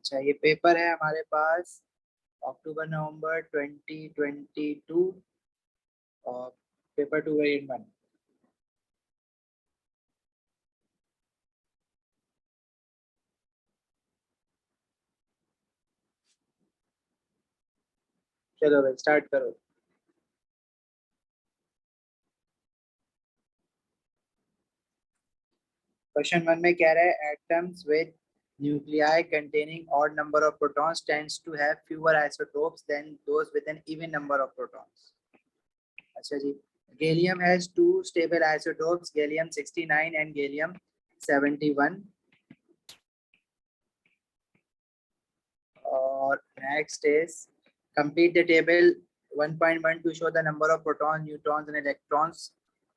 अच्छा, ये पेपर है हमारे पास अक्टूबर नवंबर 2022 और पेपर 2 वेरिएंट 1। चलो भाई स्टार्ट करो। क्वेश्चन 1 में कह रहा है atoms with nuclei containing odd number of protons tends to have fewer isotopes than those with an even number of protons। अच्छा जी, gallium has two stable isotopes, gallium 69 and gallium 71। और next is complete the table 1.1 to show the number of protons, neutrons and electrons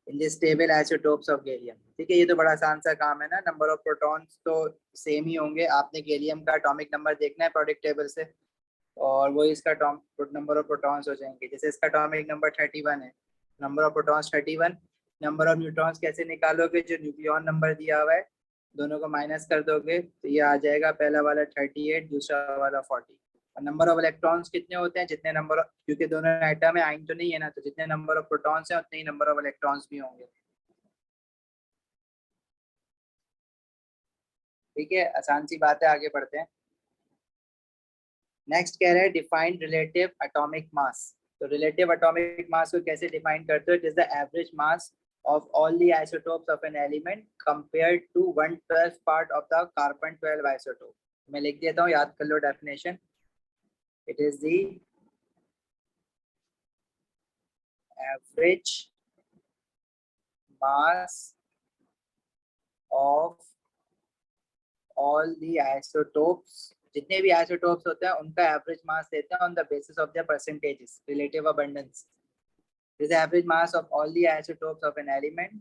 in the stable isotopes of gallium। ठीक है, ये तो बड़ा आसान सा काम है ना। नंबर ऑफ प्रोटॉन्स तो सेम ही होंगे, आपने गैलियम का एटॉमिक नंबर देखना है प्रोडक्ट टेबल से, और वो इसका नंबर ऑफ प्रोटॉन्स हो जाएंगे। जैसे इसका एटॉमिक नंबर 31 है, number of protons 31। Number of neutrons कैसे निकालोगे? जो न्यूक्लियन नंबर दिया हुआ है दोनों को माइनस कर दोगे तो ये आ जाएगा, पहला वाला 38, दूसरा वाला 40। और नंबर ऑफ इलेक्ट्रॉन्स कितने होते हैं? जितने नंबर ऑफ, क्योंकि दोनों एटम है, आइन तो नहीं है ना, तो जितने नंबर ऑफ प्रोटॉन्स हैं उतने ही नंबर ऑफ इलेक्ट्रॉन्स भी होंगे। ठीक है, आसान सी बात है, आगे बढ़ते हैं। नेक्स्ट कह रहे हैं डिफाइंड रिलेटिव एटॉमिक मास। तो रिलेटिव एटॉमिक मास को कैसे डिफाइन करते हो? It is the average mass of all the isotopes of an element compared to 1/12 part of the carbon 12 isotope। मैं लिख देता हूँ, याद कर लो definition. it is the average mass of all the isotopes, जितने भी isotopes होते हैं उनका एवरेज मास देते हैं on the basis of their percentages, relative abundance। this is the average mass of all the isotopes of an element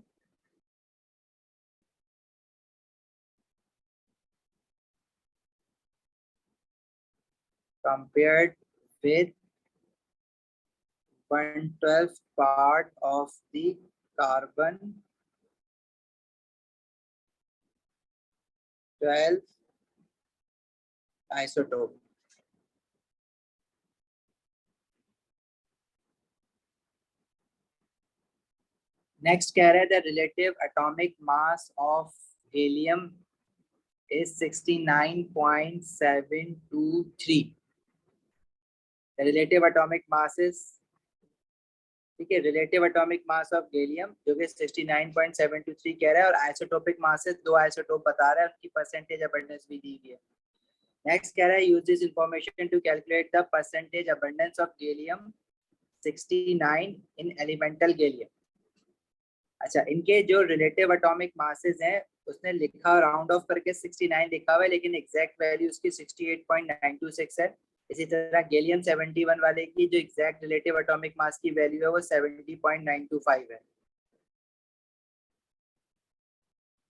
compared with 1/12 part of the carbon 12 isotope। Next कह रहे हैं the relative atomic mass of helium is 69.723। the relative atomic mass is, ठीक है, relative atomic mass of gallium जो कि 69.723 कह रहा है, और आइसोटोपिक मास है, दो आइसोटोप बता रहा है, उनकी परसेंटेज अबंडेंस भी दी गई है। नेक्स्ट कह रहा है use this information to calculate the percentage abundance of gallium 69 in elemental gallium. अच्छा, इनके जो रिलेटिव एटॉमिक मासेस हैं उसने लिखा राउंड ऑफ करके 69 लिखा हुआ है, लेकिन एग्जैक्ट वैल्यू उसकी 68.926 है। इसी तरह गैलियम 71 वाले की जो एग्जैक्ट रिलेटिव एटॉमिक मास की वैल्यू है वो 70.925 है।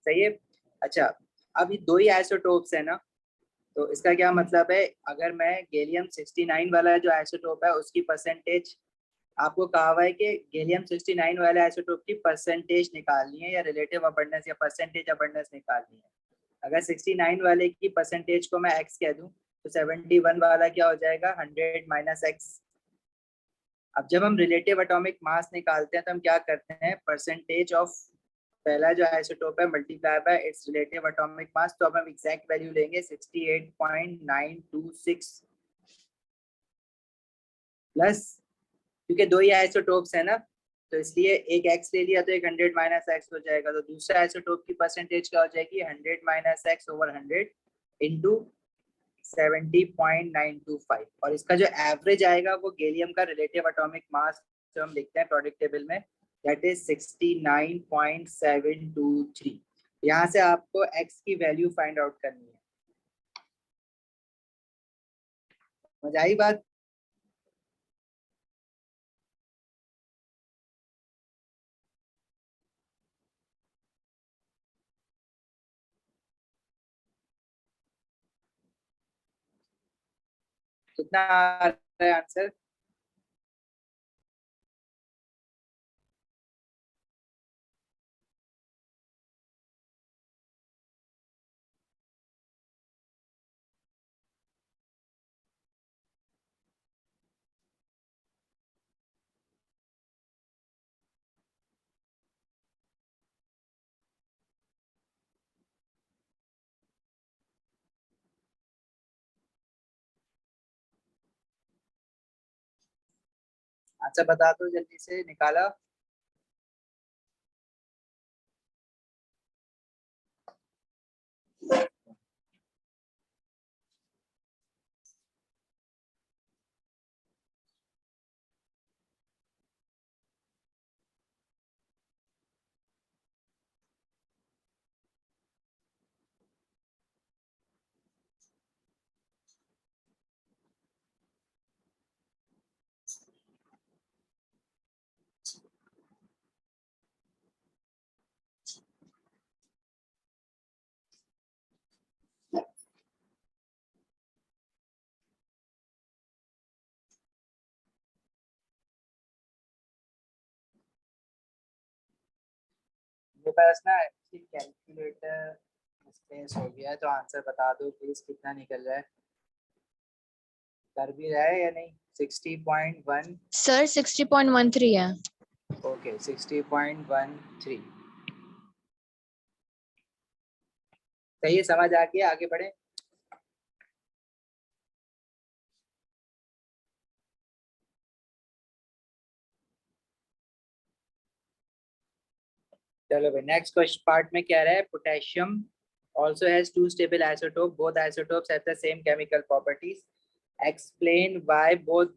सही है। अच्छा, अब ये दो ही आइसोटोप्स है ना, तो इसका क्या मतलब है? अगर मैं गैलियम 69 वाला जो आइसोटोप है उसकी परसेंटेज, आपको कहा हुआ है कि गैलियम 69 वाले आइसोटोप की परसेंटेज निकालनी है, या रिलेटिव अबंडेंस या परसेंटेज अबंडेंस निकालनी है। अगर 69 वाले की परसेंटेज को मैं x कह दूं तो 71 वाला क्या हो जाएगा? 100 माइनस एक्स। अब जब हम रिलेटिव एटॉमिक मास निकालते हैं तो हम क्या करते हैं? परसेंटेज ऑफ पहला जो आइसोटोप है multiply by it's relative atomic mass. तो अब हम एग्जैक्ट वैल्यू लेंगे 68.926 प्लस, क्योंकि दो ही आइसोटोप्स है ना, तो इसलिए एक एक्स ले लिया तो एक 100 माइनस एक्स हो जाएगा। तो दूसरे आइसोटोप की परसेंटेज क्या हो जाएगी? 100 माइनस एक्स ओवर 100 इंटू 70.925। और इसका जो एवरेज आएगा वो गैलियम का रिलेटिव एटॉमिक मास जो हम लिखते हैं प्रोडक्ट टेबल में, दैट इज 69.723। यहाँ से आपको एक्स की वैल्यू फाइंड आउट करनी है। समझ आई बात? कितना आ रहा है आंसर? आंसर बता दो जल्दी से, निकाला। मेरे पास ना कैलकुलेटर स्पेस हो गया है, तो आंसर बता दो प्लीज, कितना निकल रहा है? कर भी रहा है या नहीं? 60.1। सर 60.13 है। ओके 60.13। सही है, समझ आ गया, आगे बढ़े। चलो भाई, नेक्स्ट क्वेश्चन पार्ट में क्या रहा है? Potassium also has two stable isotopes, both isotopes have the same chemical properties. Explain why both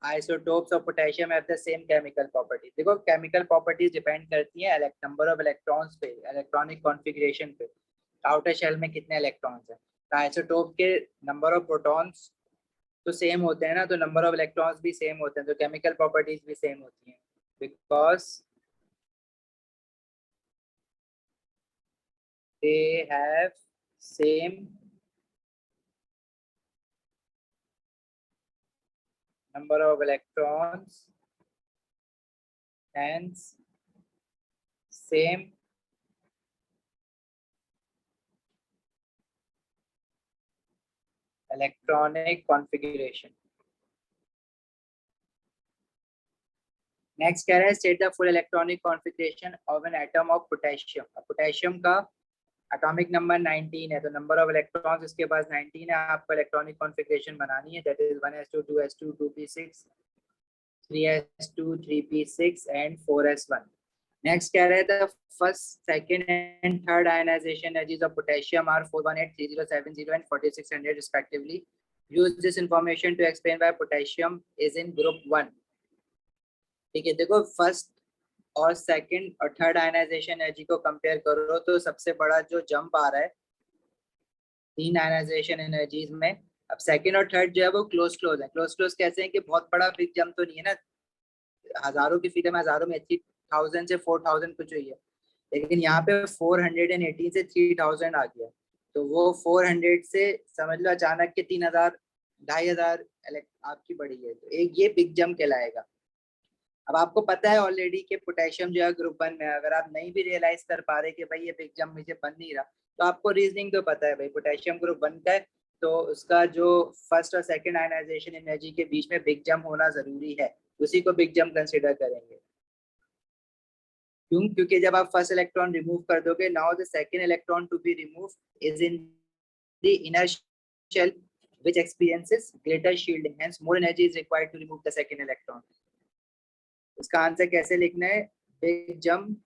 isotopes of potassium have the same chemical properties. देखो chemical properties डिपेंड करती है नंबर ऑफ इलेक्ट्रॉन्स पे, electronic configuration पे, outer shell में कितने electrons हैं। तो isotope के नंबर ऑफ प्रोटॉन्स तो सेम होते हैं ना, तो नंबर ऑफ इलेक्ट्रॉन्स भी सेम होते हैं, तो केमिकल प्रॉपर्टीज भी सेम होती हैं, because they have same number of electrons and same electronic configuration. Next कह रहा है state the full electronic configuration of an atom of potassium. Potassium का एटॉमिक नंबर 19 है, तो नंबर ऑफ इलेक्ट्रॉन्स इसके पास 19 है, आपको इलेक्ट्रॉनिक कॉन्फ़िगरेशन बनानी है, that is 1s2 2s2 2p6 3s2 3p6 and 4s1। Next कह रहे हैं the first second and third ionization energies of potassium are 418 3070 and 4600 respectively. Use this information to explain why potassium is in group 1। ठीक है, देखो first और second और third ionization energy को compare करो तो सबसे बड़ा जो जंप आ रहा है तीन आयनाइजेशन एनर्जीज में, अब सेकंड और थर्ड जो है वो क्लोज क्लोज है। क्लोज क्लोज कैसे हैं कि बहुत बड़ा बिग जंप तो नहीं है ना, हजारों की फिगर में हजारों में 3000 से 4000 कुछ हुई है, लेकिन यहाँ पे 418 से 3000 आ गया, तो वो 400 से समझ लो अचानक के 3000 2500 आपकी बढ़ी है, तो एक ये बिग जंप कहलाएगा। अब आपको पता है ऑलरेडी कि पोटेशियम जो है ग्रुप 1 में है, अगर आप नहीं भी रियलाइज कर पा रहे कि भाई ये बिग जंप मुझे बन नहीं रहा, तो आपको रीजनिंग तो पता है भाई पोटेशियम ग्रुप 1 का है, तो उसका जो फर्स्ट और सेकंड आयनाइजेशन एनर्जी के बीच में बिग जंप होना जरूरी है, उसी को बिग जंप कंसिडर करेंगे। क्यों? क्योंकि जब आप फर्स्ट इलेक्ट्रॉन रिमूव कर दोगे, now the second electron to be remove is in the inner shell which experiences greater shielding, hence more energy is required to remove the second electron. इसका answer कैसे लिखना है? Big jump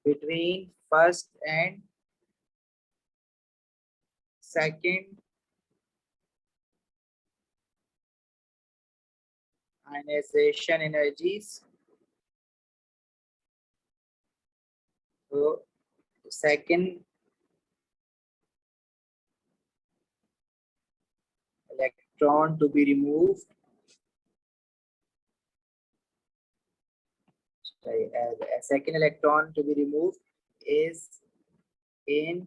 between first and second ionization energies. So second electron to be removed, second electron to be removed is in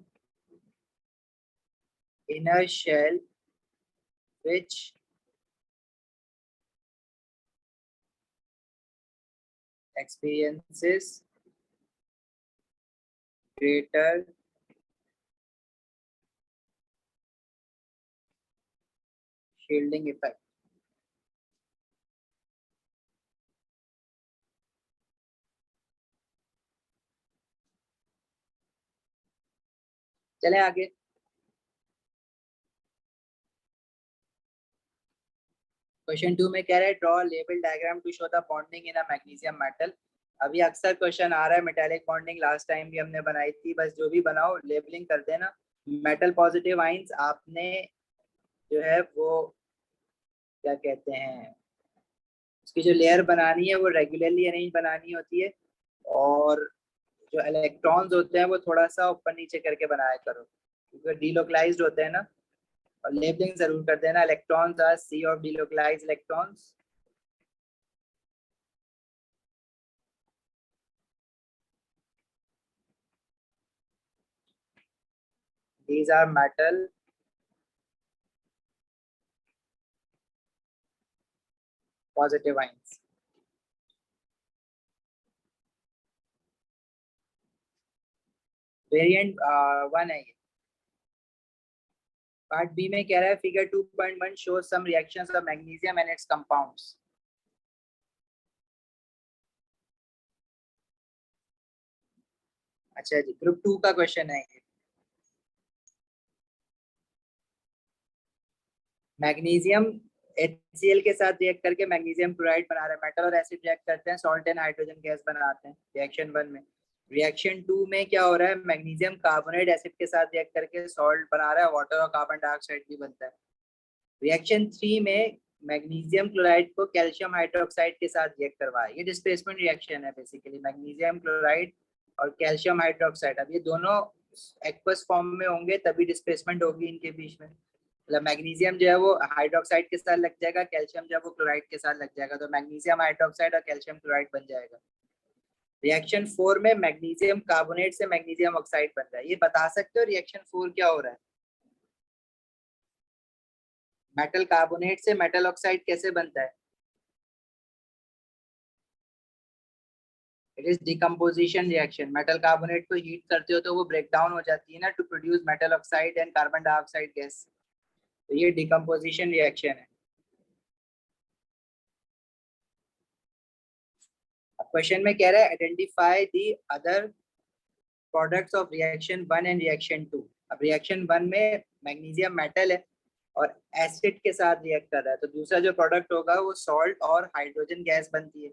inner shell which experiences greater shielding effect. चले आगे। Question 2 में कह रहा है draw label diagram to show the bonding in a magnesium metal. अभी अक्सर question आ रहा है मेटालिक बॉन्डिंग, लास्ट टाइम भी हमने बनाई थी, बस जो भी बनाओ लेबलिंग कर देना। मेटल पॉजिटिव आइंस आपने जो है वो क्या कहते हैं, उसकी जो लेयर बनानी है वो रेगुलरली अरेंज बनानी होती है, और जो इलेक्ट्रॉन्स होते हैं वो थोड़ा सा ऊपर नीचे करके बनाया करो, क्योंकि डीलोकलाइज्ड होते हैं ना। और लेबलिंग जरूर कर देना, electrons are sea of delocalised electrons. These are metal positive ions. Variant 1 है ये। पार्ट बी में कह रहा है figure 2.1 show some reactions of magnesium and its compounds. अच्छा जी, ग्रुप 2 का क्वेश्चन है ये। मैग्नीशियम HCl के साथ रिएक्ट करके मैग्नीशियम क्लोराइड बना रहा है। मेटल और एसिड रिएक्ट करते हैं, सॉल्ट एंड हाइड्रोजन गैस बनाते हैं रिएक्शन 1 में। रिएक्शन 2 में क्या हो रहा है, मैग्नीशियम कार्बोनेट एसिड के साथ रिएक्ट करके सॉल्ट बना रहा है, वाटर और कार्बन डाइऑक्साइड भी बनता है। रिएक्शन 3 में मैग्नीशियम क्लोराइड को कैल्शियम हाइड्रोक्साइड के साथ रिएक्ट करवाया। ये डिस्प्लेसमेंट रिएक्शन है बेसिकली, मैग्नीशियम क्लोराइड और कैल्शियम हाइड्रोक्साइड। अब ये दोनों एक्वस फॉर्म में होंगे तभी डिस्प्लेसमेंट होगी इनके बीच में। मतलब मैग्नीशियम जो है वो हाइड्रोक्साइड के साथ लग जाएगा, कैल्शियम जो है वो क्लोराइड के साथ लग जाएगा, तो मैग्नीशियम हाइड्रोक्साइड और कैल्शियम क्लोराइड बन जाएगा। रिएक्शन 4 में मैग्नीशियम कार्बोनेट से मैग्नीशियम ऑक्साइड बन रहा है। ये बता सकते हो रिएक्शन 4 क्या हो रहा है? मेटल कार्बोनेट से मेटल ऑक्साइड कैसे बनता है? It is decomposition reaction. Metal carbonate को हीट करते हो तो वो ब्रेक डाउन हो जाती है ना, to produce metal oxide and carbon dioxide gas. तो ये डिकम्पोजिशन रिएक्शन है। क्वेश्चन में कह रहा है identify the other products of reaction 1 and reaction 2। अब रिएक्शन 1 में मैग्नीशियम मेटल है और एसिड के साथ रिएक्ट कर रहा है, तो दूसरा जो प्रोडक्ट होगा वो सॉल्ट और हाइड्रोजन गैस बनती है।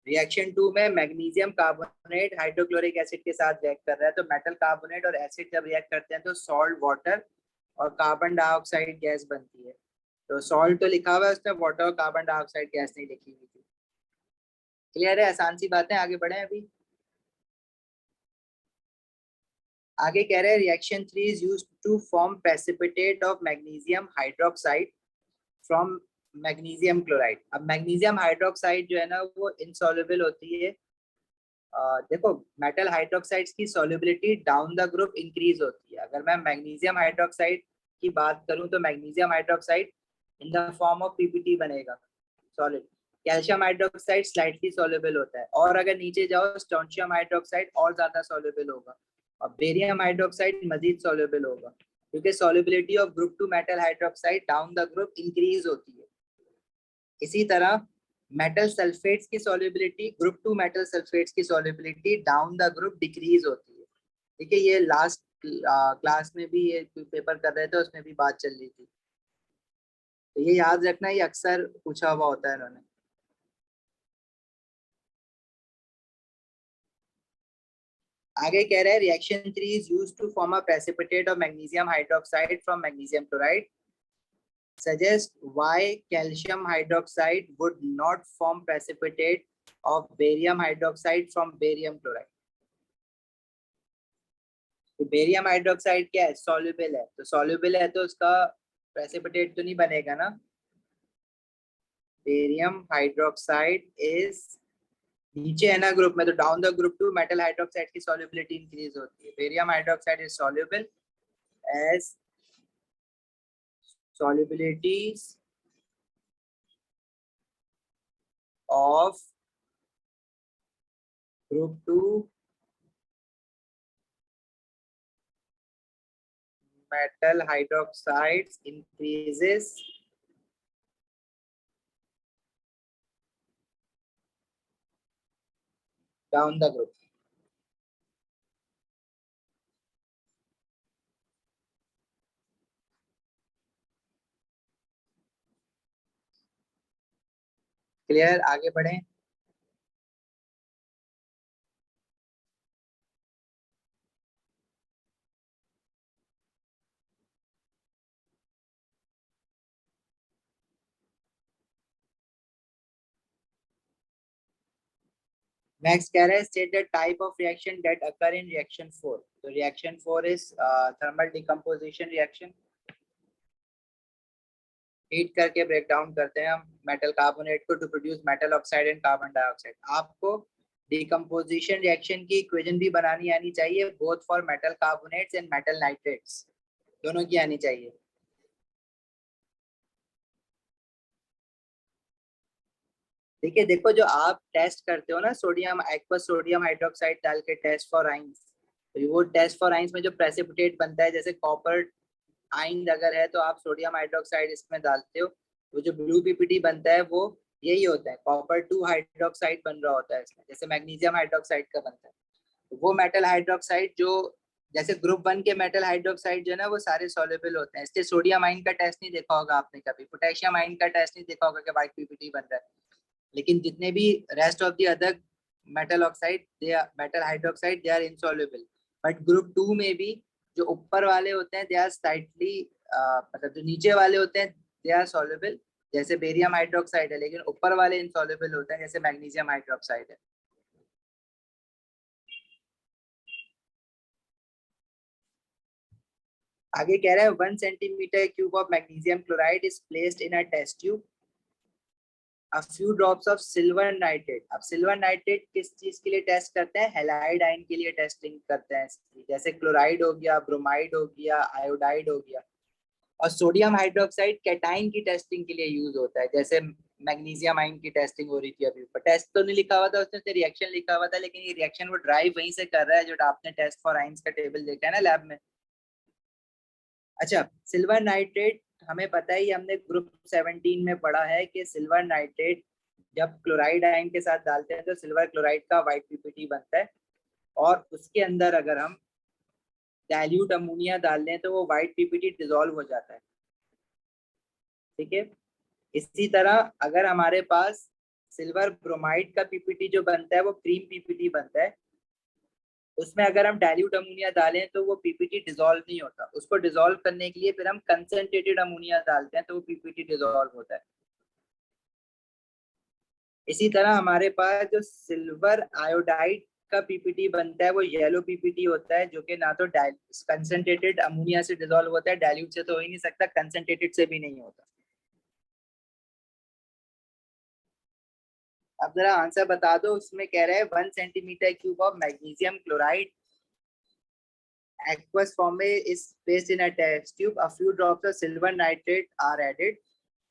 रिएक्शन 2 में मैग्नीशियम कार्बोनेट हाइड्रोक्लोरिक एसिड के साथ रिएक्ट कर रहा है, तो मेटल कार्बोनेट और एसिड जब रिएक्ट करते हैं तो सॉल्ट, वाटर और कार्बन डाइऑक्साइड गैस बनती है। तो सॉल्ट तो लिखा हुआ है उसमें, वाटर और कार्बन डाइऑक्साइड गैस नहीं लिखी हुई थी। क्लियर है? आसान सी बातें, आगे बढ़े अभी। आगे कह रहे हैं reaction 3 is used to form precipitate of magnesium hydroxide from magnesium chloride. अब मैग्नीशियम हाइड्रोक्साइड जो है ना वो इनसॉल्युबल होती है। देखो, मेटल हाइड्रोक्साइड्स की solubility down the group increase होती है। अगर मैं मैग्नीशियम हाइड्रोक्साइड की बात करूं तो magnesium hydroxide in the form of PPT बनेगा, solid. Calcium hydroxide slightly soluble होता है, और अगर नीचे जाओ स्टोंशियम हाइड्रोक्साइड और ज्यादा सॉल्युबल होगा, और बेरियम हाइड्रोक्साइड मजीद सॉल्युबल होगा, क्योंकि solubility of group 2 metal hydroxide down the group increase होती है। इसी तरह मेटल सल्फेट्स की सॉल्युबिलिटी, ग्रुप 2 मेटल सल्फेट्स की solubility down the group decrease होती है। ठीक है, ये लास्ट क्लास में भी ये पेपर कर रहे थे, उसमें भी बात चल रही थी, तो ये याद रखना, ये अक्सर पूछा हुआ होता है इन्होंने। आगे कह रहे हैं reaction 3 is used to form a precipitate of magnesium hydroxide from magnesium chloride. Suggest why calcium hydroxide would not form precipitate of barium hydroxide from barium chloride। तो बेरियम हाइड्रोक्साइड क्या है? सॉल्युबल है, तो सॉल्युबल है तो उसका precipitate तो नहीं बनेगा ना। बेरियम हाइड्रोक्साइड इज नीचे है ना ग्रुप में, तो down the group 2 metal hydroxide की सॉल्युबिलिटी इंक्रीज होती है। Barium hydroxide is soluble as solubilities of group 2 metal hydroxides increases down the group। Clear, आगे बढ़ें। नेक्स्ट कह रहे हैं state the type of reaction that occur in reaction 4। तो reaction 4 is thermal decomposition reaction. Heat करके break down करते हैं हम मेटल कार्बोनेट को to produce metal oxide and carbon dioxide. आपको डिकम्पोजिशन रिएक्शन की इक्वेशन भी बनानी आनी चाहिए, both for metal carbonates and metal nitrates, दोनों की आनी चाहिए। ठीक है, देखो जो आप टेस्ट करते हो ना सोडियम एक्वस सोडियम हाइड्रोक्साइड डाल के टेस्ट फॉर आइंस, तो वो टेस्ट फॉर आइंस में जो प्रेसिपिटेट बनता है, जैसे कॉपर आइन अगर है तो आप सोडियम हाइड्रोक्साइड इसमें डालते हो, वो जो ब्लू पीपीटी बनता है वो यही होता है, कॉपर 2 हाइड्रोक्साइड बन रहा होता है इसमें, जैसे मैग्नीशियम हाइड्रोक्साइड का बनता है। तो वो मेटल हाइड्रोक्साइड जो जैसे ग्रुप 1 के मेटल हाइड्रोक्साइड जो है ना वो सारे सॉल्युबल होते हैं, इसलिए सोडियम आइन का टेस्ट नहीं देखा होगा आपने कभी, पोटेशियम आइन का टेस्ट नहीं देखा होगा कि व्हाइट पीपीटी बन रहा है। लेकिन जितने भी rest of the other metal oxide metal hydroxide they are insoluble, but group 2 में भी जो ऊपर वाले होते हैं दे आर स्लाइटली मतलब जो नीचे वाले होते हैं दे आर सॉल्युबल, जैसे बेरियम हाइड्रोक्साइड है, लेकिन ऊपर वाले इनसॉल्युबल होते हैं जैसे मैग्नीशियम हाइड्रोक्साइड है। आगे कह रहा है 1 centimetre cube of magnesium chloride is placed in a test tube, a few drops of silver nitrate। अब सिल्वर नाइट्रेट किस चीज के लिए टेस्ट करते हैं, हैलाइड आयन के लिए टेस्टिंग करते हैं इसकी, जैसे क्लोराइड हो गया, ब्रोमाइड हो गया, आयोडाइड हो गया। और सोडियम हाइड्रोक्साइड कैटाइन की टेस्टिंग के लिए यूज होता है, जैसे मैग्नीशियम आयन की टेस्टिंग हो रही थी अभी ऊपर, टेस्ट तो नहीं लिखा हुआ था उसमें, रिएक्शन लिखा हुआ था, लेकिन ये रिएक्शन वो ड्राइव वहीं से कर रहा है जो आपने टेस्ट फॉर आइंस का टेबल देखा है ना लैब में। अच्छा, सिल्वर नाइट्रेट हमें पता ही, हमने ग्रुप 17 में पढ़ा है कि सिल्वर नाइट्रेट जब क्लोराइड आयन के साथ डालते हैं तो सिल्वर क्लोराइड का व्हाइट पीपीटी बनता है, और उसके अंदर अगर हम डाइल्यूट अमोनिया डाल दें तो वो व्हाइट पीपीटी डिसॉल्व हो जाता है। ठीक है, इसी तरह अगर हमारे पास सिल्वर ब्रोमाइड का पीपीटी जो बनता है वो क्रीम पीपीटी बनता है, उसमें अगर हम डाइल्यूट अमोनिया डालें तो वो पीपीटी डिसॉल्व नहीं होता, उसको डिसॉल्व करने के लिए फिर हम कंसंट्रेटेड अमोनिया डालते हैं तो वो पीपीटी डिसॉल्व होता है। इसी तरह हमारे पास जो सिल्वर आयोडाइड का पीपीटी बनता है वो येलो पीपीटी होता है, जो कि ना तो कंसंट्रेटेड अमोनिया से डिसॉल्व होता है, डाइल्यूट से तो हो ही नहीं सकता, कंसंट्रेटेड से भी नहीं होता। अब जरा आंसर बता दो, उसमें कह रहे हैं 1 centimetre cube of magnesium chloride aqueous form is placed in a test tube, a few drops of silver nitrate are added।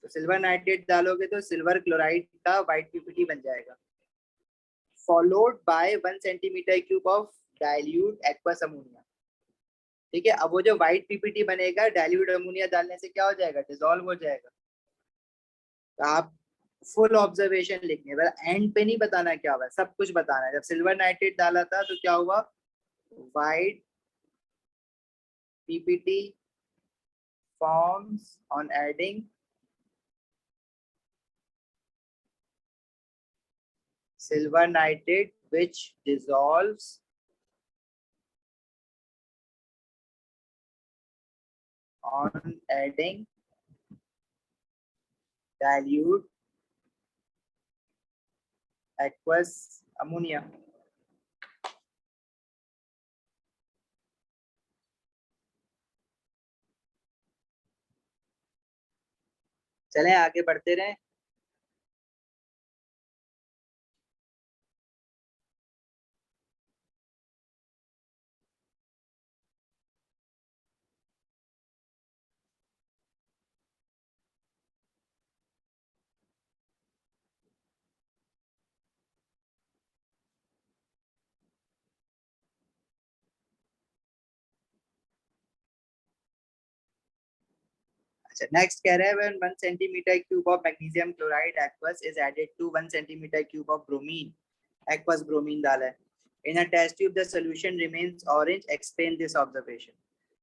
तो सिल्वर नाइट्रेट डालोगे तो सिल्वर क्लोराइड का व्हाइट पीपीटी बन जाएगा, followed by 1 centimetre cube of dilute aqueous ammonia. ठीक है, अब वो जो व्हाइट पीपीटी बनेगा डाइल्यूट अमोनिया डालने से क्या हो जाएगा, डिसॉल्व हो जाएगा। तो आप फुल ऑब्जर्वेशन लिखने वाला, एंड पे नहीं बताना क्या हुआ, सब कुछ बताना है। जब सिल्वर नाइट्रेट डाला था तो क्या हुआ, white PPT forms on adding silver nitrate, which dissolves on adding dilute aqueous ammonia। चलें आगे बढ़ते रहें। अच्छा, नेक्स्ट कह रहे हैं when 1 centimeter cube of magnesium chloride aqueous is added to 1 centimeter cube of bromine, aqueous bromine डाला है, in a test tube the solution remains orange, explain this observation।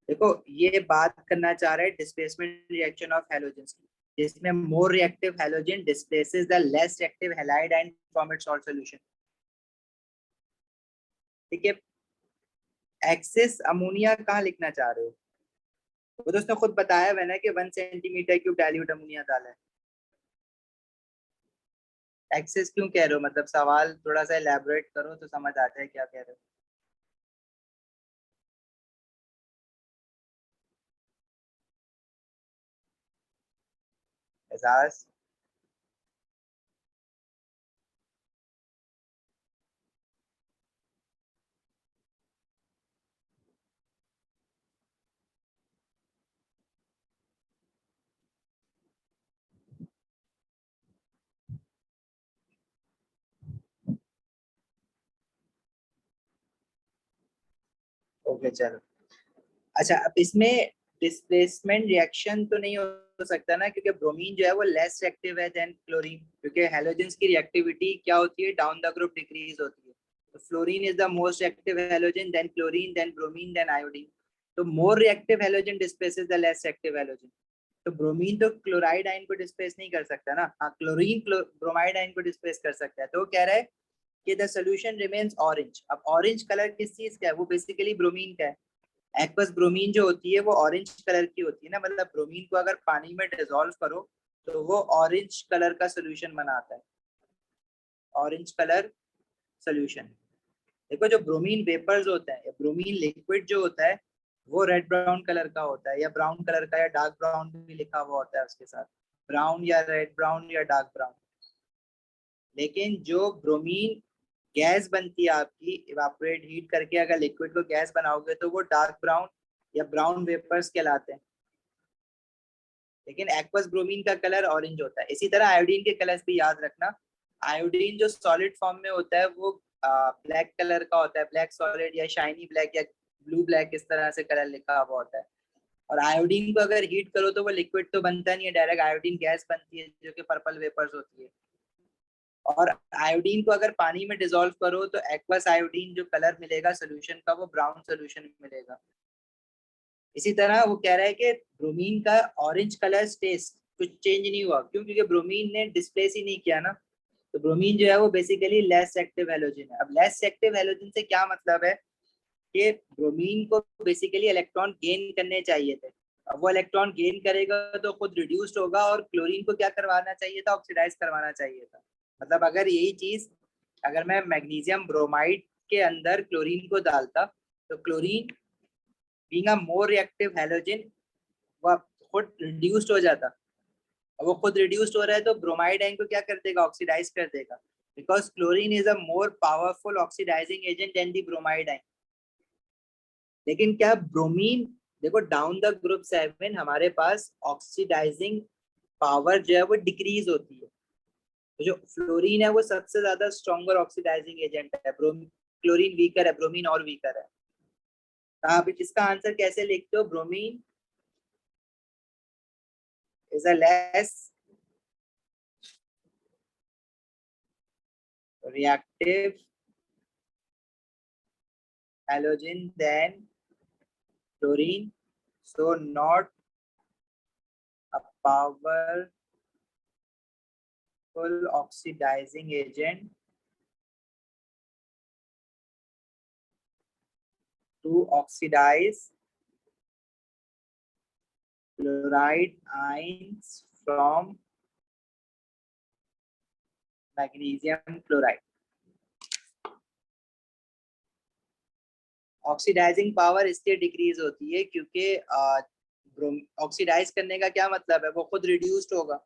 देखो ये बात करना चाह रहे हैं डिस्प्लेसमेंट रिएक्शन ऑफ हैलोजेंस की। जिसमें मोर reactive halogen displaces the less reactive halide and form it salt solution. ठीक है, एक्सिस अमोनिया कहाँ लिखना चाह रहे हो? वो दोस्तों खुद बताया मैंने कि 1 सेंटीमीटर क्यूब डाइल्यूट अमोनिया डाला है। एक्सिस क्यों कह रहे हो, मतलब सवाल थोड़ा सा एलैबोरेट करो तो समझ आता है क्या कह रहे हो। एजाज, ओके चलो। अच्छा, अब इसमें डिस्प्लेसमेंट रिएक्शन तो नहीं हो सकता ना, क्योंकि ब्रोमीन जो है वो लेस रिएक्टिव है देन क्लोरीन, क्योंकि हैलोजेंस की रिएक्टिविटी क्या होती है, डाउन द ग्रुप डिक्रीज होती है। तो fluorine is the most reactive halogen, then chlorine, then bromine, then iodine. तो more reactive halogen displaces the less reactive halogen. तो ब्रोमीन तो क्लोराइड आयन को डिस्प्लेस नहीं कर सकता ना, हाँ क्लोरीन ब्रोमाइड आयन को डिस्प्लेस कर सकता है। तो वो कह रहा है कि द सोल्यूशन रिमेन्स ऑरेंज। अब ऑरेंज कलर किस चीज का है, वो बेसिकली ब्रोमीन का है। एक्वस ब्रोमीन जो होती है वो ऑरेंज कलर की होती है ना, मतलब ब्रोमीन को अगर पानी में डिसॉल्व करो तो वो ऑरेंज कलर का सोल्यूशन बनाता है, ऑरेंज कलर सोल्यूशन। देखो जो ब्रोमीन वेपर्स होते हैं या ब्रोमीन लिक्विड जो होता है वो रेड ब्राउन कलर का होता है, या ब्राउन कलर का, या डार्क ब्राउन भी लिखा हुआ होता है उसके साथ, ब्राउन या रेड ब्राउन या डार्क ब्राउन। लेकिन जो ब्रोमीन गैस बनती है आपकी, इवापोरेट हीट करके अगर लिक्विड को गैस बनाओगे तो वो डार्क ब्राउन या ब्राउन वेपर्स कहलाते हैं। लेकिन एक्वस ब्रोमीन का कलर ऑरेंज होता है। इसी तरह आयोडीन के कलर्स भी याद रखना। आयोडीन जो सॉलिड फॉर्म में होता है वो ब्लैक कलर का होता है, ब्लैक सॉलिड या शाइनी ब्लैक या ब्लू ब्लैक, इस तरह से कलर लिखा हुआ होता है। और आयोडीन को अगर हीट करो तो वो लिक्विड तो बनता नहीं है, डायरेक्ट आयोडीन गैस बनती है जो कि पर्पल वेपर्स होती है। और आयोडीन को अगर पानी में डिसॉल्व करो तो एक्वस आयोडीन जो कलर मिलेगा सोल्यूशन का वो ब्राउन सोल्यूशन मिलेगा। इसी तरह वो कह रहा है कि ब्रोमीन का ऑरेंज कलर टेस्ट कुछ चेंज नहीं हुआ, क्यों? क्योंकि ब्रोमीन ने डिस्प्लेस ही नहीं किया ना। तो ब्रोमीन जो है वो बेसिकली लेस एक्टिव हैलोजन है। अब लेस एक्टिव हैलोजन से क्या मतलब है कि ब्रोमीन को बेसिकली इलेक्ट्रॉन गेन करने चाहिए थे। अब वो इलेक्ट्रॉन गेन करेगा तो खुद रिड्यूस्ड होगा, और क्लोरीन को क्या करवाना चाहिए था, ऑक्सीडाइज करवाना चाहिए था। मतलब अगर यही चीज, अगर मैं मैग्नीशियम ब्रोमाइड के अंदर क्लोरीन को डालता तो chlorine being a more reactive halogen वो खुद रिड्यूस्ड हो जाता। अब वो खुद रिड्यूस्ड हो रहा है तो ब्रोमाइड आयन को क्या कर देगा, ऑक्सीडाइज कर देगा, because chlorine is a more powerful oxidising agent than the bromide ion. लेकिन क्या ब्रोमीन, देखो डाउन द ग्रुप 7 हमारे पास ऑक्सीडाइजिंग पावर जो है वो डिक्रीज होती है। तो जो फ्लोरीन है वो सबसे ज्यादा स्ट्रॉन्गर ऑक्सीडाइजिंग एजेंट है, क्लोरीन वीकर है, ब्रोमीन और वीकर है। तो आप इसका आंसर कैसे लिखते हो, bromine is a less reactive halogen than chlorine, so not a powerful oxidizing agent to oxidize chloride ions from magnesium chloride। Oxidising power इसलिए डिक्रीज होती है क्योंकि ऑक्सीडाइज करने का क्या मतलब है, वो खुद रिड्यूस्ड होगा,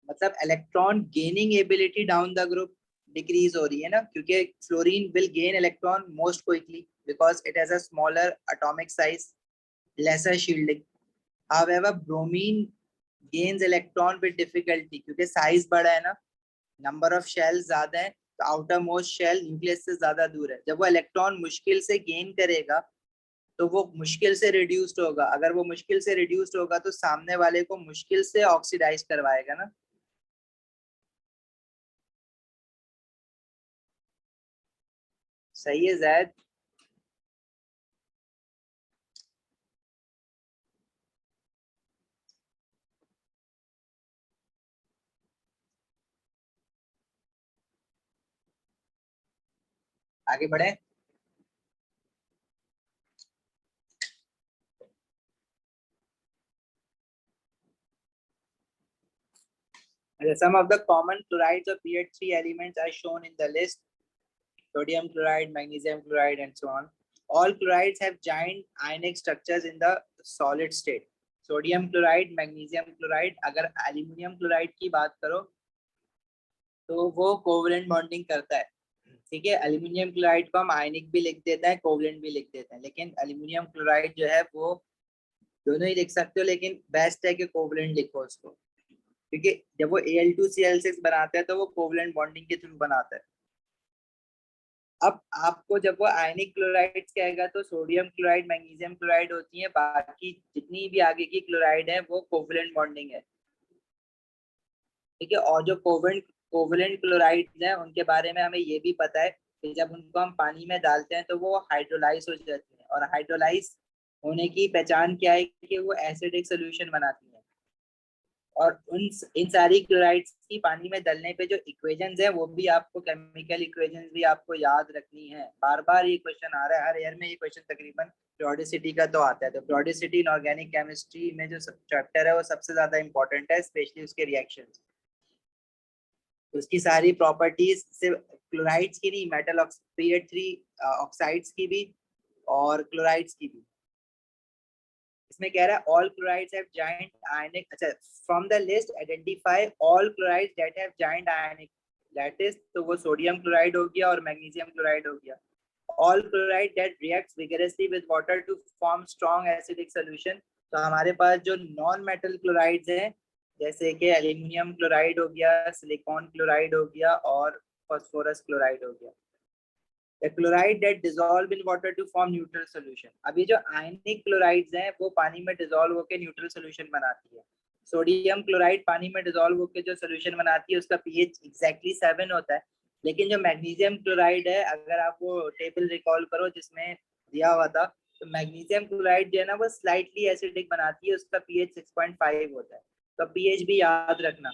मतलब electron gaining ability down the group decrease हो रही है ना, क्योंकि fluorine will gain electron most quickly because it has a smaller atomic size, lesser shielding. However bromine gains electron with difficulty, क्योंकि साइज बड़ा है ना, नंबर ऑफ शेल ज्यादा है, तो आउटर मोस्ट शेल न्यूक्लियस से ज्यादा दूर है। जब वो इलेक्ट्रॉन मुश्किल से गेन करेगा तो वो मुश्किल से रिड्यूस्ड होगा। अगर वो मुश्किल से रिड्यूस्ड होगा तो सामने वाले को मुश्किल से ऑक्सीडाइज करवाएगा ना। सही है जैद। आगे बढ़े। Some of the common chlorides of pH3 elements are shown in the list. Sodium chloride, magnesium chloride, and so on. All chlorides have giant ionic structures in the solid state. Sodium chloride, magnesium chloride, अगर aluminium chloride की बात करो तो वो covalent bonding करता है। ठीक है, एल्यूमिनियम क्लोराइड को हम आयनिक भी लिख देते हैं, कोवलेंट भी लिख देते हैं, लेकिन एल्यूमिनियम क्लोराइड जो है वो दोनों ही लिख सकते हो, लेकिन बेस्ट है कि कोवलेंट लिखो उसको, क्योंकि जब वो Al2Cl6 बनाता है तो वो कोवलेंट बॉन्डिंग के थ्रू बनाता है। अब आपको जब वो आयनिक क्लोराइड कहेगा तो सोडियम क्लोराइड, मैग्नीशियम क्लोराइड होती है, बाकी जितनी भी आगे की क्लोराइड है वो कोवलेंट बॉन्डिंग है। ठीक है, और जो कोवलेंट क्लोराइड है उनके बारे में हमें ये भी पता है कि जब उनको हम पानी में डालते हैं तो वो हाइड्रोलाइज हो जाती है, और हाइड्रोलाइज होने की पहचान क्या है कि वो एसिडिक सोल्यूशन बनाती है। और इन सारी क्लोराइड्स की पानी में डलने पे जो इक्वेशंस है वो भी आपको, केमिकल इक्वेशंस भी आपको याद रखनी है। बार बार ये क्वेश्चन आ रहा है, हर ईयर में ये क्वेश्चन तकरीबन प्रोडिसिटी का तो आता है। तो प्रोडिसिटी इन ऑर्गेनिक केमिस्ट्री में जो चैप्टर है वो सबसे ज्यादा इंपॉर्टेंट है, स्पेशली उसके रिएक्शंस, उसकी सारी प्रॉपर्टीज से, क्लोराइड्स की नहीं, मेटल pH3 ऑक्साइड्स की भी और क्लोराइड्स की भी। इसमें कह रहा है ऑल क्लोराइड्स हैव जायंट आयनिक, अच्छा, from the list identify all chlorides that have giant ionic lattice, तो वो सोडियम क्लोराइड हो गया और मैग्नीशियम क्लोराइड हो गया। All chloride that reacts vigorously with water to form strong acidic solution, तो हमारे पास जो नॉन मेटल क्लोराइड्स हैं जैसे कि एल्यूमिनियम क्लोराइड हो गया, सिलिकॉन क्लोराइड हो गया और फास्फोरस क्लोराइड हो गया। The chloride that dissolve in water to form neutral solution, अभी जो आयनिक क्लोराइड्स हैं वो पानी में डिसॉल्व होकर न्यूट्रल सोल्यूशन बनाती है। सोडियम क्लोराइड पानी में डिसॉल्व होकर जो सोल्यूशन बनाती है उसका पीएच एग्जैक्टली 7 होता है, लेकिन जो मैग्नीशियम क्लोराइड है, अगर आप वो टेबल रिकॉल करो जिसमें दिया हुआ था, तो मैग्नीशियम क्लोराइड जो है ना वो स्लाइटली एसिडिक बनाती है, उसका पीएच 6.5 होता है। तो पीएच भी याद रखना,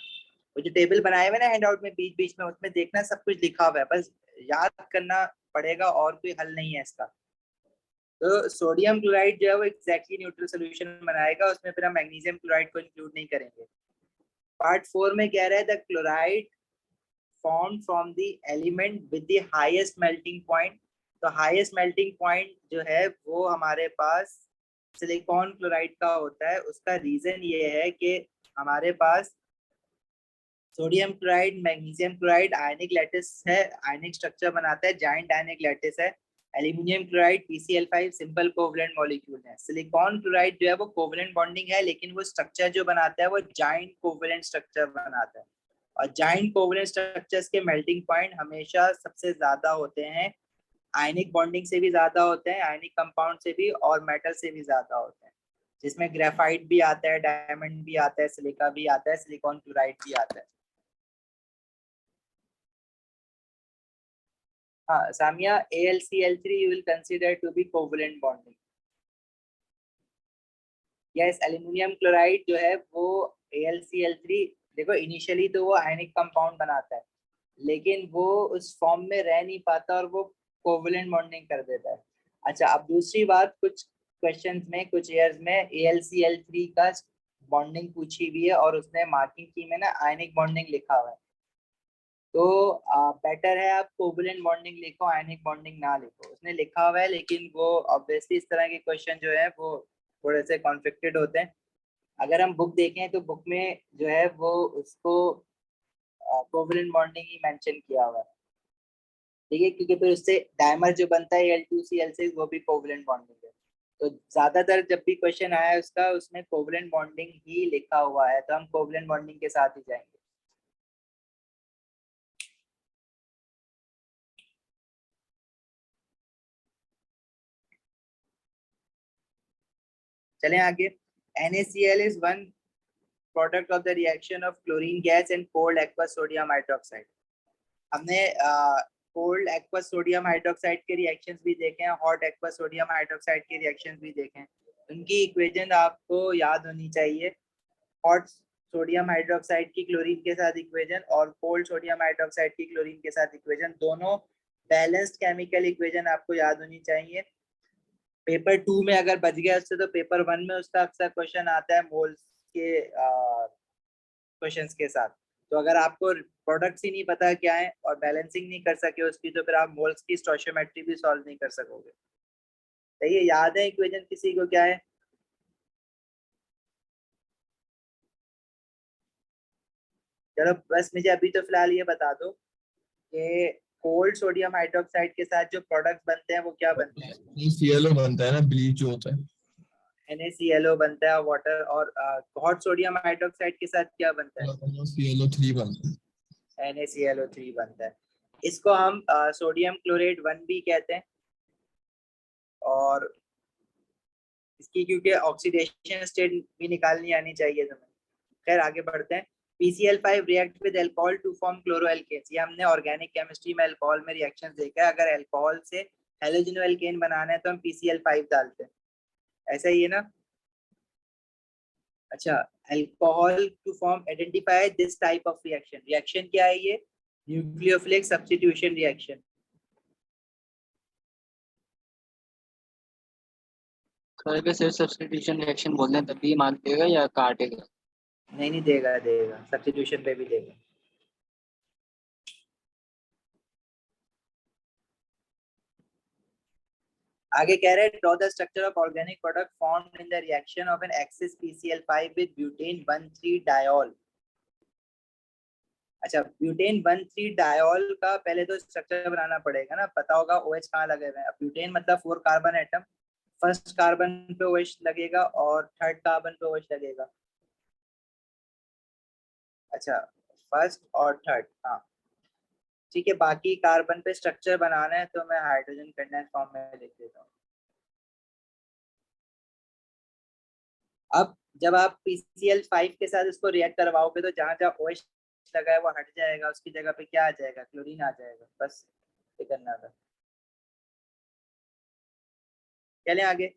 वो जो टेबल बनाए हुए ना हैंडआउट में बीच बीच में, उसमें देखना सब कुछ लिखा हुआ है, बस याद करना पड़ेगा, और कोई हल नहीं है इसका। तो सोडियम क्लोराइड जो है वो एग्जैक्टली न्यूट्रल सोल्यूशन बनाएगा, उसमें फिर हम मैग्नीशियम क्लोराइड को इंक्लूड नहीं करेंगे। पार्ट 4 में कह रहा है the chloride form from the element with the highest melting point, तो हाईएस्ट मेल्टिंग पॉइंट जो है वो हमारे पास सिलिकॉन क्लोराइड का होता है। उसका रीजन ये है कि हमारे पास सोडियम क्लोराइड, मैग्नीशियम क्लोराइड आयनिक लैटिस है, आयनिक स्ट्रक्चर बनाता है, जाइंट आयनिक लैटिस है। Aluminium chloride PCl5 simple covalent molecule है। सिलिकॉन क्लोराइड जो है वो कोवलेंट बॉन्डिंग है, लेकिन वो स्ट्रक्चर जो बनाता है वो जाइंट कोवलेंट स्ट्रक्चर बनाता है, और जाइंट कोवलेंट स्ट्रक्चर्स के मेल्टिंग पॉइंट हमेशा सबसे ज्यादा होते हैं, आयनिक बॉन्डिंग से भी ज्यादा होते हैं, आयनिक कंपाउंड से भी और मेटल से भी ज्यादा होते हैं, जिसमें ग्रेफाइट भी आता है, डायमंड भी आता है, सिलिका भी आता है, सिलिकॉन क्लोराइड भी आता है। हाँ Samia, AlCl3 you will consider to be covalent bonding. Yes, aluminium chloride जो है वो AlCl3, देखो इनिशियली तो वो आयनिक कंपाउंड बनाता है, लेकिन वो उस फॉर्म में रह नहीं पाता और वो कोवलेंट बॉन्डिंग कर देता है। अच्छा, अब दूसरी बात, कुछ क्वेश्चंस में, कुछ ईयर्स में AlCl3 का बॉन्डिंग पूछी हुई है और उसने मार्किंग की में ना आयनिक बॉन्डिंग लिखा हुआ है, तो बेटर है आप कोवलेंट बॉन्डिंग लिखो, आयनिक बॉन्डिंग ना लिखो। उसने लिखा हुआ है, लेकिन वो ऑब्वियसली इस तरह के क्वेश्चन जो है वो थोड़े से कॉन्फ्लिक्टेड होते हैं। अगर हम बुक देखें तो बुक में जो है वो उसको कोवलेंट बॉन्डिंग ही मेंशन किया हुआ है, ठीक है, क्योंकि फिर उससे डायमर जो बनता है Al2Cl6 वो भी कोवलेंट बॉन्डिंग है। तो ज्यादातर जब भी क्वेश्चन आया है उसका, उसमें कोवलेंट बॉन्डिंग ही लिखा हुआ है, तो हम कोवलेंट बॉन्डिंग के साथ ही जाएंगे। चलें आगे। NaCl is one product of the reaction of chlorine gas and cold aqueous sodium hydroxide. हमने कोल्ड एक्वस सोडियम हाइड्रोक्साइड के रिएक्शंस भी देखे हैं, हॉट एक्वस सोडियम हाइड्रोक्साइड के रिएक्शंस भी देखे हैं। उनकी इक्वेशन आपको याद होनी चाहिए। हॉट सोडियम हाइड्रोक्साइड की क्लोरीन के साथ इक्वेशन और कोल्ड सोडियम हाइड्रोक्साइड की क्लोरीन के साथ इक्वेशन, दोनों बैलेंस्ड केमिकल इक्वेशन आपको याद होनी चाहिए। पेपर 2 में अगर बच गया उससे तो पेपर 1 में उसका अक्सर क्वेश्चन आता है मोल्स के क्वेश्चंस के साथ। तो अगर आपको प्रोडक्ट्स ही नहीं पता क्या है और बैलेंसिंग नहीं कर सके उसकी, तो फिर आप मोल्स की स्टोइचियोमेट्री भी सॉल्व नहीं कर सकोगे। सही है, याद है इक्वेशन किसी को क्या है? चलो बस मुझे अभी तो फिलहाल ये बता दो कि कोल्ड सोडियम हाइड्रोक्साइड के साथ जो प्रोडक्ट्स बनते हैं वो क्या बनते हैं? ClO बनता है ना, ब्लीच जो होता है। NaClO बनता है वाटर, और हॉट सोडियम हाइड्रोक्साइड के साथ क्या बनता है? ClO3 बनता है। NaClO3 बनता है। इसको हम सोडियम क्लोराइड 1 भी कहते हैं। और इसकी क्योंकि ऑक्सीडेशन स्टेट भी निकालनी आनी चाहिए तुम्हें। खैर आगे बढ़ते हैं। PCl5 react with alcohol to form chloroalkanes. ये हमने ऑर्गेनिक केमिस्ट्री में अल्कोहल में रिएक्शन देखा है। अगर अल्कोहल से हेलोजनोएल्केन बनाना है तो हम PCl5 डालते हैं, ऐसा ही है ना? अच्छा, alcohol to form identify this type of reaction. Reaction क्या है ये? Nucleophilic substitution reaction. करके सिर्फ सब्स्टिट्यूशन रिएक्शन बोल दें तभी मार्क देगा या काटेगा? नहीं नहीं, देगा देगा, सब्स्टिट्यूशन पे भी देगा। आगे कह रहे हैं draw the structure of organic product formed in the reaction of an axis PCl5 with butane 1,3 diol. अच्छा, ब्यूटेन 1,3 डायोल का पहले तो स्ट्रक्चर बनाना पड़ेगा ना, पता होगा OH कहाँ लगे हुए हैं। ब्यूटेन मतलब 4 कार्बन एटम, फर्स्ट कार्बन पे OH लगेगा और थर्ड कार्बन पे OH लगेगा। अच्छा, फर्स्ट और थर्ड, हाँ ठीक है। बाकी कार्बन पे स्ट्रक्चर बनाना है तो मैं हाइड्रोजन कंडेंस फॉर्म में लिख देता हूँ। अब जब आप PCl5 के साथ इसको रिएक्ट करवाओगे तो जहां जहां OH लगा है वो हट जाएगा, उसकी जगह पे क्या आ जाएगा? क्लोरीन आ जाएगा। बस ये करना था। चलें आगे।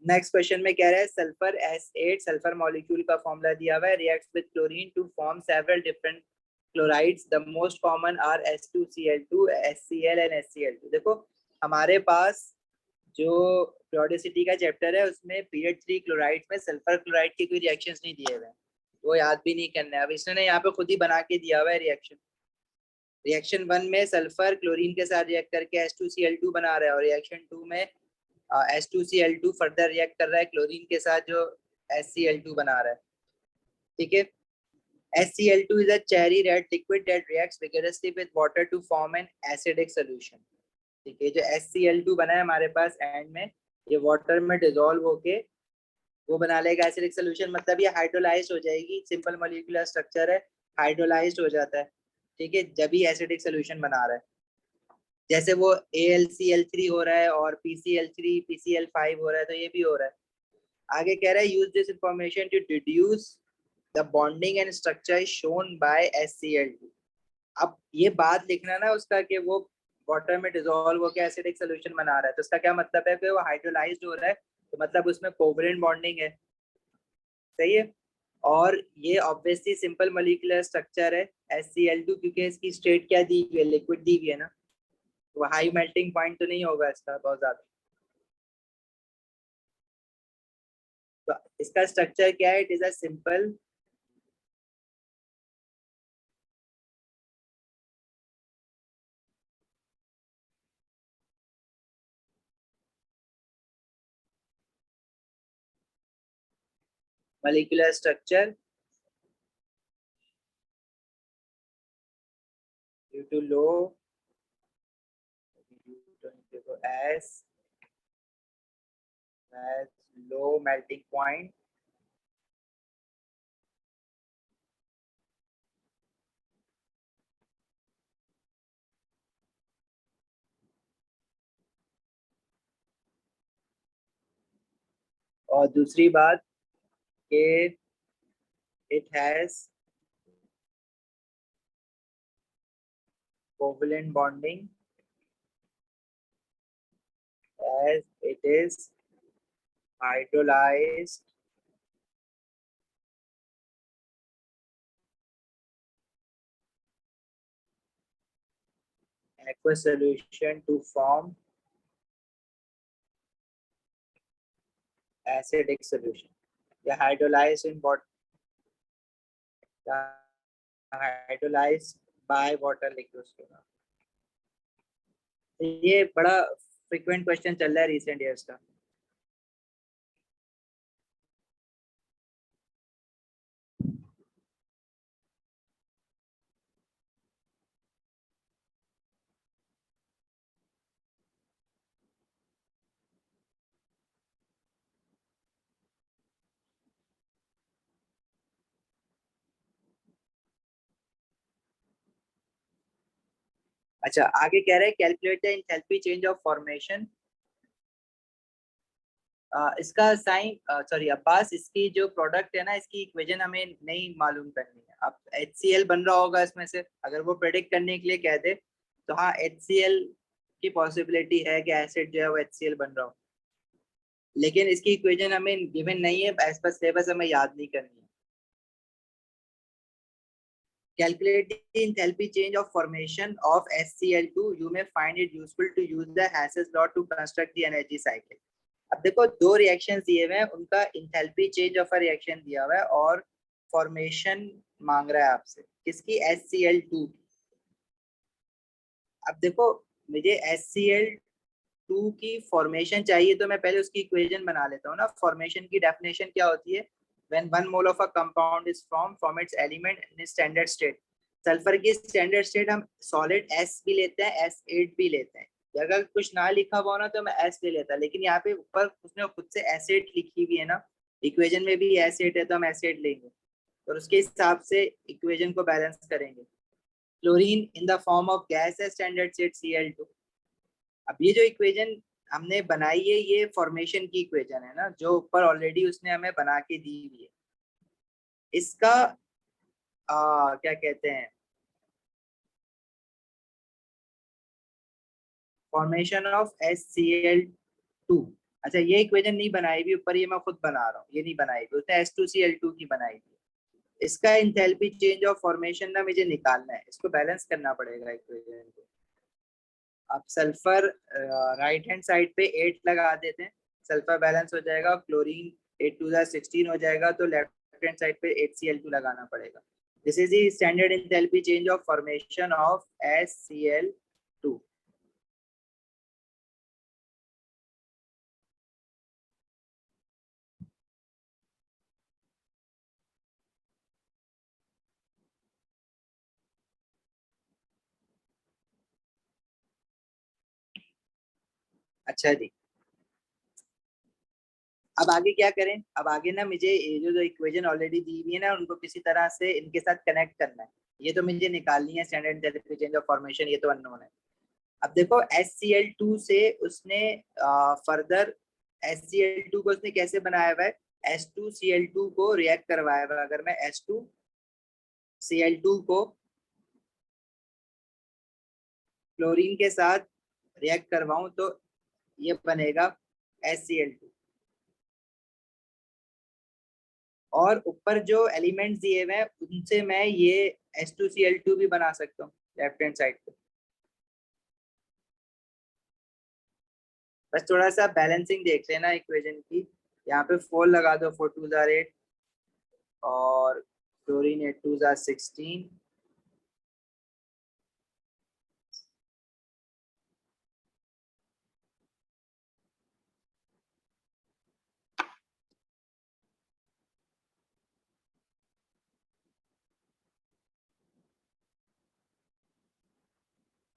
नेक्स्ट क्वेश्चन में कह रहा है सल्फर S8 सल्फर मॉलिक्यूल का फॉर्मूला दिया हुआ है, reacts with chlorine to form several different chlorides, the most common are S2Cl2 HCl and HCl2। देखो हमारे पास जो periodicity का चैप्टर है उसमें पीरियड 3 क्लोराइड्स में सल्फर क्लोराइड के कोई रिएक्शंस नहीं दिए हुए हैं, वो याद भी नहीं करना है। अब इसने यहाँ पे खुद ही बना के दिया हुआ है रिएक्शन। रिएक्शन 1 में सल्फर क्लोरीन के साथ रिएक्ट करके H2Cl2 बना रहा है, और रिएक्शन 2 में H2Cl2 फर्दर रिएक्ट कर रहा है क्लोरीन के साथ जो HCl2 बना रहा है। ठीक है। HCl2 is a cherry red liquid that reacts vigorously with water to form an acidic solution। ठीक है, जो HCl2 बना है हमारे पास एंड में, ये वाटर में डिसॉल्व होके वो बना लेगा एसिडिक सोल्यूशन। मतलब ये हाइड्रोलाइज्ड हो जाएगी, सिंपल मॉलिक्यूलर स्ट्रक्चर है, हाइड्रोलाइज्ड हो जाता है। ठीक है, जब ही एसिडिक सोल्यूशन बना रहा है, जैसे वो AlCl3 हो रहा है और PCl3 PCl5 हो रहा है, तो ये भी हो रहा है। आगे कह रहा है use this information to deduce the bonding and structure shown by HCl2। अब ये बात लिखना ना उसका कि वो वाटर में डिसॉल्व होकर एसिडिक सोल्यूशन बना रहा है, तो इसका क्या मतलब है कि वो हाइड्रोलाइज्ड हो रहा है, तो मतलब उसमें कोवलेंट बॉन्डिंग है। सही है। और ये ऑब्वियसली सिंपल मॉलिक्यूलर स्ट्रक्चर है HCl2, क्योंकि इसकी स्टेट क्या दी हुई है? लिक्विड दी हुई है ना, वो हाई मेल्टिंग पॉइंट तो नहीं होगा इसका बहुत ज्यादा। तो इसका स्ट्रक्चर क्या है? It is a simple molecular structure due to low as low melting point और दूसरी बात कि it has covalent bonding as it is hydrolyzed aqueous solution to form acidic solution. Yeah, hydrolyzed in what? Hydrolyzed by water liquid. ये बड़ा frequent question चल रहा है recent years का. अच्छा, आगे कह रहे हैं calculate the enthalpy change of formation. इसका साइन सॉरी अब्बास, इसकी जो प्रोडक्ट है ना, इसकी इक्वेशन हमें नहीं मालूम करनी है. अब HCl बन रहा होगा इसमें से, अगर वो प्रेडिक्ट करने के लिए कह दे तो हाँ HCl की पॉसिबिलिटी है कि एसिड जो है वो HCl बन रहा हो, लेकिन इसकी इक्वेशन हमें गिवन नहीं है. एज पर सिलेबस हमें याद नहीं करनी है. Calculate the enthalpy change of formation of HCl2. You may find it useful to use the Hass's law to construct the energy cycle. अब देखो दो रिएक्शंस दिए हुए हैं, उनका enthalpy change of a reaction दिया हुआ है और फॉर्मेशन मांग रहा है आपसे किसकी? HCl2. अब देखो मुझे HCl2 की फॉर्मेशन चाहिए तो मैं पहले उसकी इक्वेशन बना लेता हूँ ना. फॉर्मेशन की डेफिनेशन क्या होती है? When 1 mole of a compound is formed from its element in standard state. Sulphur की स्टैंडर्ड स्टेट हम सॉलिड S भी लेते हैं, S8 भी लेते हैं. अगर कुछ ना लिखा हुआ ना तो मैं S ले लेता, लेकिन यहाँ पे ऊपर उसने खुद से S8 लिखी हुई है ना, इक्वेशन में भी S8 है तो हम S8 लेंगे और उसके हिसाब से इक्वेशन को बैलेंस करेंगे. Chlorine in the form of gas है स्टैंडर्ड स्टेट Cl2. अब ये जो इक्वेशन हमने बनाई है ये फॉर्मेशन की इक्वेशन है ना, जो ऊपर ऑलरेडी उसने हमें बना के दी हुई है. इसका क्या कहते हैं, फॉर्मेशन ऑफ HCl2. अच्छा, ये इक्वेशन नहीं बनाई हुई ऊपर, ये मैं खुद बना रहा हूँ, ये नहीं बनाई हुई, उसने H2Cl2 की बनाई थी. इसका इंथैल्पी चेंज ऑफ फॉर्मेशन ना मुझे निकालना है, इसको बैलेंस करना पड़ेगा इक्वेशन को. अब सल्फर राइट हैंड साइड पे 8 लगा देते हैं, सल्फर बैलेंस हो जाएगा. क्लोरीन 8 2 16 हो जाएगा, तो लेफ्ट हैंड साइड पे 8Cl2 लगाना पड़ेगा. This is the standard enthalpy change of formation of HCl2. अच्छा जी, अब आगे क्या करें? अब आगे ना मुझे ये जो इक्वेशन ऑलरेडी दी हुई है ना, उनको किसी तरह से इनके साथ कनेक्ट करना है. ये तो मुझे निकालनी है standard enthalpy change of formation, ये तो अननोन है. अब देखो HCl2 से उसने फर्दर HCl2 को उसने कैसे बनाया हुआ है? H2Cl2 को रिएक्ट करवाया हुआ है. अगर मैं H2Cl2 को क्लोरीन के साथ रिएक्ट करवाऊं तो ये बनेगा HCl2. और ऊपर जो एलिमेंट्स दिए हुए हैं उनसे मैं ये H2Cl2 भी बना सकता हूँ लेफ्ट हैंड साइड पे. बस थोड़ा सा बैलेंसिंग देख लेना इक्वेशन की. यहाँ पे 4 लगा दो, 4 2 8 और chlorine 8 2 16.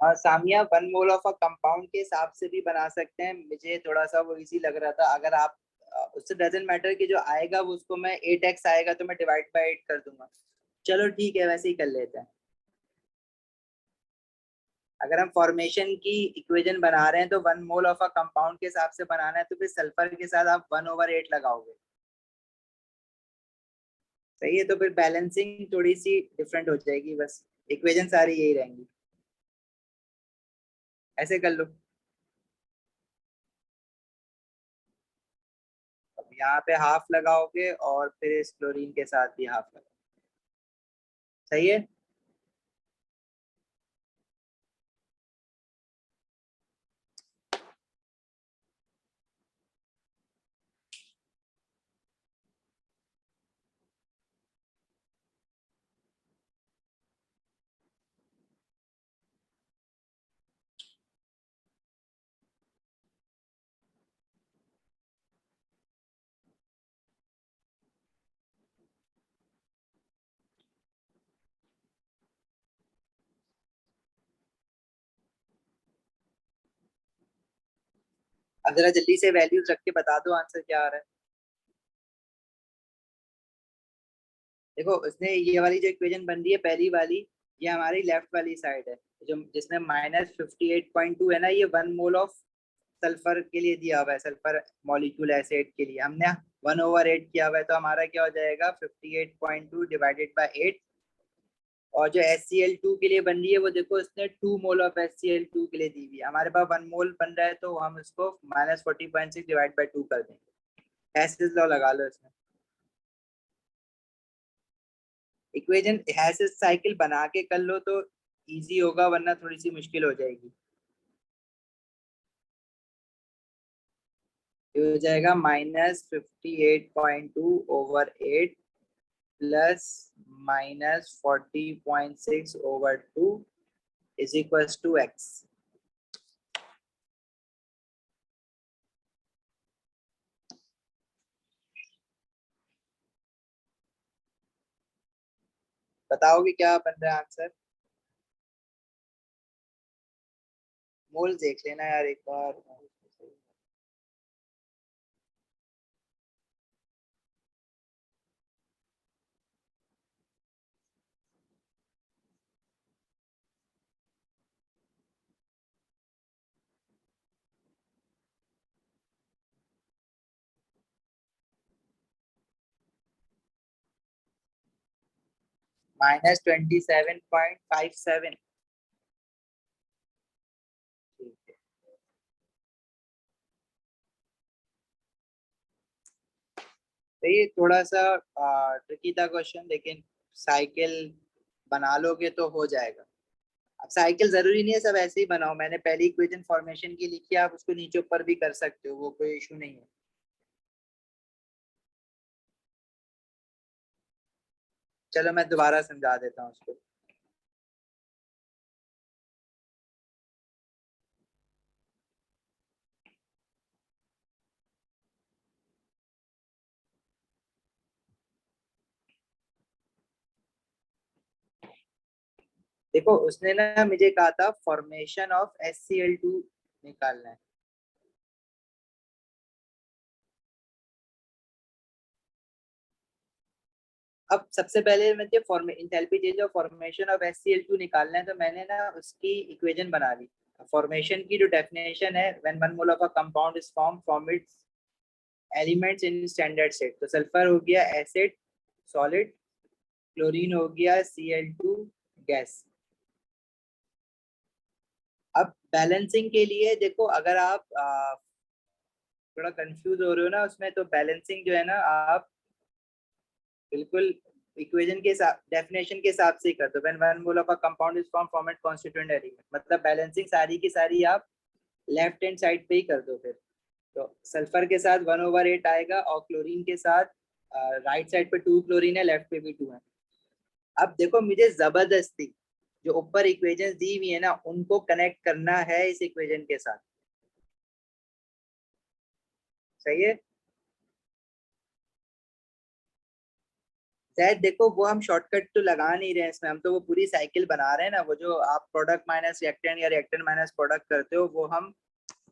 Samia 1 mole of a compound के हिसाब से भी बना सकते हैं. मुझे थोड़ा सा वो इजी लग रहा था. अगर आप उससे डजंट मैटर कि जो आएगा वो उसको मैं 8x आएगा तो मैं डिवाइड बाय 8 कर दूंगा. चलो ठीक है, वैसे ही कर लेते हैं. अगर हम फॉर्मेशन की इक्वेशन बना रहे हैं तो 1 मोल ऑफ अ कंपाउंड के हिसाब से बनाना है, तो फिर सल्फर के साथ आप 1/8 लगाओगे. सही है, तो फिर बैलेंसिंग थोड़ी सी डिफरेंट हो जाएगी, बस इक्वेशन सारी यही रहेंगी. ऐसे कर लो। अब यहाँ पे हाफ लगाओगे और फिर इस क्लोरीन के साथ भी हाफ लगाओ। सही है। अब जरा जल्दी से वैल्यूज रख के बता दो आंसर क्या आ रहा है। देखो उसने ये वाली जो इक्वेशन बन रही है पहली वाली, ये हमारी लेफ्ट वाली साइड है, जो जिसमें -58.2 है ना, ये 1 मोल ऑफ सल्फर के लिए दिया हुआ है, सल्फर मॉलिक्यूल एसिड के लिए हमने 1/8 किया हुआ है, तो हमारा क्या हो जाएगा 58.2 डिवाइडेड बाय 8। और जो HCl2 के लिए बन रही है वो देखो इसने 2 मोल ऑफ HCl2 के लिए दी हुई है, हमारे पास 1 मोल बन रहा है, तो हम इसको -40.6 डिवाइड बाय 2 कर देंगे। हैसेस लॉ लगा लो इसमें। इक्वेशन हैसेस साइकिल बना के कर लो तो इजी होगा, वरना थोड़ी सी मुश्किल हो जाएगी। ये हो जाएगा -58.2/8 plus -40.6/2 is equal to x। बताओगे क्या बन रहा है आंसर? मोल देख लेना यार एक बार। -27.57। तो ये थोड़ा सा ट्रिकी था क्वेश्चन, लेकिन साइकिल बना लोगे तो हो जाएगा। अब साइकिल जरूरी नहीं है सब ऐसे ही बनाओ, मैंने पहली इक्वेशन फॉर्मेशन की लिखी है, आप उसको नीचे ऊपर भी कर सकते हो, वो कोई इशू नहीं है। चलो मैं दोबारा समझा देता हूँ उसको। देखो उसने ना मुझे कहा था फॉर्मेशन ऑफ HCl2 निकालना है। अब सबसे पहले मुझे enthalpy change of formation of HCl2 निकालना है, तो मैंने ना उसकी इक्वेशन बना ली। फॉर्मेशन की जो डेफिनेशन है, when 1 mole of a compound is form from its elements in standard state, तो सल्फर हो गया एसिड सॉलिड, क्लोरीन हो गया Cl2 गैस। अब बैलेंसिंग के लिए देखो, अगर आप थोड़ा कंफ्यूज हो रहे हो ना उसमें, तो बैलेंसिंग जो है ना आप बिल्कुल इक्वेशन के साथ डेफिनेशन के हिसाब से ही कर दो। When 1 mole of a compound is form from it constituent element, मतलब बैलेंसिंग सारी की सारी आप लेफ्ट हैंड साइड पे ही कर दो फिर। तो सल्फर के साथ 1/8 आएगा, और क्लोरीन के साथ राइट साइड पे 2 क्लोरीन है, लेफ्ट पे भी 2 है। अब देखो मुझे जबरदस्ती जो ऊपर इक्वेशन दी हुई है ना उनको कनेक्ट करना है इस इक्वेशन के साथ। सही है। शायद देखो वो हम शॉर्टकट तो लगा नहीं रहे हैं इसमें, हम तो वो पूरी साइकिल बना रहे हैं ना। वो जो आप प्रोडक्ट माइनस रिएक्टेंट या रिएक्टेंट माइनस प्रोडक्ट करते हो, वो हम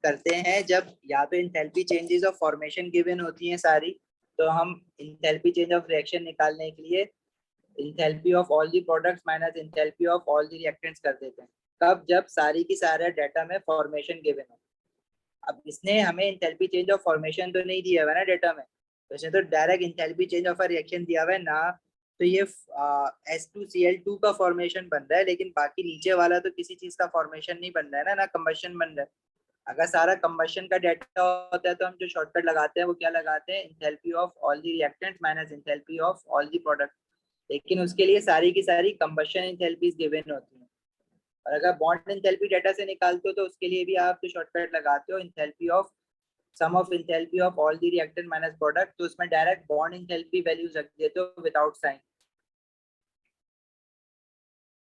करते हैं जब या तो enthalpy changes of formation given होती हैं सारी, तो हम इंथैल्पी चेंज ऑफ रिएक्शन निकालने के लिए enthalpy of all the products minus enthalpy of all the reactants कर देते हैं। कब? जब सारी की सारा डाटा में फॉर्मेशन गिवन हो। अब इसने हमें इंथैल्पी चेंज ऑफ फॉर्मेशन तो नहीं दिया हुआ ना डाटा में, तो इसने तो direct enthalpy change of a reaction दिया हुआ है ना, तो ये H2Cl2 का फॉर्मेशन बन रहा है, लेकिन बाकी नीचे वाला तो किसी चीज का फॉर्मेशन नहीं बन रहा है ना कंबशन बन रहा है। अगर सारा कंबशन का डेटा होता है तो हम जो शॉर्टकट लगाते हैं वो क्या लगाते हैं, enthalpy of all the reactants minus enthalpy of all the product. लेकिन उसके लिए सारी की सारी कंबशन एंथैल्पीज गिवन होती हैं। और अगर बॉन्ड एंथैल्पी डेटा से निकालते हो तो उसके लिए भी आप जो शॉर्टकट लगाते हो enthalpy of sum of enthalpy of all the reactant minus product, तो उसमें डायरेक्ट बॉन्ड एंथैल्पी वैल्यूज रख देते हो विदाउट साइन।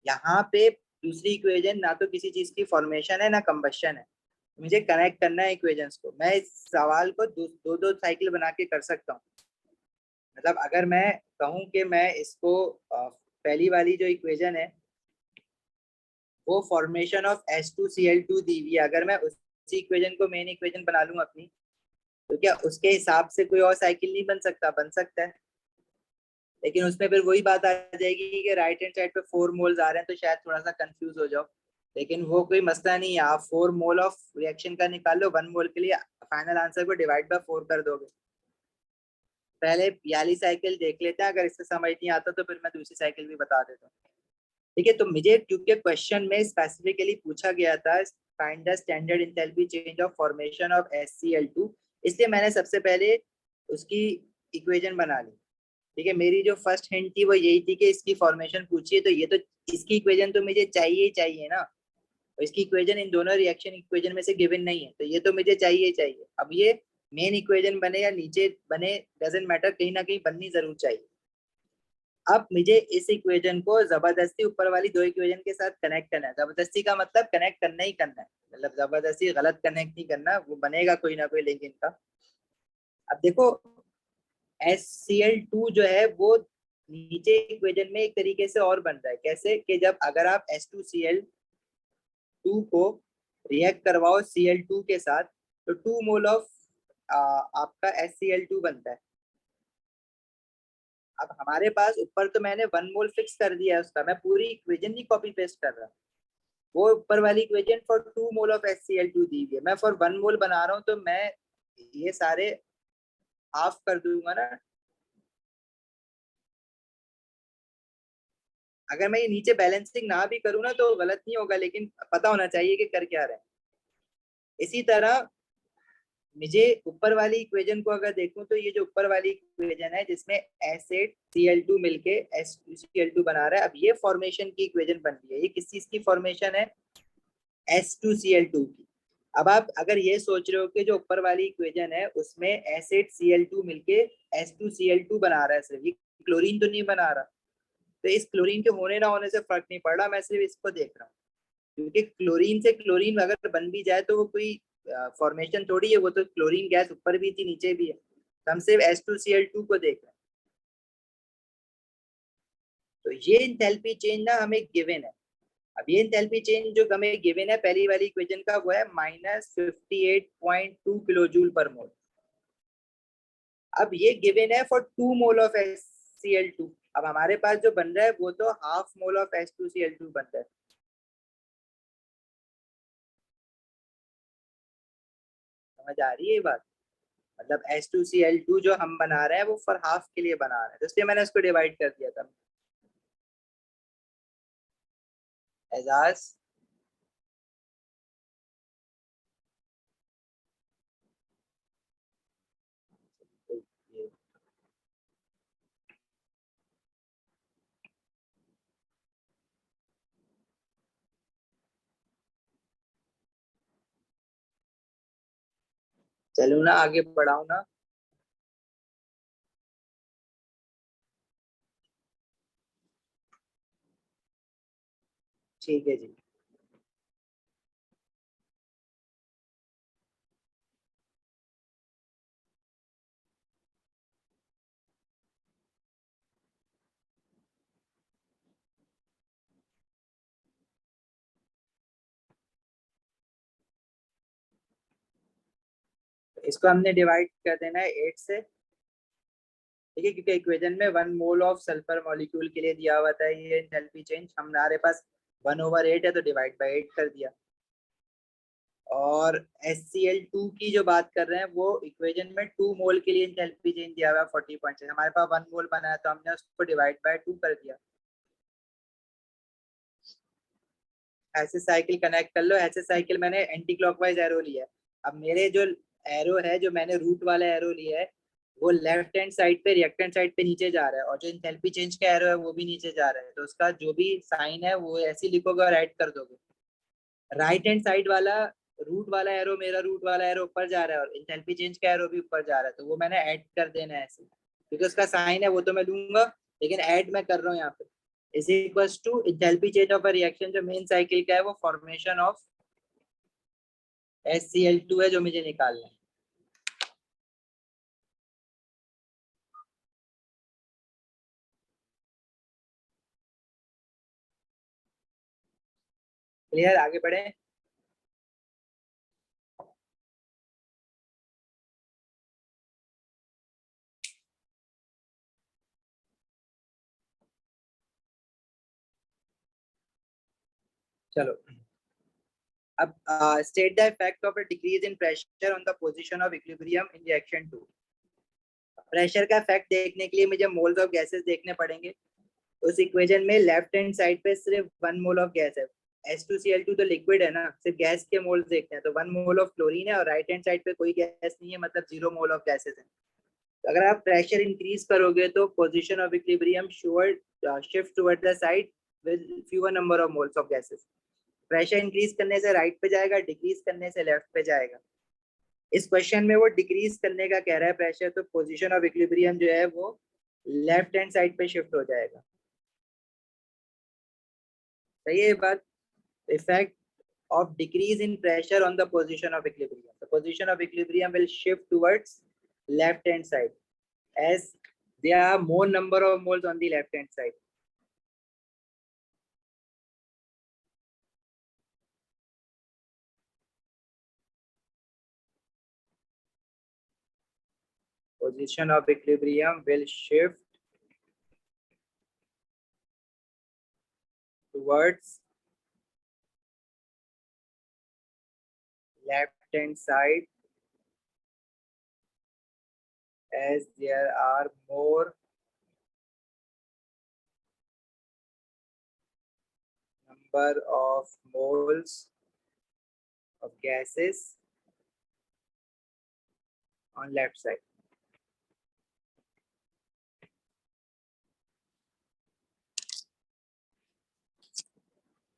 यहाँ पे दूसरी इक्वेशन ना तो किसी चीज की फॉर्मेशन है ना कंबशन है, मुझे कनेक्ट करना है इक्वेशंस को। मैं इस सवाल को दो दो साइकिल बना के कर सकता हूँ। मतलब अगर मैं कहूँ कि मैं इसको पहली वाली जो इक्वेशन है वो फॉर्मेशन ऑफ H2Cl2 दी हुई है, अगर मैं उसी इक्वेशन को मेन इक्वेशन बना लूँ अपनी, तो क्या उसके हिसाब से कोई और साइकिल नहीं बन सकता? बन सकता है, लेकिन उसमें फिर वही बात आ जाएगी कि राइट हैंड साइड पे 4 मोल्स आ रहे हैं, तो शायद थोड़ा सा कंफ्यूज हो जाओ। लेकिन वो कोई मसला नहीं है, आप 4 मोल ऑफ रिएक्शन का निकाल लो, 1 मोल के लिए फाइनल आंसर को डिवाइड बाय 4 कर दोगे। पहले वाली साइकिल देख लेते हैं, अगर इससे समझ नहीं आता तो फिर मैं दूसरी साइकिल भी बता देता हूँ। ठीक है, तो मुझे क्योंकि क्वेश्चन में स्पेसिफिकली पूछा गया था find the standard enthalpy change of formation of HCl2, इसलिए मैंने सबसे पहले उसकी इक्वेशन बना ली। ठीक है, मेरी जो फर्स्ट हिंट थी वो यही थी कि इसकी फॉर्मेशन पूछिए, तो ये तो इसकी इक्वेशन तो मुझे चाहिए ही चाहिए ना। तो इसकी इक्वेशन इन दोनों रिएक्शन इक्वेशन में से गिवन नहीं है, तो ये तो मुझे चाहिए ही चाहिए। अब ये मेन इक्वेशन बने या नीचे बने डजंट मैटर, कहीं ना कहीं बननी जरूर चाहिए। अब मुझे इस इक्वेशन को जबरदस्ती ऊपर वाली दो इक्वेशन के साथ कनेक्ट करना है। जबरदस्ती का मतलब कनेक्ट करना ही करना है, मतलब जबरदस्ती गलत कनेक्ट नहीं करना, वो बनेगा कोई ना कोई लिंक इनका। अब देखो HCl2 जो है वो नीचे इक्वेशन में एक तरीके से और बन रहा है। कैसे कि जब अगर आप H2Cl2 को रिएक्ट करवाओ Cl2 के साथ, तो 2 मोल ऑफ आपका HCl2 बनता है। अब हमारे पास ऊपर तो मैंने 1 मोल फिक्स कर दिया है उसका, मैं पूरी इक्वेशन नहीं कॉपी पेस्ट कर रहा। वो ऊपर वाली equation for 2 mole of HCl2 दी गई है, मैं फॉर 1 मोल बना रहा हूँ, तो मैं ये सारे हाफ कर दूंगा ना। अगर मैं ये नीचे बैलेंसिंग ना भी करूँ ना तो गलत नहीं होगा, लेकिन पता होना चाहिए कि कर क्या रहे हैं। इसी तरह मुझे ऊपर वाली इक्वेशन को अगर देखूं तो ये जो ऊपर वाली इक्वेशन है जिसमें H8Cl2 मिलके H2Cl2 बना रहा है, अब ये फॉर्मेशन की इक्वेशन बन रही है। ये किस चीज की फॉर्मेशन है? H2Cl2 की। अब आप अगर ये सोच रहे हो कि जो ऊपर वाली इक्वेशन है उसमें H8Cl2 मिलके H2Cl2 बना रहा है, सिर्फ ये क्लोरीन तो नहीं बना रहा, तो इस क्लोरीन के होने ना होने से फर्क नहीं पड़ रहा, मैं सिर्फ इसको देख रहा हूँ। क्योंकि क्लोरीन से क्लोरीन अगर बन भी जाए तो वो कोई फॉर्मेशन थोड़ी है, वो तो क्लोरीन गैस ऊपर भी थी नीचे भी है, तो हम सिर्फ H2Cl2 को देख रहे हैं। तो ये इंथैल्पी चेंज ना हमें गिवन है। अब ये इंथैल्पी चेंज जो हमें गिवन है पहली वाली इक्वेशन का, वो है -58.2 किलोजूल पर मोल। अब ये गिवन है फॉर 2 मोल ऑफ HCl2। अब हमारे पास जो बन रहा है वो तो हाफ मोल ऑफ H2Cl2 बन रहा है। समझ आ रही है ये बात? मतलब H2Cl2 जो हम बना रहे हैं वो फॉर हाफ के लिए बना रहे हैं, तो इसलिए मैंने उसको डिवाइड कर दिया था। एजाज चलो ना आगे बढ़ाऊ ना। ठीक है जी। इसको हमने डिवाइड कर देना है 8 से। ठीक है, क्योंकि इक्वेशन में 1 मोल ऑफ सल्फर मॉलिक्यूल के लिए दिया हुआ था ये एंथैल्पी चेंज, हमारे पास 1/8 है तो डिवाइड बाय 8 कर दिया। और HCl2 की जो बात कर रहे हैं वो इक्वेशन में 2 मोल के लिए एंथैल्पी चेंज दिया हुआ है 40.6, हमारे पास 1 मोल बना है तो हमने उसको डिवाइड बाय 2 कर दिया। ऐसे साइकिल कनेक्ट कर लो, ऐसे साइकिल मैंने एंटी क्लॉकवाइज एरो लिया है। अब मेरे जो एरो है, जो मैंने रूट वाला एरो लिया है, वो लेफ्ट हैंड साइड पे रिएक्टेंट साइड पे नीचे जा रहा है, और जो एंथैल्पी चेंज का एरो है वो भी नीचे जा रहा है, तो उसका जो भी साइन है वो ऐसे ही लिखोगे और ऐड कर दोगे। राइट हैंड साइड वाला रूट वाला एरो, मेरा रूट वाला एरो ऊपर जा रहा है और एंथैल्पी चेंज का एरो भी ऊपर जा रहा है, तो वो मैंने ऐड कर देना है ऐसे, क्योंकि उसका साइन है वो तो मैं लूंगा, लेकिन ऐड मैं कर रहा हूँ यहाँ पे। Is equals to enthalpy change of a reaction जो मेन साइकिल का है, वो फॉर्मेशन ऑफ HCl2 है जो मुझे निकालना है। क्लियर, आगे बढ़े। चलो अब state the effect of a decrease in pressure on the position of equilibrium in reaction 2। Pressure का इफेक्ट देखने के लिए मुझे मोल्स ऑफ गैसेस देखने पड़ेंगे। उस इक्वेशन में लेफ्ट हैंड साइड पे सिर्फ 1 मोल ऑफ गैस है, H2Cl2 तो लिक्विड है ना, सिर्फ गैस के मोल्स देखते हैं, तो 1 मोल ऑफ क्लोरीन है, और राइट हैंड साइड पे कोई गैस नहीं है, मतलब 0 मोल ऑफ गैसेस है। तो अगर आप प्रेशर इंक्रीज करोगे तो position of equilibrium shift toward the side with fewer number of moles of gases. Pressure increase करने से राइट पे जाएगा, डिक्रीज करने से लेफ्ट पे जाएगा। इस क्वेश्चन में वो डिक्रीज करने का कह रहा है प्रेशर, तो पोजीशन ऑफ इक्विलिब्रियम जो है वो लेफ्ट हैंड साइड पे शिफ्ट हो जाएगा। सही है ये बात। Effect of decrease in pressure on the position of equilibrium. The position of equilibrium will shift towards left hand side as there are more number of moles on the left hand side. Position of equilibrium will shift towards left hand side as there are more number of moles of gases on left side.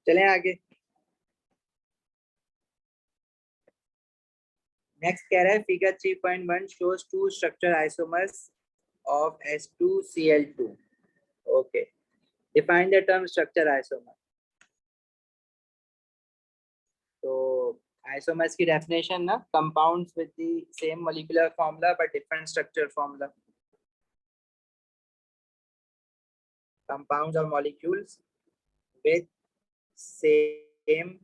चलें आगे। Next कह रहा है figure 3.1 shows 2 structure isomers of H2Cl2. Okay, define the term structure isomer. तो isomers की definition ना, compounds with the same molecular formula but different structure formula. Compounds or molecules with same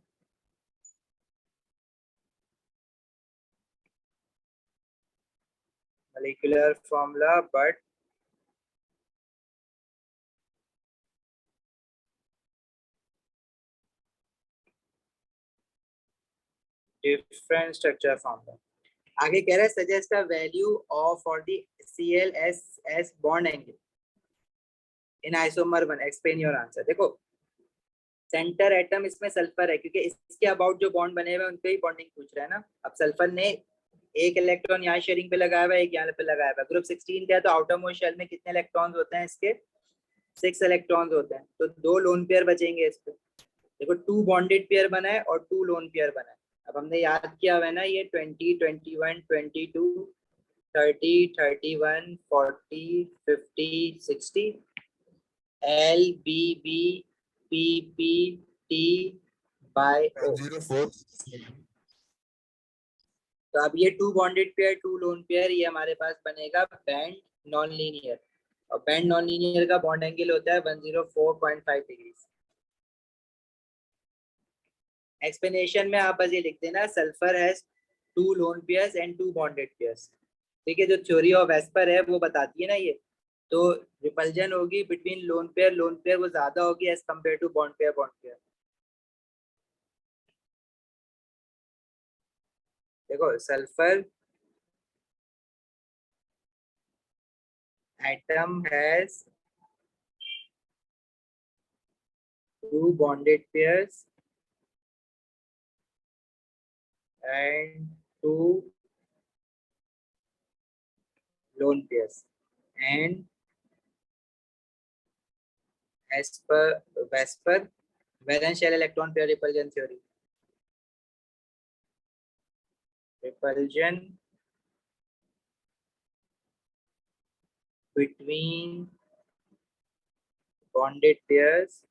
molecular formula but different structure formula. आगे कह रहा है suggest the value of for the ClS bond angle in isomer 1. Explain your answer. देखो centre atom इसमें sulphur है, क्योंकि इसके about जो बॉन्ड बने हुए हैं उनके ही बॉन्डिंग पूछ रहा है ना। अब सल्फर ने एक इलेक्ट्रॉन यहाँ शेयरिंग पे लगाया हुआ है, एक यहाँ पे लगाया हुआ है। ग्रुप 16 का है तो आउटर मोस्ट शेल में कितने इलेक्ट्रॉन्स होते हैं इसके? 6 इलेक्ट्रॉन्स होते हैं, तो 2 लोन पेयर बचेंगे इस पे। देखो 2 बॉन्डेड पेयर बना है और 2 लोन पेयर बना है। अब हमने याद किया हुआ है ना, ये 20, 21, 22, 30, 31, 40, 50, 60, L B B P P T by O। 04। तो अब ये 2 बॉन्डेड पेयर 2 लोन पेयर, ये हमारे पास बनेगा बैंड नॉन लीनियर, और बैंड नॉन लीनियर का बॉन्ड एंगल होता है 104.5 डिग्री। एक्सप्लेनेशन में आप बस ये लिख देना sulphur has 2 lone pairs and 2 bonded pairs. ठीक है, जो थ्योरी ऑफ एस्पर है वो बताती है ना ये, तो रिपल्जन होगी बिटवीन लोन पेयर वो ज्यादा होगी as compare to bond pair. देखो sulphur atom has two bonded pairs and two lone pairs, and as per valence shell electron pair repulsion theory, repulsion between bonded pairs,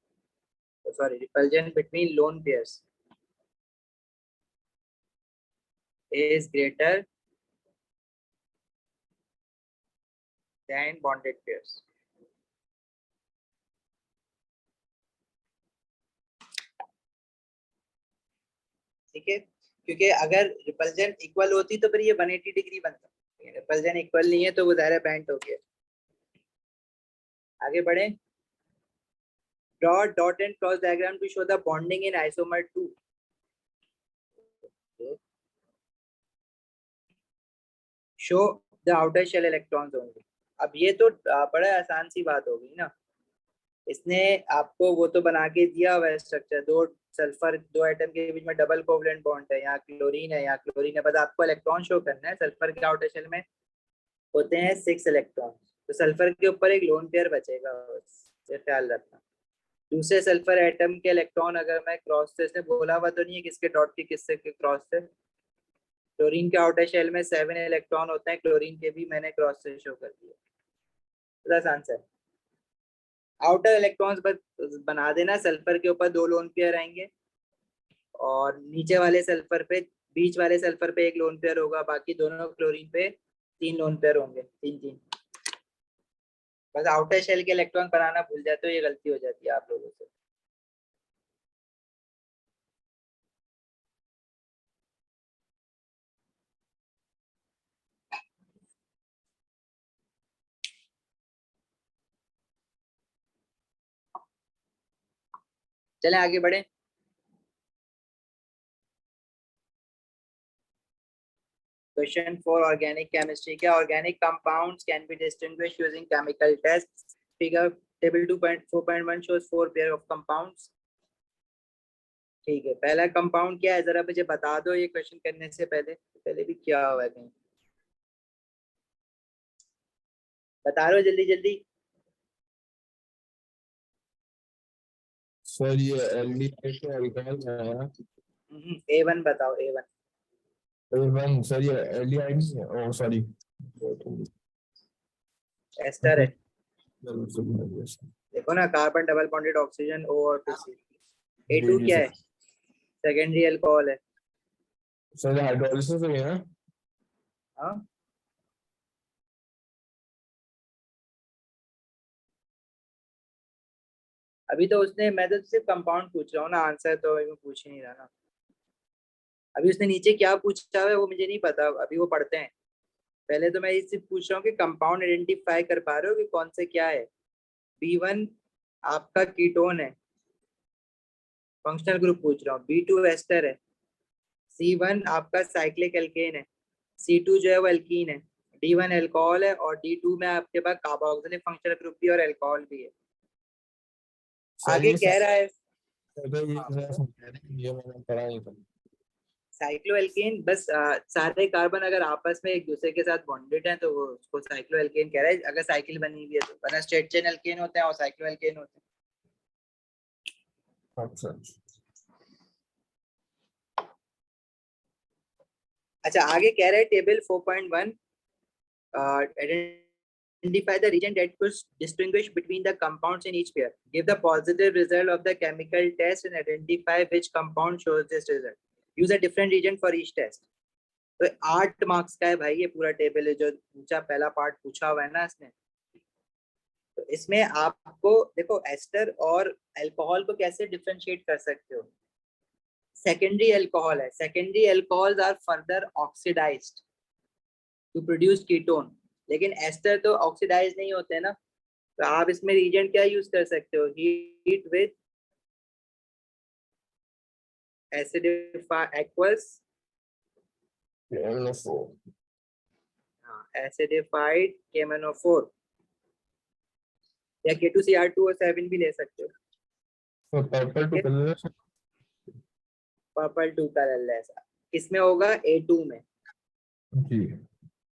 repulsion between lone pairs is greater than bonded pairs. ठीक है, क्योंकि अगर repulsion equal होती तो फिर ये 180 degree बनता, repulsion equal नहीं है तो वो दायरा बैंड हो गया। आगे बढ़े, draw dot and cross diagram to show the bonding in isomer 2. Show the outer shell electrons only. अब ये तो बड़ा आसान सी बात हो गई ना, इसने आपको वो तो बना के दिया हुआ है स्ट्रक्चर, दो एटम के बीच में डबल कोवलेंट बॉन्ड है, यहाँ क्लोरीन है, यहाँ क्लोरीन है, बस आपको इलेक्ट्रॉन शो करना है। सल्फर के आउटर शेल में होते हैं 6 इलेक्ट्रॉन, तो सल्फर के ऊपर एक लोन पेयर बचेगा, ये ख्याल रखना। दूसरे सल्फर एटम के इलेक्ट्रॉन अगर मैं क्रॉस से, इसने बोला हुआ तो नहीं है किसके डॉट के किससे के क्रॉस से, क्लोरीन के आउटर शेल में 7 इलेक्ट्रॉन होते हैं, क्लोरीन के भी मैंने क्रॉस से शो कर दिया, बस आंसर। आउटर इलेक्ट्रॉन्स बना देना, सल्फर के ऊपर 2 लोन पेयर आएंगे और नीचे वाले सल्फर पे, बीच वाले सल्फर पे एक लोन पेयर होगा, बाकी दोनों क्लोरीन पे 3 लोन पेयर होंगे, 3-3। बस आउटर शेल के इलेक्ट्रॉन बनाना भूल जाते हो, ये गलती हो जाती है आप लोगों से। चलें आगे बढ़े। Question 4 organic chemistry. क्या organic compounds can be distinguished using chemical tests? Figure table 2.4.1 shows 4 pair of compounds. ठीक है, पहला कंपाउंड क्या है जरा मुझे बता दो, ये क्वेश्चन करने से पहले भी क्या हुआ है कहीं, बता रहे हो जल्दी जल्दी। सर ये एल्डिहाइड से अल्कोहल है। A1 बताओ, A1। A1 सर ये एल्डिहाइड से, ओ सॉरी एस्टर है, देखो ना, carbon double bonded oxygen O और फिर C। A2 क्या है, सेकेंडरी अल्कोहल है। सर हाइड्रोलिसिस है ना। हाँ, अभी तो उसने, मैं तो सिर्फ कंपाउंड पूछ रहा हूँ ना, आंसर तो मैं पूछ ही नहीं रहा ना। अभी उसने नीचे क्या पूछा है वो मुझे नहीं पता, अभी वो पढ़ते हैं। पहले तो मैं ये सिर्फ पूछ रहा हूँ कि कंपाउंड आइडेंटिफाई कर पा रहे हो कि कौन से क्या है। B1 आपका कीटोन है, फंक्शनल ग्रुप पूछ रहा हूँ। B2 एस्टर है, C1 आपका साइक्लिक एल्केन है, C2 जो है वो एल्कीन है, D1 एल्कोहल है और D2 में आपके पास कार्बोक्सिलिक फंक्शनल ग्रुप भी और एल्कोहल भी है। आगे कह रहा है ये मैंने पढ़ा नहीं था। साइक्लोएल्केन, बस सारे कार्बन अगर आपस में एक दूसरे के साथ बॉन्डेड हैं तो वो उसको साइक्लोएल्केन कह रहा है, अगर साइकिल बनी हुई है तो, वरना स्ट्रेट चेन एल्केन होते हैं और साइक्लोएल्केन होते हैं। अच्छा अच्छा, आगे कह रहे हैं table 4.1, identify the region that could distinguish between the compounds in each pair. Give the positive result of the chemical test and identify which compound shows this result. Use a different region for each test. तो 8 marks का है भाई ये पूरा table है, जो पूछा पहला पार्ट पूछा हुआ है ना इसने। तो इसमें आपको देखो एस्टर और अल्कोहल को कैसे डिफरेंशिएट कर सकते हो। सेकेंडरी अल्कोहल है, secondary alcohols are further oxidised to produce ketone, लेकिन एस्टर तो ऑक्सीडाइज नहीं होते ना, तो आप इसमें रीजेंट क्या यूज कर सकते हो, heat with acidify aqueous KMNO4. हाँ, एसिडिफाइड KMNO4 या K2Cr2O7 भी ले सकते हो। So purple to colorless. Purple to colourless किसमें होगा? A2 में। जी.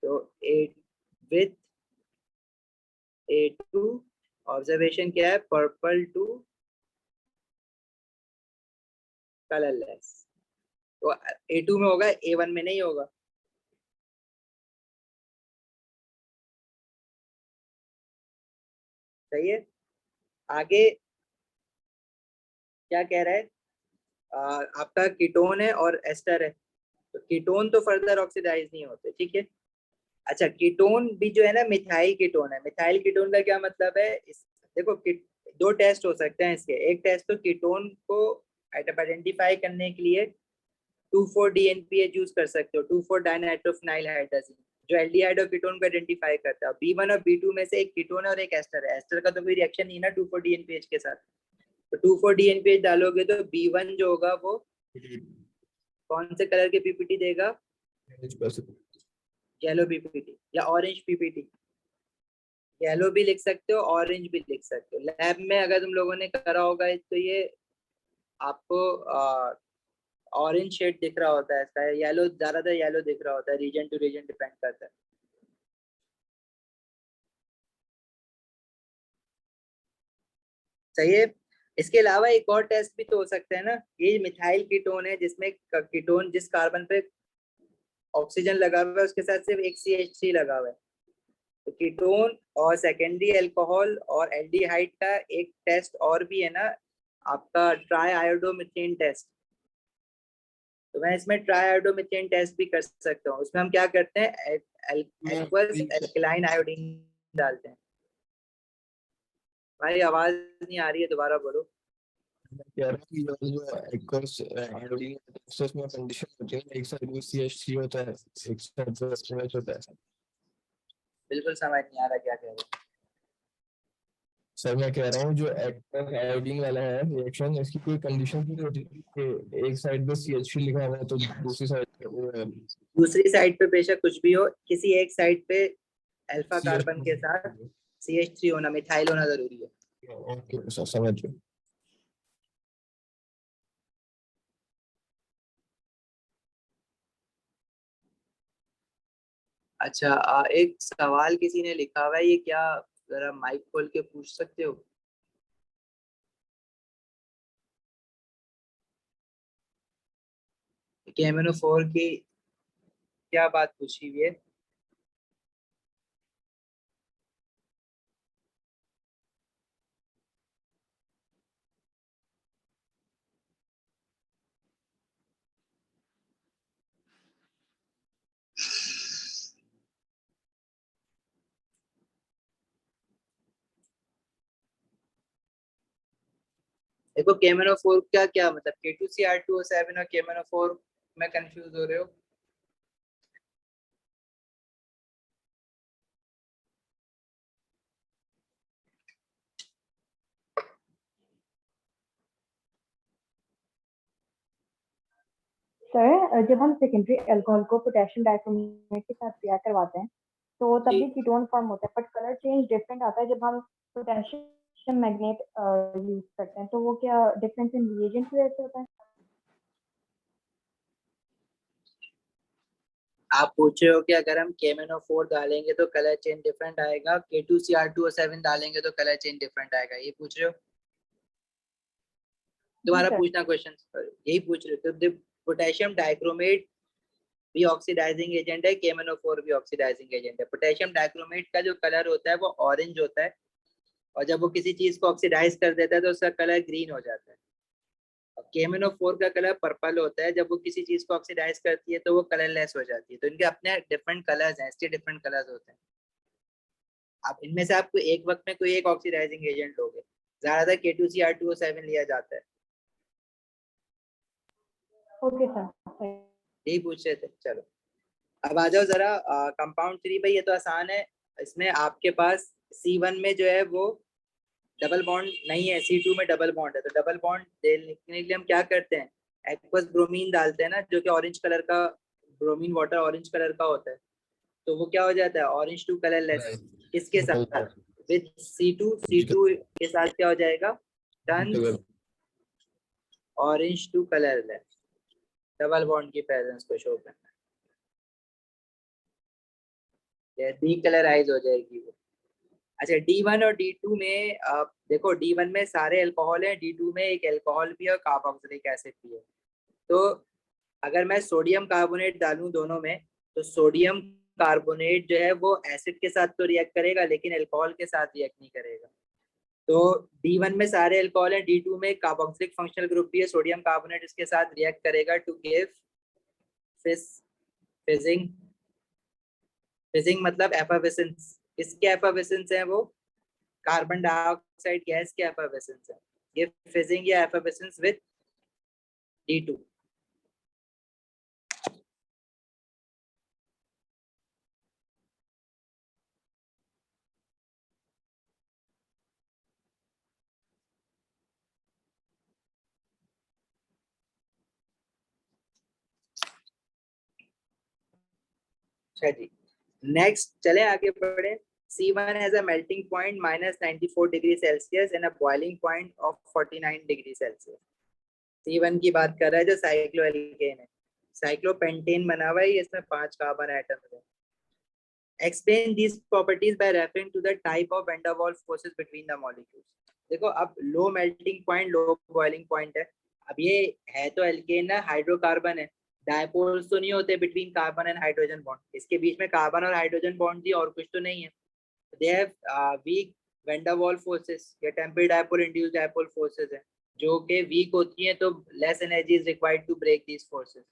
तो विथ A2 ऑब्जर्वेशन क्या है? Purple to colourless. तो A2 में होगा, A1 में नहीं होगा। सही है। आगे क्या कह रहा है? आपका कीटोन है और एस्टर है, तो कीटोन तो फर्दर ऑक्सीडाइज नहीं होते, ठीक है। अच्छा, कीटोन भी जो है ना, मिथाइल कीटोन है। मिथाइल कीटोन का क्या मतलब है? देखो दो टेस्ट हो सकते हैं इसके। एक टेस्ट तो कीटोन को आइडेंटिफाई करने के लिए 2,4-DNPH यूज कर सकते हो, 2,4-डाइनाइट्रोफिनाइल हाइड्रोजन, जो एल्डिहाइड और कीटोन को आइडेंटिफाई करता है। B1 और B2 में से एक कीटोन है और एक एस्टर है। एस्टर का तो कोई रिएक्शन नहीं है ना 2,4-DNPH के साथ, तो 2,4-DNPH डालोगे तो B1 जो होगा वो कौन से कलर के पीपीटी देगा? येलो पीपीटी या ऑरेंज पीपीटी। येलो भी लिख सकते हो, ऑरेंज भी लिख सकते हो। लैब में अगर तुम लोगों ने करा होगा तो ये आपको ऑरेंज शेड दिख रहा होता है इसका, येलो ज्यादातर येलो दिख रहा होता है, रीजन टू रीजन डिपेंड करता है। सही है। इसके अलावा एक और टेस्ट भी तो हो सकता है ना। ये मिथाइल कीटोन है जिसमें कीटोन जिस कार्बन पे ऑक्सीजन लगा हुआ है उसके साथ सिर्फ एक CH3 लगा हुआ है। तो कीटोन और सेकेंडरी अल्कोहल और एल्डिहाइड का एक टेस्ट और भी है ना आपका, ट्राई आयोडोमिथेन टेस्ट। तो मैं इसमें ट्राई आयोडोमिथेन टेस्ट भी कर सकता हूँ। उसमें हम क्या करते हैं? एक्वस एल्कलाइन आयोडीन डालते हैं। भाई आवाज नहीं आ रही है, दोबारा बोलो। कह रहा हूँ कि जो एक्वस आयोडीन टेस्ट में कंडीशन होती है, एक साइड में CH3 होता है, एक साइड में SOH होता है। बिल्कुल समझ नहीं आ रहा क्या कह रहे हो। सर मैं कह रहा हूँ जो एक्वस आयोडीन वाला है रिएक्शन, इसकी कोई कंडीशन नहीं होती कि एक साइड पे CH3 लिखा हुआ है तो दूसरी साइड दूसरी साइड पे बेशक कुछ भी हो, किसी एक साइड पे अल्फा CH3 कार्बन के साथ CH3 होना, मिथाइल होना जरूरी है। ओके सर, समझ गया। अच्छा, एक सवाल किसी ने लिखा हुआ है, ये क्या? जरा माइक खोल के पूछ सकते हो? KMNO4 की क्या बात पूछी हुई है? देखो KMNO4 का क्या मतलब, K2Cr2O7 और KMNO4 में कंफ्यूज हो रहे हो? सर जब हम सेकेंडरी अल्कोहल को पोटेशियम डाइक्रोमेट के साथ रिएक्ट करवाते हैं तो तब जी। भी कीटोन फॉर्म होता है, बट कलर चेंज डिफरेंट आता है जब हम पोटेशियम मैग्नेट यूज करते हैं। तो वो क्या डिफरेंस इन रिएजेंट की वजह से होता है? आप पूछ रहे हो कि अगर हम KMNO4 डालेंगे तो कलर चेंज डिफरेंट आएगा, K2Cr2O7 डालेंगे तो कलर चेंज डिफरेंट आएगा, ये पूछ रहे हो? दोबारा सर। पूछना क्वेश्चन, यही पूछ रहे हो। तो पोटेशियम डाइक्रोमेट भी ऑक्सीडाइजिंग एजेंट है, KMNO4 भी ऑक्सीडाइजिंग एजेंट है। पोटेशियम डाइक्रोमेट का जो कलर होता है वो ऑरेंज होता है, और जब वो किसी चीज को ऑक्सीडाइज कर देता है तो उसका कलर ग्रीन हो जाता है। और KMNO4 का कलर पर्पल होता है, जब वो किसी चीज को ऑक्सीडाइज करती है तो वो कलरलेस हो जाती है। तो इनके अपने डिफरेंट कलर्स हैं, इसके डिफरेंट कलर्स होते हैं। आप इनमें से आपको एक वक्त में कोई एक ऑक्सीडाइजिंग एजेंट लोगे, ज्यादातर K2Cr2O7 लिया जाता है। Okay sir. यही पूछ रहे थे। चलो अब आ जाओ जरा कंपाउंड 3। भाई ये तो आसान है। इसमें आपके पास C1 में जो है वो डबल बॉन्ड नहीं है, C2 में डबल बॉन्ड है। तो डबल बॉन्ड लिखने के लिए हम क्या करते हैं? एक्वस ब्रोमीन डालते हैं ना, जो कि ऑरेंज कलर का ब्रोमीन वाटर ऑरेंज कलर का होता है, तो वो क्या हो जाता है, ऑरेंज टू कलरलेस। किसके साथ, विद C2 के साथ क्या हो जाएगा, turns orange to colourless. Double bond की प्रेजेंस को शो करना है, डीकलराइज हो जाएगी वो। अच्छा, D1 और D2 में देखो, D1 में सारे अल्कोहल हैं, D2 में एक अल्कोहल भी है और कार्बोक्सिलिक एसिड भी है। तो अगर मैं सोडियम कार्बोनेट डालूं दोनों में, तो सोडियम कार्बोनेट जो है वो एसिड के साथ तो रिएक्ट करेगा, लेकिन अल्कोहल के साथ रिएक्ट नहीं करेगा। तो D1 में सारे अल्कोहल हैं, D2 में कार्बोक्सिलिक फंक्शनल ग्रुप भी है, सोडियम कार्बोनेट इसके साथ रिएक्ट करेगा टू गिव फिजिंग। फिजिंग मतलब एफर्वेसेंस। किसके एफर्वेसेंस है वो, कार्बन डाइऑक्साइड गैस के एफर्वेसेंस है। ये फिजिंग या एफर्वेसेंस विद D2। अच्छा जी, नेक्स्ट चले आगे बढ़े। C1 has a melting point -94 degree Celsius and a boiling point of 49 degree Celsius. C1 की बात कर रहा है जो साइक्लोएल्केन है, साइक्लोपेंटेन बना हुआ है, इसमें 5 कार्बन एटम है। Explain these properties by referring to the type of van der Waals forces between the molecules। देखो, अब low melting point, low boiling point है। अब ये है तो एल्केन है, हाइड्रोकार्बन है, डायपोल्स तो नहीं होते between carbon and hydrogen bond, इसके बीच में कार्बन और हाइड्रोजन बॉन्ड थी और कुछ तो नहीं है। They have weak van der Waals forces या temporary dipole induced dipole forces है, जो कि वीक होती हैं, तो less energy is required to break these forces.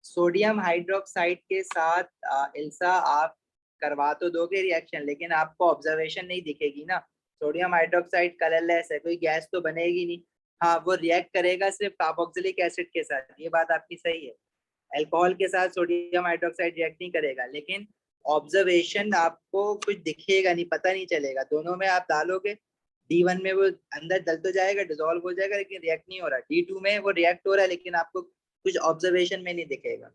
Sodium hydroxide के साथ इल्सा आप करवा तो दोगे रिएक्शन, लेकिन आपको ऑब्जर्वेशन नहीं दिखेगी ना। सोडियम हाइड्रोक्साइड कलरलेस है, कोई गैस तो बनेगी नहीं। हाँ, वो रिएक्ट करेगा सिर्फ कार्बोक्सिलिक एसिड के साथ, ये बात आपकी सही है। अल्कोहल के साथ सोडियम हाइड्रोक्साइड रिएक्ट नहीं करेगा, लेकिन ऑब्जर्वेशन आपको कुछ दिखेगा नहीं, पता नहीं चलेगा। दोनों में आप डालोगे, D1 में वो अंदर डल तो जाएगा, डिसॉल्व हो जाएगा, लेकिन रिएक्ट नहीं हो रहा। D2 में वो रिएक्ट हो रहा है, लेकिन आपको कुछ ऑब्जर्वेशन में नहीं दिखेगा।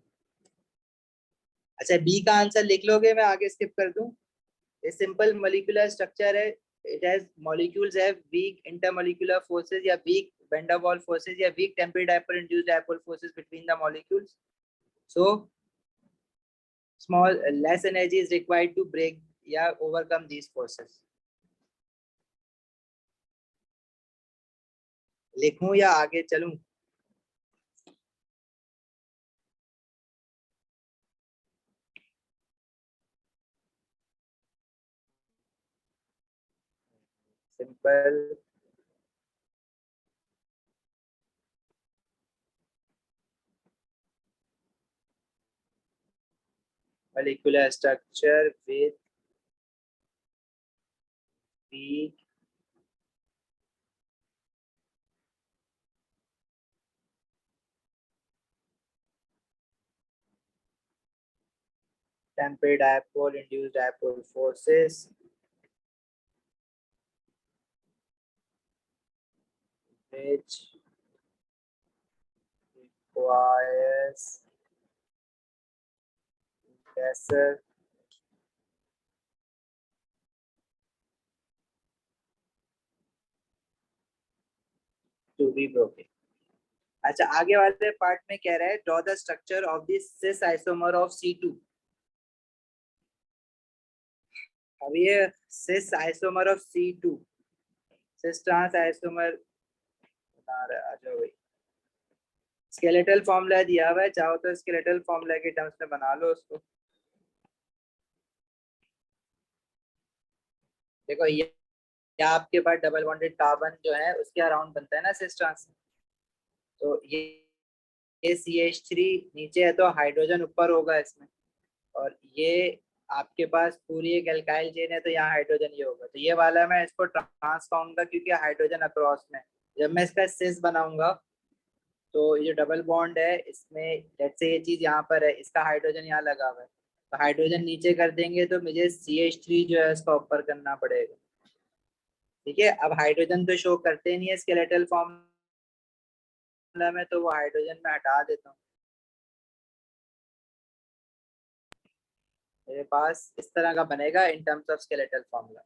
अच्छा, बी का आंसर लिख लोगे, मैं आगे स्किप कर दूं। ये सिंपल मॉलिक्यूलर स्ट्रक्चर है। It has molecules have weak intermolecular forces या weak van der Waals forces या weak temporary dipole induced dipole forces between the molecules. So small less energy is required to break या overcome these forces। लिखूं या आगे चलूं? Simple molecular structure with weak temporary dipole induced dipole forces which requires lesser to be broken। अच्छा, आगे वाले part में कह रहा है draw the structure of the cis isomer of C2। अब ये cis isomer of C2, cis trans isomer बना रहा है। आ जाओ भाई, स्केलेटल फॉर्मूला दिया हुआ है, चाहो तो स्केलेटल फॉर्मूला के टर्म्स में बना लो उसको। देखो, ये आपके पास डबल बॉन्डेड कार्बन जो है उसके अराउंड बनता है ना सिस ट्रांस। तो ये CH3 नीचे है तो हाइड्रोजन ऊपर होगा इसमें, और ये आपके पास पूरी एक एल्काइल चेन है, तो यहाँ हाइड्रोजन ये होगा। तो ये वाला मैं इसको ट्रांस कहूंगा क्योंकि हाइड्रोजन अक्रॉस में। जब मैं इसका सिस बनाऊंगा तो ये डबल बॉन्ड है इसमें, लेट्स से ये चीज यहाँ पर है, इसका हाइड्रोजन यहाँ लगा हुआ है, तो हाइड्रोजन नीचे कर देंगे तो मुझे CH3 जो है इसका ऊपर करना पड़ेगा। ठीक है, अब हाइड्रोजन तो शो करते नहीं है स्केलेटल फॉर्म है तो वो हाइड्रोजन में हटा देता हूँ। मेरे पास इस तरह का बनेगा in terms of skeletal formula.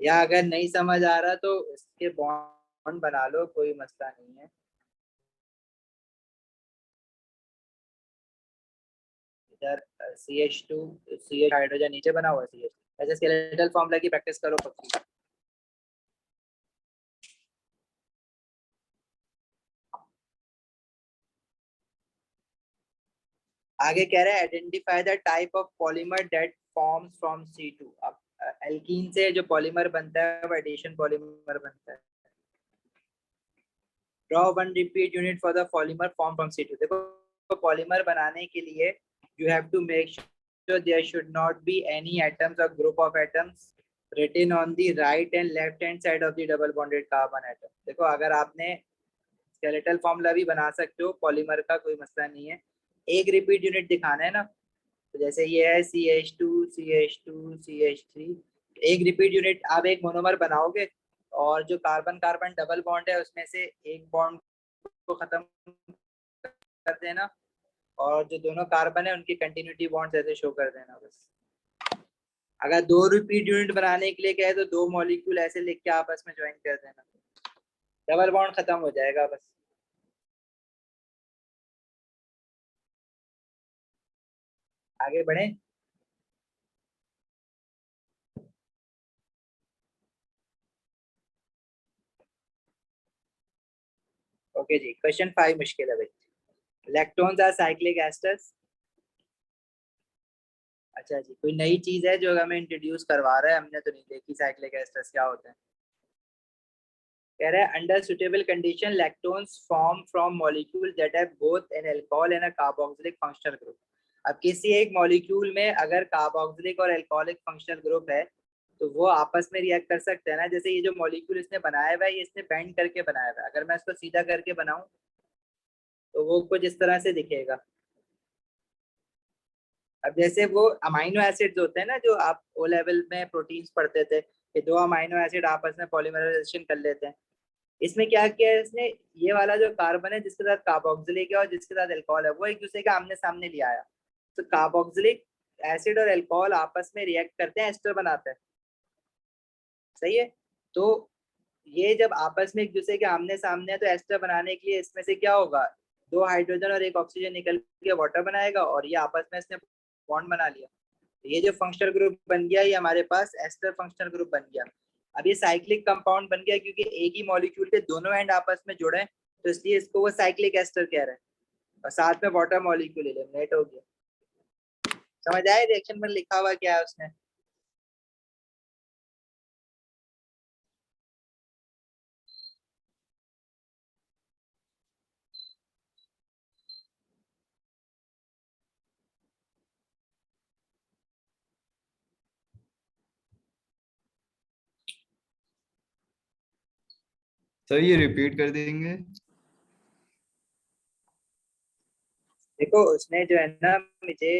या अगर नहीं समझ आ रहा तो इसके बॉन्ड बना लो, कोई मसला नहीं है। इधर CH2 CH हाइड्रोजन नीचे बना हुआ है CH। ऐसे स्केलेटल फॉर्मूला की प्रैक्टिस करो पक्की। आगे कह रहा है identify the type of polymer that forms from C2। अब एल्कीन से जो पॉलीमर बनता है वो एडिशन पॉलीमर बनता है। Draw one repeat unit for the polymer form from C2। देखो पॉलीमर बनाने के लिए you have to make sure there should not be any atoms or group of atoms written on the right and left hand side of the double bonded carbon atom। देखो अगर आपने skeletal formula भी बना सकते हो polymer का, कोई मसला नहीं है। एक रिपीट यूनिट दिखाना है ना, तो जैसे ये है CH2 CH2 CH3, एक रिपीट यूनिट आप एक मोनोमर बनाओगे और जो कार्बन कार्बन डबल बॉन्ड है उसमें से एक बॉन्ड को खत्म कर देना और जो दोनों कार्बन है उनकी कंटिन्यूटी बॉन्ड्स ऐसे शो कर देना बस। अगर दो रिपीट यूनिट बनाने के लिए कहे तो दो मॉलिक्यूल ऐसे लिख के आपस में ज्वाइन कर देना, डबल बॉन्ड खत्म हो जाएगा बस। आगे बढ़े। ओके जी, क्वेश्चन 5 मुश्किल है भाई। लैक्टोन्स आर साइक्लिक एस्टर्स। अच्छा जी, कोई नई चीज है जो हमें इंट्रोड्यूस करवा रहा है, हमने तो नहीं देखी साइक्लिक एस्टर्स क्या होते हैं। कह रहा है under suitable condition lactones form from molecule that have both an alcohol and a carboxylic functional group. अब किसी एक मॉलिक्यूल में अगर कार्बोक्सिलिक और अल्कोहलिक फंक्शनल ग्रुप है तो वो आपस में रिएक्ट कर सकते हैं ना। जैसे ये जो मॉलिक्यूल इसने बनाया हुआ है ये इसने बेंड करके बनाया हुआ है, अगर मैं इसको सीधा करके बनाऊं तो वो कुछ इस तरह से दिखेगा। अब जैसे वो अमाइनो एसिड्स होते हैं ना जो आप ओ लेवल में प्रोटीन्स पढ़ते थे कि दो अमाइनो एसिड आपस में पॉलीमराइजेशन कर लेते हैं, इसमें क्या किया है इसने, ये वाला जो कार्बन है जिसके साथ कार्बोक्सिलिक है और जिसके साथ अल्कोहल है वो एक दूसरे के आमने सामने ले आया, तो कार्बोक्सिलिक एसिड और अल्कोहल आपस में रिएक्ट करते हैं, एस्टर बनाते हैं। सही है। तो ये जब आपस में एक दूसरे के आमने सामने है तो एस्टर बनाने के लिए इसमें से क्या होगा, दो हाइड्रोजन और एक ऑक्सीजन निकल के वाटर बनाएगा और ये आपस में इसने बॉन्ड बना लिया। ये जो फंक्शनल ग्रुप बन गया ये हमारे पास एस्टर फंक्शनल ग्रुप बन गया। अब ये साइक्लिक कंपाउंड बन गया क्योंकि एक ही मॉलिक्यूल के दोनों एंड आपस में जुड़े हैं, तो इसलिए इसको वो साइक्लिक एस्टर कह रहे हैं और साथ में वाटर मॉलिक्यूल एलिमिनेट हो गया। समझ आए रिएक्शन में लिखा हुआ क्या है उसने। सर ये रिपीट कर देंगे। देखो उसने जो है ना मुझे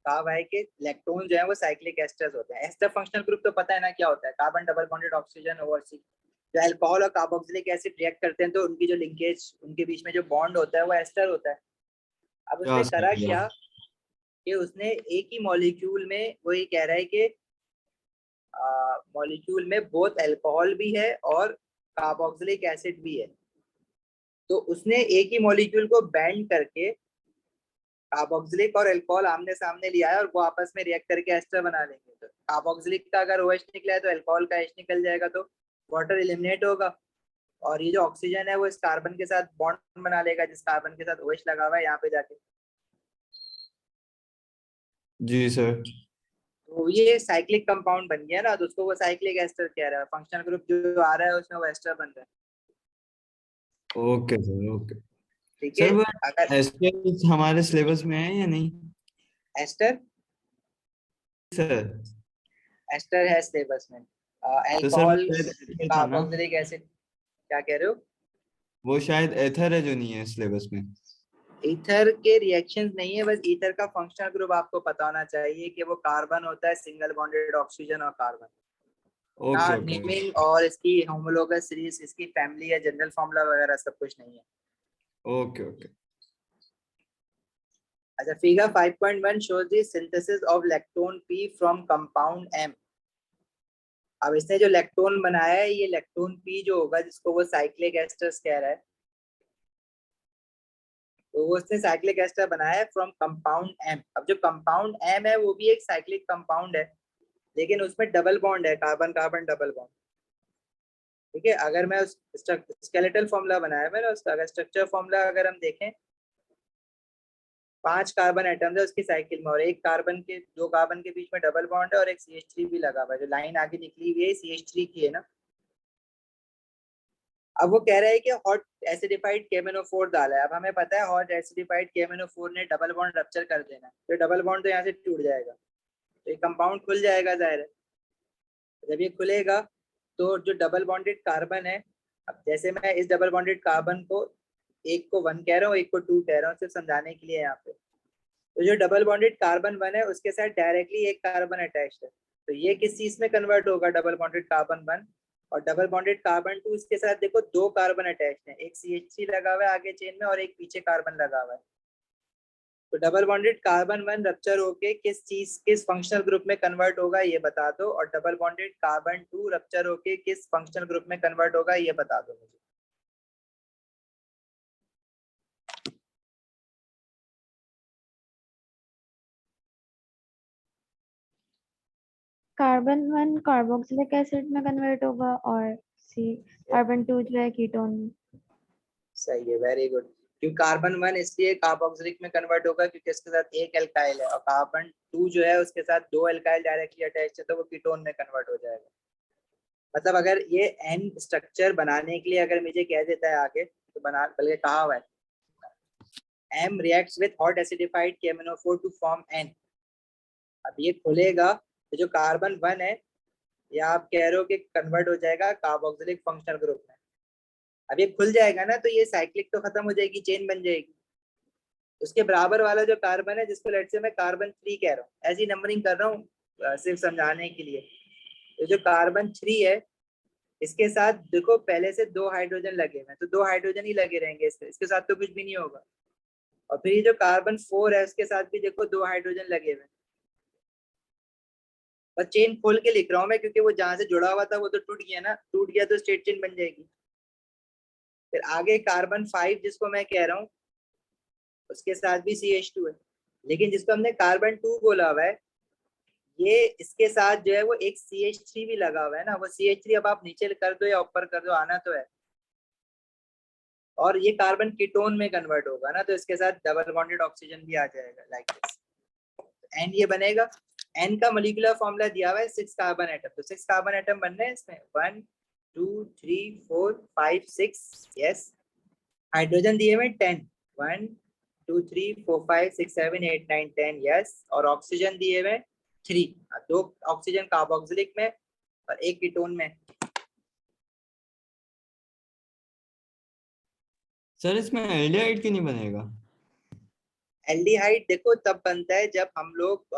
कहा हुआ है कि लैक्टोन जो है वो साइक्लिक एस्टर्स होते हैं। एस्टर फंक्शनल ग्रुप तो पता है ना क्या होता है, carbon double bonded oxygen over C. जो अल्कोहल और कार्बोक्सिलिक एसिड रिएक्ट करते हैं तो उनकी जो लिंकेज, उनके बीच में जो बॉन्ड होता है वो एस्टर होता है। अब उसने करा क्या कि उसने एक ही मॉलिक्यूल में वो ये कह रहा है कि मॉलिक्यूल में बोथ अल्कोहल भी है और कार्बोक्सिलिक एसिड भी है, तो उसने एक ही मॉलिक्यूल को बैंड करके कार्बोक्सिलिक और अल्कोहल आमने सामने लिया है और वो आपस में रिएक्ट करके एस्टर बना लेंगे। तो कार्बोक्सिलिक का अगर OH निकला है तो अल्कोहल का H निकल जाएगा तो वाटर एलिमिनेट होगा और ये जो ऑक्सीजन है वो इस कार्बन के साथ बॉन्ड बना लेगा जिस कार्बन के साथ OH लगा हुआ है यहाँ पे जाके। जी सर। तो ये साइक्लिक कंपाउंड बन गया ना, तो उसको वो साइक्लिक एस्टर कह रहा है। फंक्शनल ग्रुप जो आ रहा है उसमें वो एस्टर बन रहा है। Okay sir okay. ठीक है। सर वो अगर एस्टर हमारे सिलेबस में है या नहीं एस्टर सर? एस्टर है सिलेबस में। तो सर वो अल्कोहल शायद एथर था ना, कार्बोक्सिलिक एसिड। क्या कह रहे हो? वो शायद एथर है जो नहीं है सिलेबस में। ईथर के रिएक्शंस नहीं है, बस ईथर का फंक्शनल ग्रुप आपको पता होना चाहिए कि वो कार्बन होता है, सिंगल बॉन्डेड ऑक्सीजन और कार्बन। ओके ओके नेमिंग और इसकी होमोलोगस सीरीज, इसकी फैमिली या जनरल फॉर्मूला वगैरह सब कुछ नहीं है। Okay okay. अच्छा, figure 5.1 shows the synthesis of lactone P from compound M। अब इसने जो लैक्टोन बनाया है, ये लैक्टोन P जो होगा, जिसको वो साइक्लिक एस्टर्स कह रहा है, तो वो उसने साइक्लिक एस्टर बनाया है फ्रॉम कंपाउंड M। अब जो कंपाउंड M है वो भी एक साइक्लिक कंपाउंड है, लेकिन उसमें डबल बॉन्ड है, कार्बन कार्बन डबल बॉन्ड। ठीक है, अगर मैं उस स्केलेटल फॉर्मूला बनाया मैंने उसका, अगर स्ट्रक्चर फॉर्मूला अगर हम देखें, 5 कार्बन एटम्स है उसकी साइकिल में, और एक कार्बन के, 2 कार्बन के बीच में डबल बॉन्ड है और एक CH3 भी लगा हुआ है। जो लाइन आगे निकली हुई है CH3 की है ना। अब वो कह रहा है कि हॉट एसिडिफाइड KMnO4 डाला है। अब हमें पता है हॉट एसिडिफाइड KMnO4 ने डबल बॉन्ड रप्चर कर देना है, तो डबल बॉन्ड तो यहाँ से टूट जाएगा, तो ये कंपाउंड खुल जाएगा जाहिर है। जब ये खुलेगा तो जो डबल बॉन्डेड कार्बन है, अब जैसे मैं इस डबल बॉन्डेड कार्बन को, एक को 1 कह रहा हूँ, एक को 2 कह रहा हूँ, सिर्फ समझाने के लिए यहाँ पे। तो जो डबल बॉन्डेड कार्बन 1 है उसके साथ डायरेक्टली एक कार्बन अटैच्ड है, तो ये किस चीज में कन्वर्ट होगा, डबल बॉन्डेड कार्बन 1। और डबल बॉन्डेड कार्बन 2, इसके साथ देखो 2 कार्बन अटैच्ड है, एक CH3 लगा हुआ है आगे चेन में और एक पीछे कार्बन लगा हुआ है। तो डबल बॉन्डेड कार्बन 1 रप्चर होके किस चीज, किस फंक्शनल ग्रुप में कन्वर्ट होगा ये बता दो, और डबल बॉन्डेड कार्बन 2 रप्चर होके किस फंक्शनल ग्रुप में कन्वर्ट होगा ये बता दो मुझे। कार्बन 1 कार्बोक्सिलिक एसिड में कन्वर्ट होगा और कार्बन 2 जो है कीटोन में। सही है, वेरी गुड। क्योंकि कार्बन 1 इसलिए कार्बोक्सिलिक में कन्वर्ट होगा क्योंकि इसके साथ एक एल्काइल है, और कार्बन 2 जो है उसके साथ 2 एल्काइल डायरेक्टली अटैच्ड है, तो वो कीटोन में कन्वर्ट हो जाएगा। मतलब अगर ये एन स्ट्रक्चर बनाने के लिए अगर मुझे कह देता है आगे, तो बना, बल्कि कहा हुआ है M reacts with hot acidified KMnO4 to form N। अब ये खुलेगा तो जो कार्बन 1 है, या आप कह रहे हो कि कन्वर्ट हो जाएगा कार्बोक्सिलिक फंक्शनल ग्रुप में। अब ये खुल जाएगा ना, तो ये साइक्लिक तो खत्म हो जाएगी, चेन बन जाएगी। उसके बराबर वाला जो कार्बन है, जिसको लेट से मैं कार्बन 3 कह रहा हूँ, ऐसी नंबरिंग कर रहा हूँ सिर्फ समझाने के लिए। तो जो कार्बन 3 है, इसके साथ देखो पहले से 2 हाइड्रोजन लगे हुए हैं, तो 2 हाइड्रोजन ही लगे रहेंगे, इसके साथ तो कुछ भी नहीं होगा। और फिर ये जो कार्बन 4 है उसके साथ भी देखो 2 हाइड्रोजन लगे हुए हैं। और चेन खोल के लिख रहा हूँ मैं, क्योंकि वो जहां से जुड़ा हुआ था वो तो टूट गया ना, टूट गया तो स्ट्रेट चेन बन जाएगी। फिर आगे कार्बन 5 जिसको मैं कह रहा हूँ, उसके साथ भी CH2 है, लेकिन जिसको हमने कार्बन 2 बोला हुआ है, ये इसके साथ जो है वो एक CH3 भी लगा हुआ है ना। वो CH3 अब आप नीचे कर दो या ऊपर कर दो, आना तो है। और ये कार्बन कीटोन में कन्वर्ट होगा ना, तो इसके साथ डबल बॉन्डेड ऑक्सीजन भी आ जाएगा लाइक दिस। एन ये बनेगा। एन का मोलिकुलर फॉर्मूला दिया हुआ है 6 कार्बन एटम, तो 6 कार्बन एटम बन रहे हैं इसमें, 1 2 3 4 5 6। यस, हाइड्रोजन दिए हुए 10, 1 2 3 4 5 6 7 8 9 10। यस, और ऑक्सीजन दिए हुए 3, 2 ऑक्सीजन कार्बोक्सिलिक में और एक कीटोन में। सर इसमें एल्डिहाइड क्यों नहीं बनेगा? एल्डिहाइड देखो तब बनता है जब हम लोग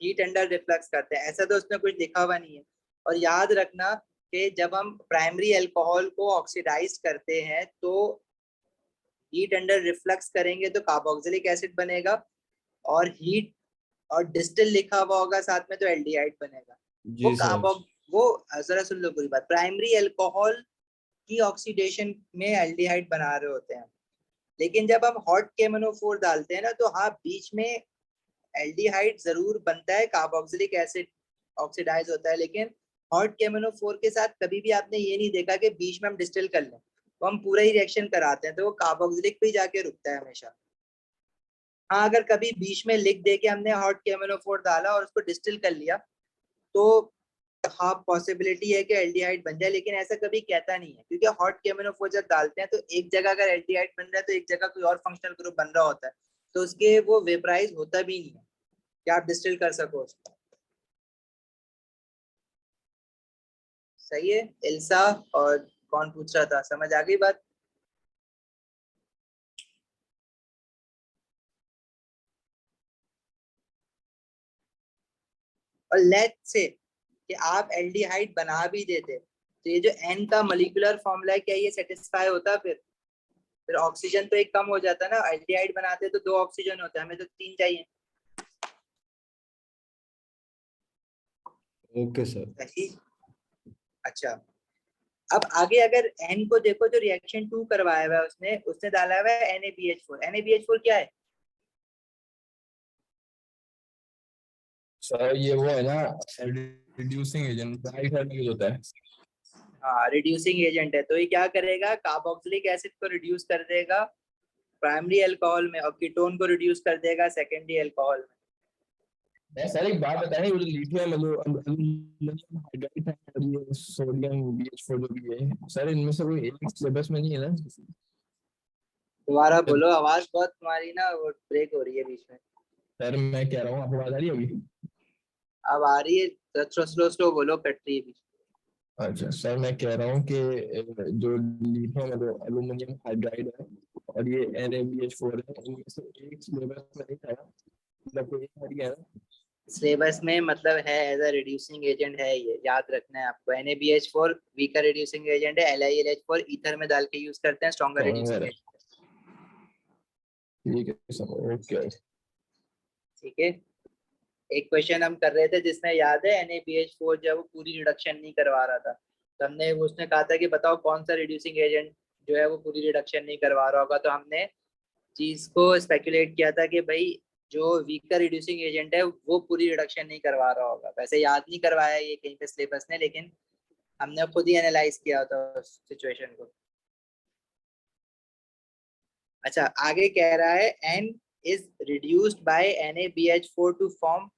हीट अंडर रिफ्लक्स करते हैं, ऐसा तो उसमें कुछ लिखा हुआ नहीं है। और याद रखना कि जब हम प्राइमरी अल्कोहल को ऑक्सीडाइज करते हैं तो हीट अंडर रिफ्लक्स करेंगे तो कार्बोक्सिलिक एसिड बनेगा, और हीट और डिस्टिल लिखा हुआ होगा साथ में तो एल्डिहाइड बनेगा। वो जी सर। वो जरा सुन लो पूरी बात, प्राइमरी अल्कोहल की ऑक्सीडेशन में एल्डिहाइड बना रहे होते हैं, लेकिन जब हम हॉट KMnO4 डालते हैं ना, तो हाँ बीच में एल्डिहाइड जरूर बनता है, कार्बोक्सिलिक एसिड ऑक्सीडाइज होता है, लेकिन हॉट KMnO4 के साथ कभी भी आपने ये नहीं देखा कि बीच में हम डिस्टिल कर लें, तो हम पूरा ही रिएक्शन कराते हैं, तो वो कार्बोक्सिलिक पे ही जाके रुकता है हमेशा। हाँ, अगर कभी बीच में लिख दे के हमने हॉट KMnO4 डाला और उसको डिस्टिल कर लिया, तो हाँ पॉसिबिलिटी है कि एल्डिहाइड बन जाए, लेकिन ऐसा कभी कहता नहीं है, क्योंकि हॉट KMnO4 जब डालते हैं तो एक जगह अगर एल्डिहाइड बन रहा है तो एक जगह कोई और फंक्शनल ग्रुप बन रहा होता है, तो उसके वो वेपराइज होता भी नहीं है कि आप डिस्टिल कर सको उसको। सही है एल्सा। और कौन पूछ रहा था, समझ आ गई बात? और लेट से कि आप एल्डिहाइड बना भी देते तो ये जो N का मोलिकुलर फॉर्मूला है क्या ये सेटिस्फाई होता? फिर ऑक्सीजन तो एक कम हो जाता ना। एल्डिहाइड बनाते तो 2 ऑक्सीजन होते हैं, हमें तो 3 चाहिए। Okay sir. सही। अच्छा, अब आगे अगर N को देखो जो रिएक्शन 2 करवाया हुआ है उसने उसने डाला हुआ है NaBH4। NaBH4 क्या है? सर ये वो है ना, रिड्यूसिंग एजेंट यूज होता है। हाँ, रिड्यूसिंग एजेंट है। तो ये क्या करेगा? कार्बोक्सिलिक एसिड को रिड्यूस कर देगा प्राइमरी अल्कोहल में और कीटोन को रिड्यूस कर देगा सेकेंडरी अल्कोहल में। मैं सर एक बात बताएं, वो जो लिथियम अल्यूमिनियम हाइड्राइड है और ये सोडियम BH4 जो भी है सर, इनमें से कोई एक सिलेबस में नहीं है ना? दोबारा बोलो, आवाज बहुत तुम्हारी ना वो ब्रेक हो रही है बीच में। सर मैं कह रहा हूँ, आपको आवाज आ रही होगी? अब आ रही है, स्लो स्लो बोलो, कट रही है बीच में। अच्छा सर, मैं कह रहा हूँ कि जो लिथियम अल्यूमिनियम हाइड्राइड है और ये NaBH4 है, इनमें से एक सिलेबस में नहीं था, मतलब कोई एक है ना? सिलेबस में मतलब है एज अ रिड्यूसिंग एजेंट है, ये याद रखना है आपको। NaBH4 वीकर रिड्यूसिंग एजेंट है। LiLH4 ईथर में डाल के यूज करते हैं, स्ट्रॉन्गर रिड्यूसिंग एजेंट। ठीक है सर, ओके। ठीक है। एक क्वेश्चन हम कर रहे थे जिसमें याद है NaBH4 जब वो पूरी रिडक्शन नहीं करवा रहा था तो हमने उसने कहा था कि बताओ कौन सा रिड्यूसिंग एजेंट जो है वो पूरी रिडक्शन नहीं करवा रहा होगा। तो हमने चीज को स्पेकुलेट किया था कि भाई जो वीकर रिड्यूसिंग एजेंट है वो पूरी रिडक्शन नहीं करवा रहा होगा। वैसे याद नहीं करवाया ये कहीं पे सिलेबस ने, लेकिन हमने खुद ही एनालाइज किया था उस सिचुएशन को। अच्छा, आगे कह रहा है N is reduced by NaBH4 to form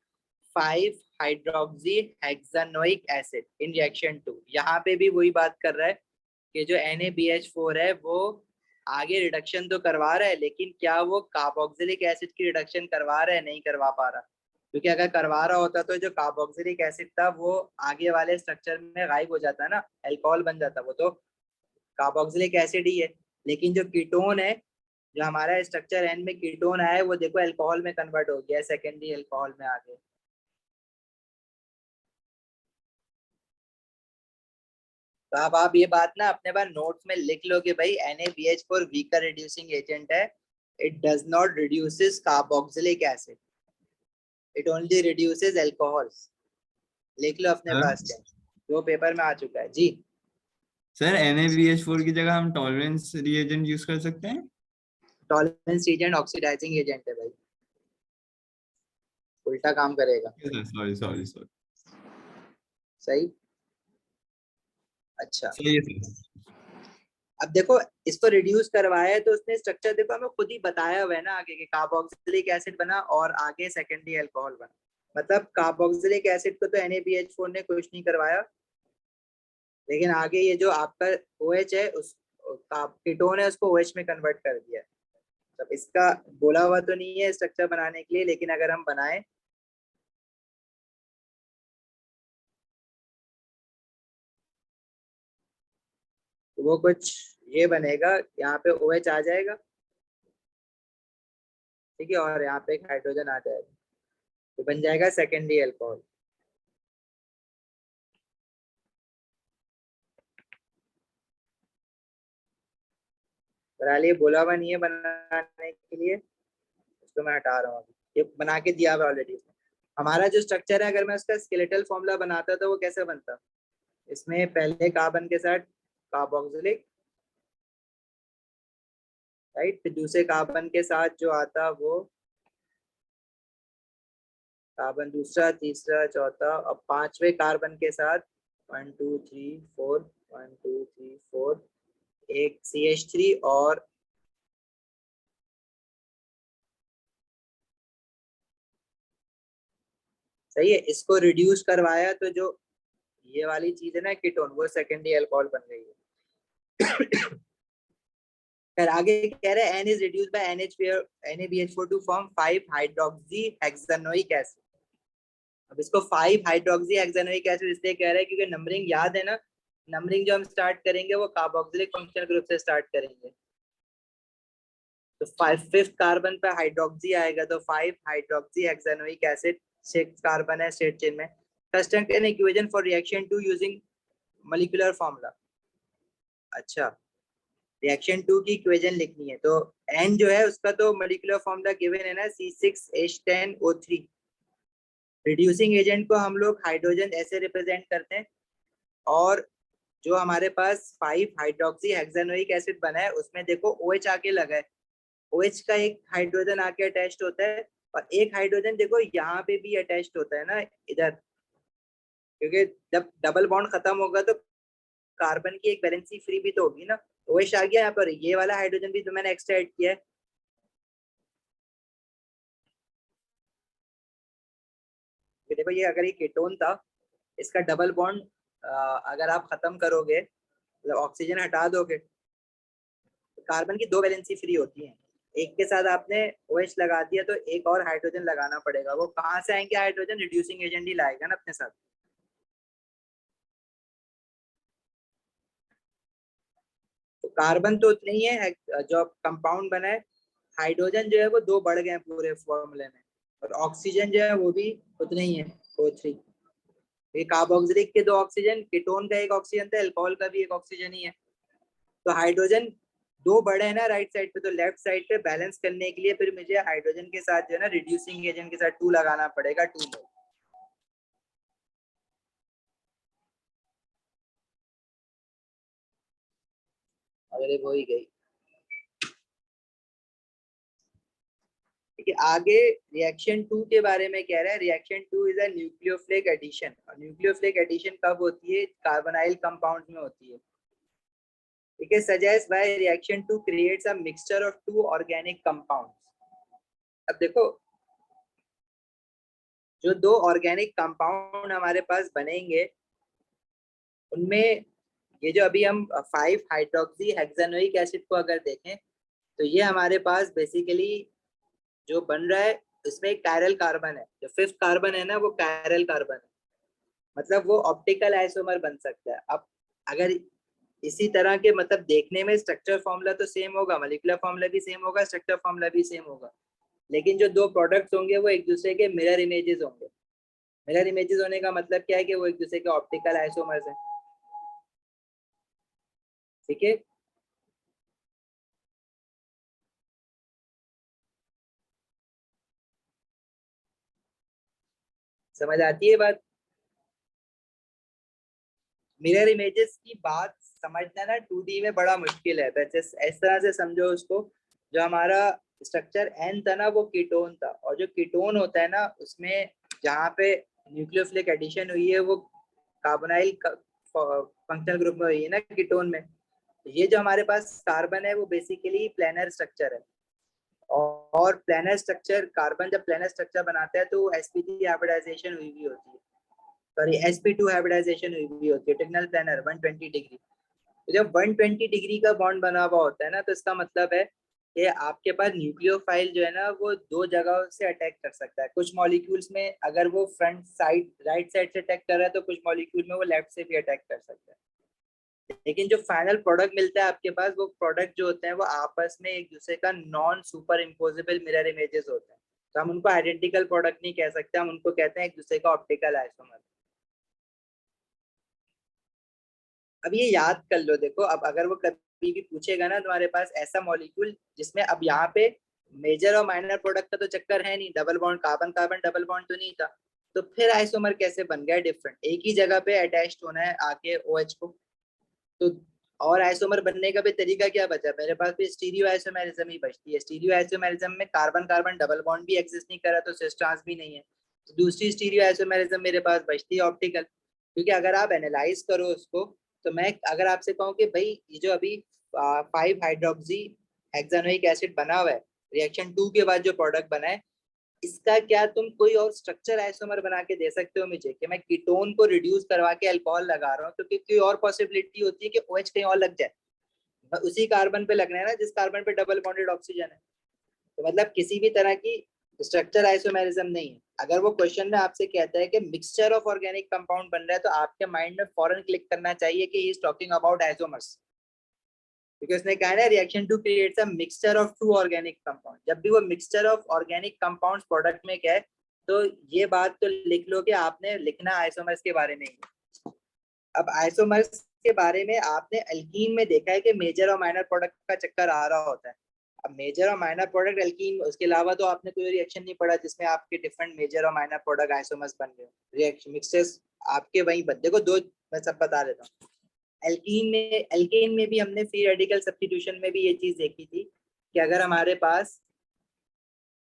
5 hydroxy hexanoic acid in reaction 2। यहाँ पे भी वही बात कर रहा है कि जो NaBH4 है वो आगे रिडक्शन तो करवा रहा है, लेकिन क्या वो कार्बोक्सिलिक एसिड की रिडक्शन करवा रहा है? नहीं करवा पा रहा। क्योंकि अगर करवा रहा होता तो जो कार्बोक्सिलिक एसिड था वो आगे वाले स्ट्रक्चर में गायब हो जाता ना, अल्कोहल बन जाता। वो तो कार्बोक्सिलिक एसिड ही है, लेकिन जो कीटोन है, जो हमारा स्ट्रक्चर N में कीटोन आया है वो देखो अल्कोहल में कन्वर्ट हो गया है, सेकेंडरी अल्कोहल में आ गया। तो अब आप ये बात ना अपने पास नोट्स में लिख लो कि भाई NaBH4 वीकर रिड्यूसिंग एजेंट है। It does not reduces carboxylic acid, it only reduces alcohols. लिख लो अपने पास, जो पेपर में आ चुका है जी। सर NaBH4 की जगह हम टॉलरेंस रिएजेंट यूज कर सकते हैं? टॉलरेंस एजेंट ऑक्सीडाइजिंग एजेंट है भाई, उल्टा काम करेगा। Sorry sorry sorry. सही। अच्छा, सही है सर। अब देखो इसको रिड्यूस करवाया है तो उसने स्ट्रक्चर देखो हमें खुद ही बताया हुआ है ना आगे, कि कार्बोक्सिलिक एसिड बना और आगे सेकेंडरी अल्कोहल बना। मतलब कार्बोक्सिलिक एसिड को तो NaBH4 ने कुछ नहीं करवाया, लेकिन आगे ये जो आपका OH है उस कीटोन है उसको OH में कन्वर्ट कर दिया। तब इसका बोला हुआ तो नहीं है स्ट्रक्चर बनाने के लिए, लेकिन अगर हम बनाए तो वो कुछ ये बनेगा, यहाँ पे OH आ जाएगा, ठीक है, और यहाँ पे एक हाइड्रोजन आ जाएगा, तो बन जाएगा सेकेंडरी अल्कोहल। बहरहाल ये बोला हुआ नहीं है बनाने के लिए, इसको मैं हटा रहा हूँ अभी, ये बना के दिया हुआ ऑलरेडी। हमारा जो स्ट्रक्चर है अगर मैं उसका स्केलेटल फॉर्मूला बनाता तो वो कैसे बनता? इसमें पहले कार्बन के साथ कार्बोक्सिलिक, राइट, फिर दूसरे कार्बन के साथ जो आता वो कार्बन दूसरा, तीसरा, चौथा, और पांचवें कार्बन के साथ 1 2 3 4 1 2 3 4 एक CH3 और सही है। इसको रिड्यूस करवाया तो जो ये वाली चीज है ना कीटोन, वो सेकेंडरी अल्कोहल बन गई है। फिर आगे कह रहे हैं N is reduced by NaBH4 to form 5 hydroxy hexanoic acid. अब इसको 5 हाइड्रोक्सी हेक्सानोइक एसिड इसलिए कह रहे हैं क्योंकि नंबरिंग याद है ना, नंबरिंग जो हम स्टार्ट करेंगे वो कार्बोक्सिलिक फंक्शनल ग्रुप से स्टार्ट करेंगे। तो 5th कार्बन पे हाइड्रोक्सी आएगा तो 5 हाइड्रोक्सी हेक्सानोइक एसिड 6 कार्बन है स्ट्रेट चेन में, construct an equation for reaction 2 using molecular formula. अच्छा, रिएक्शन 2 की इक्वेशन लिखनी है, तो N जो है उसका तो मोलिकुलर फॉर्मूला गिवन है ना, C6H10O3। रिड्यूसिंग एजेंट को हम लोग हाइड्रोजन ऐसे रिप्रेजेंट करते हैं, और जो हमारे पास 5 हाइड्रोक्सी हेक्सानोइक एसिड बना है उसमें देखो OH आके लगा है, OH का एक हाइड्रोजन आके अटैच्ड होता है, और एक हाइड्रोजन देखो यहाँ पे भी अटैच्ड होता है ना इधर, क्योंकि जब डबल बॉन्ड खत्म होगा तो कार्बन की एक वैलेंसी फ्री भी तो होगी ना। OH आ गया यहाँ पर, ये वाला हाइड्रोजन भी तो मैंने एक्स्ट्रा ऐड किया है। देखो ये अगर ये कीटोन था, इसका डबल बॉन्ड अगर आप खत्म करोगे, मतलब ऑक्सीजन हटा दोगे, तो कार्बन की 2 वैलेंसी फ्री होती हैं। एक के साथ आपने OH लगा दिया तो एक और हाइड्रोजन लगाना पड़ेगा। वो कहाँ से आएंगे हाइड्रोजन? रिड्यूसिंग एजेंट ही लाएगा ना अपने साथ। तो कार्बन तो उतने ही है जो कंपाउंड बना है, हाइड्रोजन जो है वो 2 बढ़ गए हैं पूरे फॉर्मूले में, और ऑक्सीजन जो है वो भी उतने ही है, O3। ये कार्बोक्सिलिक के 2 ऑक्सीजन, कीटोन का 1 ऑक्सीजन था, अल्कोहल का भी 1 ऑक्सीजन ही है। तो हाइड्रोजन 2 बड़े हैं ना राइट साइड पे, तो लेफ्ट साइड पे बैलेंस करने के लिए फिर मुझे हाइड्रोजन के साथ जो है ना रिड्यूसिंग एजेंट के साथ 2 लगाना पड़ेगा, 2 मोल। अरे वो ही गई। ठीक है, आगे रिएक्शन 2 के बारे में कह रहा है। Reaction 2 is a nucleophilic addition. और न्यूक्लियोफिलिक एडिशन कब होती है? कार्बोनाइल कंपाउंड्स में होती है। ठीक है, suggest by reaction 2 creates a mixture of 2 organic compounds. अब देखो, जो 2 ऑर्गेनिक कंपाउंड हमारे पास बनेंगे, उनमें ये जो अभी हम 5 हाइड्रोक्सी हेक्सानोइक एसिड को अगर देखें, तो ये हमारे पास बेसिकली जो बन रहा है इसमें एक कायरल कार्बन है, जो 5th कार्बन है ना वो कायरल कार्बन है, मतलब वो ऑप्टिकल आइसोमर बन सकता है। अब अगर इसी तरह के मतलब देखने में स्ट्रक्चर फॉर्मूला तो सेम होगा, मॉलिक्यूलर फॉर्मूला भी सेम होगा, स्ट्रक्चर फॉर्मूला भी सेम होगा, लेकिन जो 2 प्रोडक्ट्स होंगे वो एक दूसरे के मिरर इमेजेस होंगे। मिरर इमेजेस होने का मतलब क्या है कि वो एक दूसरे के ऑप्टिकल आइसोमर्स हैं। ठीक है, समझ आती है बात? मिरर इमेजेस की बात समझना ना 2D में बड़ा मुश्किल है, बस इस तरह से समझो उसको। जो हमारा स्ट्रक्चर N था ना वो कीटोन था, और जो कीटोन होता है ना उसमें जहाँ पे न्यूक्लियोफिलिक एडिशन हुई है वो कार्बोनाइल फंक्शनल ग्रुप में हुई है ना कीटोन में। ये जो हमारे पास कार्बन है वो बेसिकली प्लेनर स्ट्रक्चर है, और प्लेनर स्ट्रक्चर, कार्बन जब प्लेनर स्ट्रक्चर बनाता है तो sp3 हाइब्रिडाइजेशन हुई हुई होती है, सॉरी sp2 हाइब्रिडाइजेशन हुई हुई होती है, टर्मिनल प्लेनर 120 डिग्री। तो जब 120 डिग्री का बॉन्ड बना हुआ होता है ना, तो इसका मतलब है कि आपके पास न्यूक्लियोफाइल जो है ना वो 2 जगहों से अटैक कर सकता है। कुछ मॉलिक्यूल्स में अगर वो फ्रंट साइड राइट साइड से अटैक कर रहा है, तो कुछ मॉलिक्यूल में वो लेफ्ट से भी अटैक कर सकता है। लेकिन जो फाइनल प्रोडक्ट मिलता है आपके पास, वो प्रोडक्ट जो होते हैं वो आपस में एक दूसरे का non super imposable mirror images होते हैं, तो हम उनको आइडेंटिकल प्रोडक्ट नहीं कह सकते, हम उनको कहते हैं एक दूसरे का ऑप्टिकल आइसोमर। अब ये याद कर लो, देखो अब अगर वो कभी भी पूछेगा ना तुम्हारे पास ऐसा मॉलिक्यूल जिसमें, अब यहाँ पे मेजर और माइनर प्रोडक्ट का तो चक्कर है नहीं, double bond carbon carbon double bond तो नहीं था, तो फिर आइसोमर कैसे बन गया डिफरेंट? एक ही जगह पे अटैच्ड होना है आके OH को, तो और आइसोमर बनने का भी तरीका क्या बचा? मेरे पास भी स्टीरियो आइसोमेरिज्म ही बचती है। स्टीरियो आइसोमेरिज्म में कार्बन कार्बन डबल बॉन्ड भी एग्जिस्ट नहीं कर रहा, तो सिस ट्रांस भी नहीं है, तो दूसरी स्टीरियो आइसोमेरिज्म मेरे पास बचती है ऑप्टिकल। क्योंकि अगर आप एनालाइज करो उसको, तो मैं अगर आपसे कहूँ कि भाई ये जो अभी 5 हाइड्रोक्सी हेक्सानोइक एसिड बना हुआ है, रिएक्शन 2 के बाद जो प्रोडक्ट बना है, इसका क्या तुम कोई और स्ट्रक्चर आइसोमर बना के दे सकते हो मुझे? कि मैं कीटोन को रिड्यूस करवा के अल्कोहल लगा रहा हूँ, तो कोई और पॉसिबिलिटी होती है कि OH कहीं और लग जाए, उसी कार्बन पे लगना है ना जिस कार्बन पे डबल बॉन्डेड ऑक्सीजन है। तो मतलब किसी भी तरह की स्ट्रक्चर आइसोमेरिज्म नहीं है। अगर वो क्वेश्चन में आपसे कहता है कि मिक्सचर ऑफ ऑर्गेनिक कंपाउंड बन रहा है, तो आपके माइंड में फौरन क्लिक करना चाहिए कि he is talking about isomers, क्योंकि उसने कहा है reaction 2 creates a mixture of 2 organic compound. जब भी वो mixture of organic compounds product में क्या है, तो ये बात तो लिख लो कि आपने लिखना आइसोमर्स के बारे में ही। अब आइसोमर्स के बारे में आपने एल्कीन में देखा है कि मेजर और माइनर प्रोडक्ट का चक्कर आ रहा होता है। अब मेजर और माइनर प्रोडक्ट एल्कीन, उसके अलावा तो आपने कोई रिएक्शन नहीं पढ़ा जिसमें आपके डिफरेंट मेजर और माइनर प्रोडक्ट आइसोमर्स बन गए। रिएक्शन मिक्सेस आपके वहीं बन, देखो दो मैं सब बता देता हूँ। एल्केन में भी हमने फ्री रेडिकल सब्स्टिट्यूशन में भी ये चीज देखी थी कि अगर हमारे पास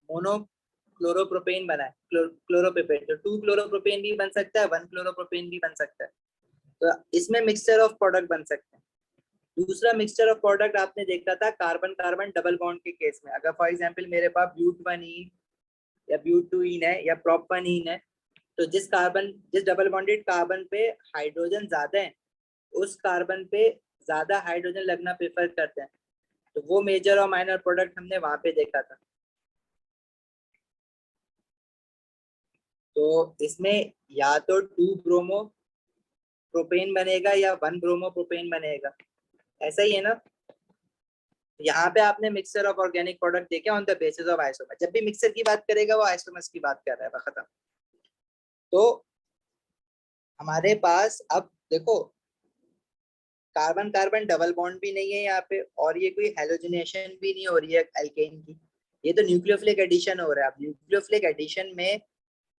मोनो क्लोरोप्रोपेन बना है, क्लोरोप्रोपेन, तो 2 क्लोरोप्रोपेन भी बन सकता है, 1 क्लोरोप्रोपेन भी बन सकता है। तो इसमें मिक्सचर ऑफ प्रोडक्ट बन सकते हैं। दूसरा मिक्सचर ऑफ प्रोडक्ट आपने देखा था कार्बन कार्बन डबल बॉन्ड के केस में। अगर फॉर एग्जांपल मेरे पास ब्यूट-1ईन या ब्यूट-2ईन है या प्रोप-1ईन है, तो जिस डबल बॉन्डेड कार्बन पे हाइड्रोजन ज्यादा है उस कार्बन पे ज्यादा हाइड्रोजन लगना प्रेफर करते हैं। तो वो मेजर और माइनर प्रोडक्ट हमने वहां पे देखा था। तो इसमें या तो 2 ब्रोमो प्रोपेन बनेगा या 1 ब्रोमो प्रोपेन बनेगा, ऐसा ही है ना। यहाँ पे आपने मिक्सचर ऑफ ऑर्गेनिक प्रोडक्ट देखे on the basis of isomer. जब भी मिक्सचर की बात करेगा वो आइसोमर्स की बात कर रहा है, खत्म। तो हमारे पास अब देखो कार्बन कार्बन डबल बॉन्ड भी नहीं है यहाँ पे, और ये कोई हेलोजिनेशन भी नहीं हो रही है एल्केन की, ये तो न्यूक्लियोफिलिक एडिशन हो रहा है। अब न्यूक्लियोफिलिक एडिशन में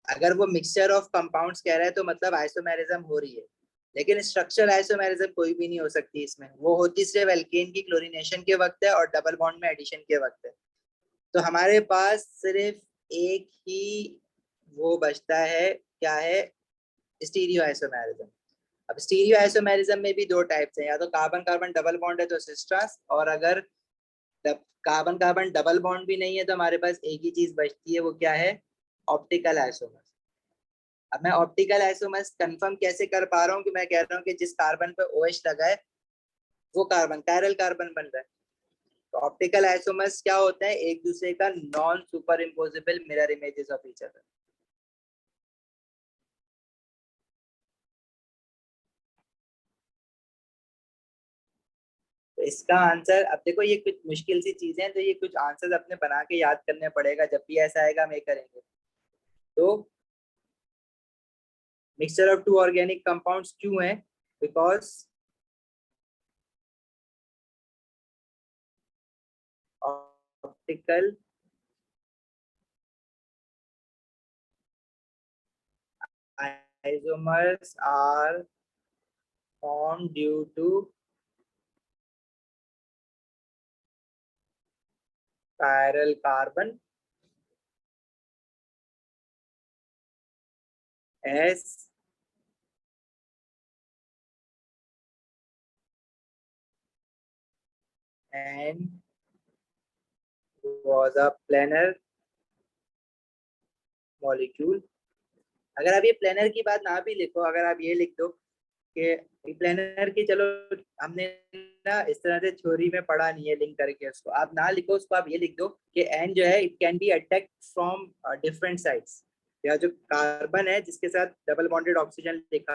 अगर वो मिक्सचर ऑफ कंपाउंड्स कह रहा है तो मतलब आइसोमेरिज्म हो रही है, लेकिन स्ट्रक्चरल आइसोमेरिज्म कोई भी नहीं हो सकती इसमें। वो होती सिर्फ एल्केन की क्लोरीनेशन के वक्त है और डबल बॉन्ड में एडिशन के वक्त है। तो हमारे पास सिर्फ एक ही वो बचता है, क्या है, स्टीरियो आइसोमेरिज्म। अब स्टीरियो आइसोमेरिज्म में भी 2 टाइप्स हैं, या तो कार्बन कार्बन डबल बॉन्ड है तो सिस्टर्स, और अगर कार्बन कार्बन डबल बॉन्ड भी नहीं है तो हमारे पास एक ही चीज बचती है, वो क्या है, ऑप्टिकल आइसोमर्स। अब मैं ऑप्टिकल आइसोमर्स कंफर्म कैसे कर पा रहा हूँ कि मैं कह रहा हूँ कि जिस कार्बन पे OH लगा है वो कार्बन कायरल कार्बन बन रहा है। तो ऑप्टिकल आइसोमर्स क्या होता है, एक दूसरे का non super imposable mirror images of each other. तो इसका आंसर, अब देखो ये कुछ मुश्किल सी चीजें हैं, तो ये कुछ आंसर्स अपने बना के याद करने पड़ेगा, जब भी ऐसा आएगा हम ये करेंगे। तो मिक्सचर ऑफ 2 ऑर्गेनिक कंपाउंड्स क्यों है, because optical isomers are formed due to chiral carbon S and was a planar molecule। अगर आप ये प्लेनर की बात ना भी लिखो, अगर आप ये लिख दो कि प्लेनर की, चलो हमने ना इस तरह से थ्योरी में पढ़ा नहीं है लिंक करके, उसको आप ना लिखो, उसको आप ये लिख दो कि एन जो है it can be attacked from different sides. या जो कार्बन है जिसके साथ डबल बॉन्डेड ऑक्सीजन लिखा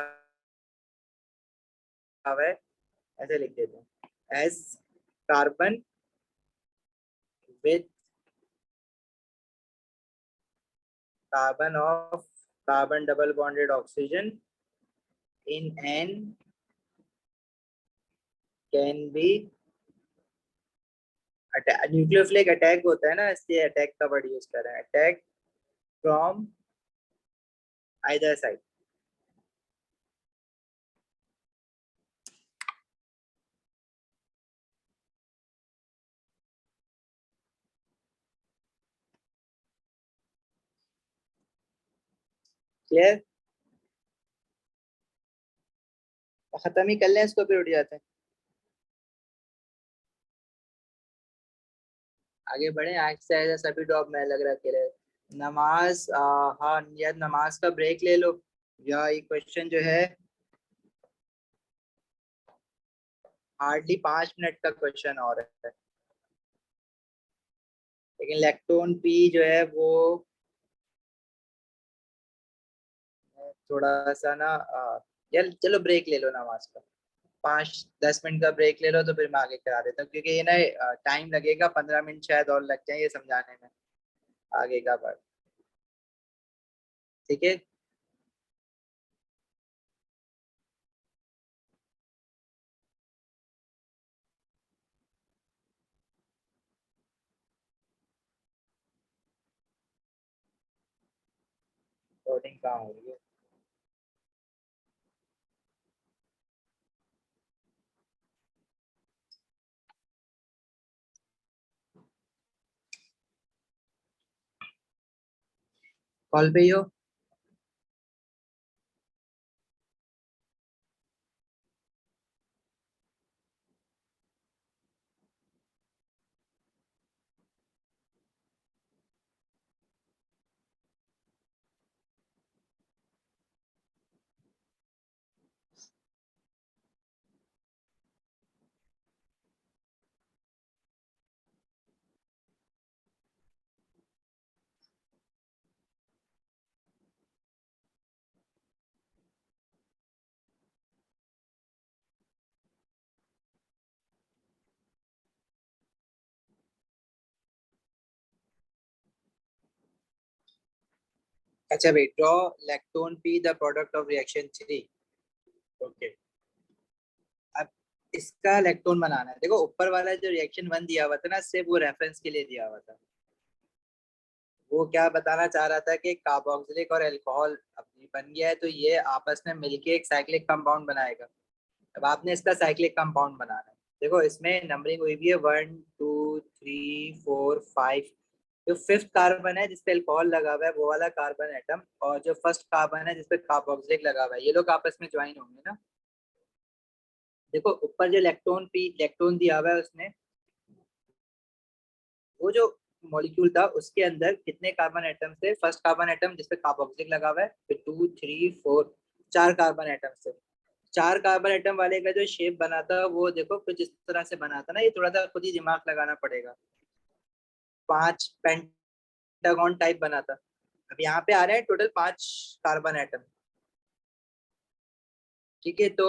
हुआ है, ऐसे लिख देते हैं S carbon with carbon of carbon double bonded oxygen in N can be nucleophilic attack होता है ना, इसलिए अटैक का वर्ड यूज कर रहे हैं, attack from either side. Clear, खत्म ही कर लें इसको फिर उठ जाते हैं, आगे बढ़े। आज से ऐसा सभी डॉग में लग रहा है नमाज, हाँ यार नमाज का ब्रेक ले लो, या ये क्वेश्चन जो है हार्डली 5 मिनट का क्वेश्चन और है, लेकिन लैक्टोन पी जो है वो थोड़ा सा ना, यार चलो ब्रेक ले लो नमाज का, 5-10 मिनट का ब्रेक ले लो, तो फिर मैं आगे करा देता हूँ, क्योंकि ये ना टाइम लगेगा, 15 मिनट शायद और लग जाए ये समझाने में आगे का पार्ट। ठीक है। लोडिंग कहाँ हो रही है? कॉल पे ही हो? अच्छा wait, draw lactone P the product of reaction 3। Okay, अब इसका लैक्टोन बनाना है। देखो ऊपर वाला जो रिएक्शन 1 दिया हुआ था ना, सिर्फ वो रेफरेंस के लिए दिया हुआ था। वो क्या बताना चाह रहा था कि कार्बोक्सिलिक और अल्कोहल अपनी बन गया है तो ये आपस में मिलके एक साइक्लिक कंपाउंड बनाएगा। अब आपने इसका साइक्लिक कंपाउंड बनाना है। देखो इसमें नंबरिंग हुई भी है 1 2 3 4 5। जो फिफ्थ कार्बन है जिसपे अल्कोहल लगा हुआ है वो वाला कार्बन एटम, और जो फर्स्ट कार्बन है जिसपे कार्बोक्सिलिक लगा हुआ है, ये लोग आपस में ज्वाइन होंगे ना। देखो ऊपर जो लैक्टोन दिया हुआ है उसने, वो जो मॉलिक्यूल था उसके अंदर कितने कार्बन एटम थे? फर्स्ट कार्बन एटम जिसपे कार्बोक्सिलिक लगा हुआ है, फिर 2 3 4, 4 कार्बन एटम थे। 4 कार्बन एटम वाले का जो शेप बना था वो देखो कुछ इस तरह से बना था ना। ये थोड़ा सा खुद ही दिमाग लगाना पड़ेगा। 5 पेंटागन टाइप बना था। अब यहाँ पे आ रहे हैं टोटल 5 कार्बन एटम। ठीक है, तो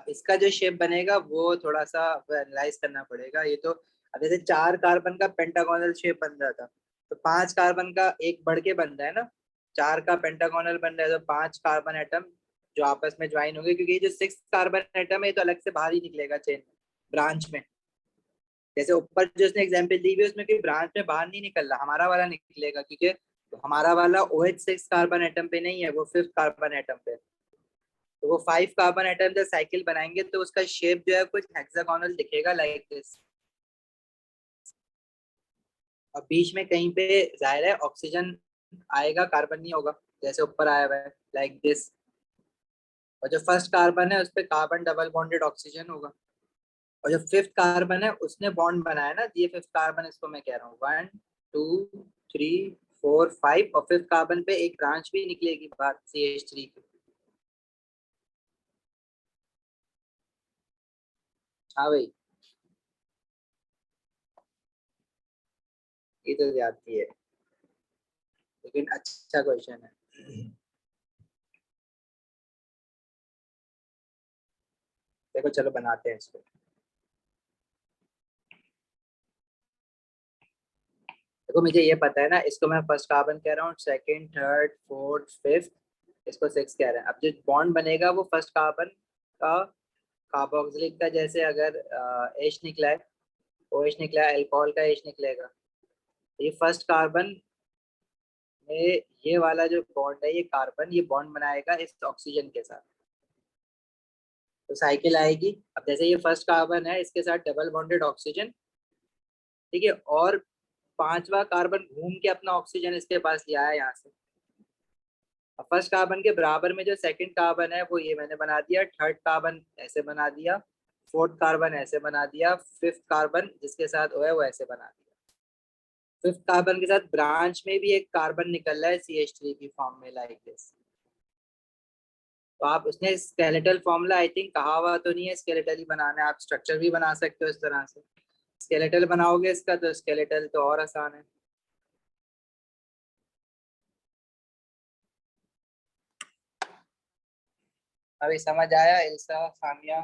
इसका जो शेप बनेगा वो थोड़ा सा एनालाइज करना पड़ेगा। ये तो अब जैसे 4 कार्बन का पेंटागोनल शेप बन रहा था, तो 5 कार्बन का एक बढ़ के बन रहा है ना। 4 का पेंटागोनल बन रहा है तो 5 कार्बन एटम जो आपस में ज्वाइन होंगे, क्योंकि ये जो 6 कार्बन एटम है ये तो अलग से बाहर ही निकलेगा चेन ब्रांच में। जैसे ऊपर जो उसने एग्जाम्पल दी हुई है उसमें कोई ब्रांच में बाहर नहीं निकल रहा, हमारा वाला निकलेगा, क्योंकि हमारा वाला OH6 कार्बन एटम पे नहीं है, वो 5th कार्बन एटम पे। तो वो 5 कार्बन एटम जब साइकिल बनाएंगे तो उसका शेप जो है कुछ हेक्सागोनल दिखेगा लाइक दिस। और बीच में कहीं पे जाहिर है ऑक्सीजन आएगा, कार्बन नहीं होगा, जैसे ऊपर आया हुआ है लाइक दिस। और जो फर्स्ट कार्बन है उस पर कार्बन डबल बॉन्डेड ऑक्सीजन होगा। और जो 5th कार्बन है उसने बॉन्ड बनाया ना, ये 5th कार्बन, इसको मैं कह रहा हूँ 1 2 3 4 5, और 5th कार्बन पे एक ब्रांच भी निकलेगी बाहर CH3 की। हाँ भाई, ये तो ज्यादती है लेकिन अच्छा क्वेश्चन है। देखो चलो बनाते हैं इसको। देखो मुझे ये पता है ना, इसको मैं फर्स्ट कार्बन कह रहा हूँ, सेकंड थर्ड फोर्थ फिफ्थ, इसको 6 कह रहे हैं। अब जो बॉन्ड बनेगा वो फर्स्ट कार्बन का कार्बोक्सिलिक का, जैसे अगर H निकला है, OH निकला है, अल्कोहल का H निकलेगा। ये फर्स्ट कार्बन में ये वाला जो बॉन्ड है, ये कार्बन ये बॉन्ड बनाएगा इस ऑक्सीजन के साथ, तो साइकिल आएगी। अब जैसे ये फर्स्ट कार्बन है इसके साथ डबल बॉन्डेड ऑक्सीजन, ठीक है, और 5वां कार्बन घूम के अपना ऑक्सीजन इसके पास ले आया यहाँ से। फर्स्ट कार्बन के बराबर में जो सेकंड कार्बन है वो ये मैंने बना दिया, थर्ड कार्बन ऐसे बना दिया, फोर्थ कार्बन ऐसे बना दिया, फिफ्थ कार्बन जिसके साथ वो है वो ऐसे बना दिया। फिफ्थ कार्बन के साथ ब्रांच में भी एक कार्बन निकल रहा है CH3 की फॉर्म में लाइक दिस। तो आप उसने स्केलेटल फॉर्मूला आई थिंक कहा हुआ तो नहीं है, स्केलेटल ही बनाना है। आप स्ट्रक्चर भी बना सकते हो इस तरह से। स्केलेटल बनाओगे इसका तो स्केलेटल तो और आसान है। अभी समझ आया इल्सा, सामिया?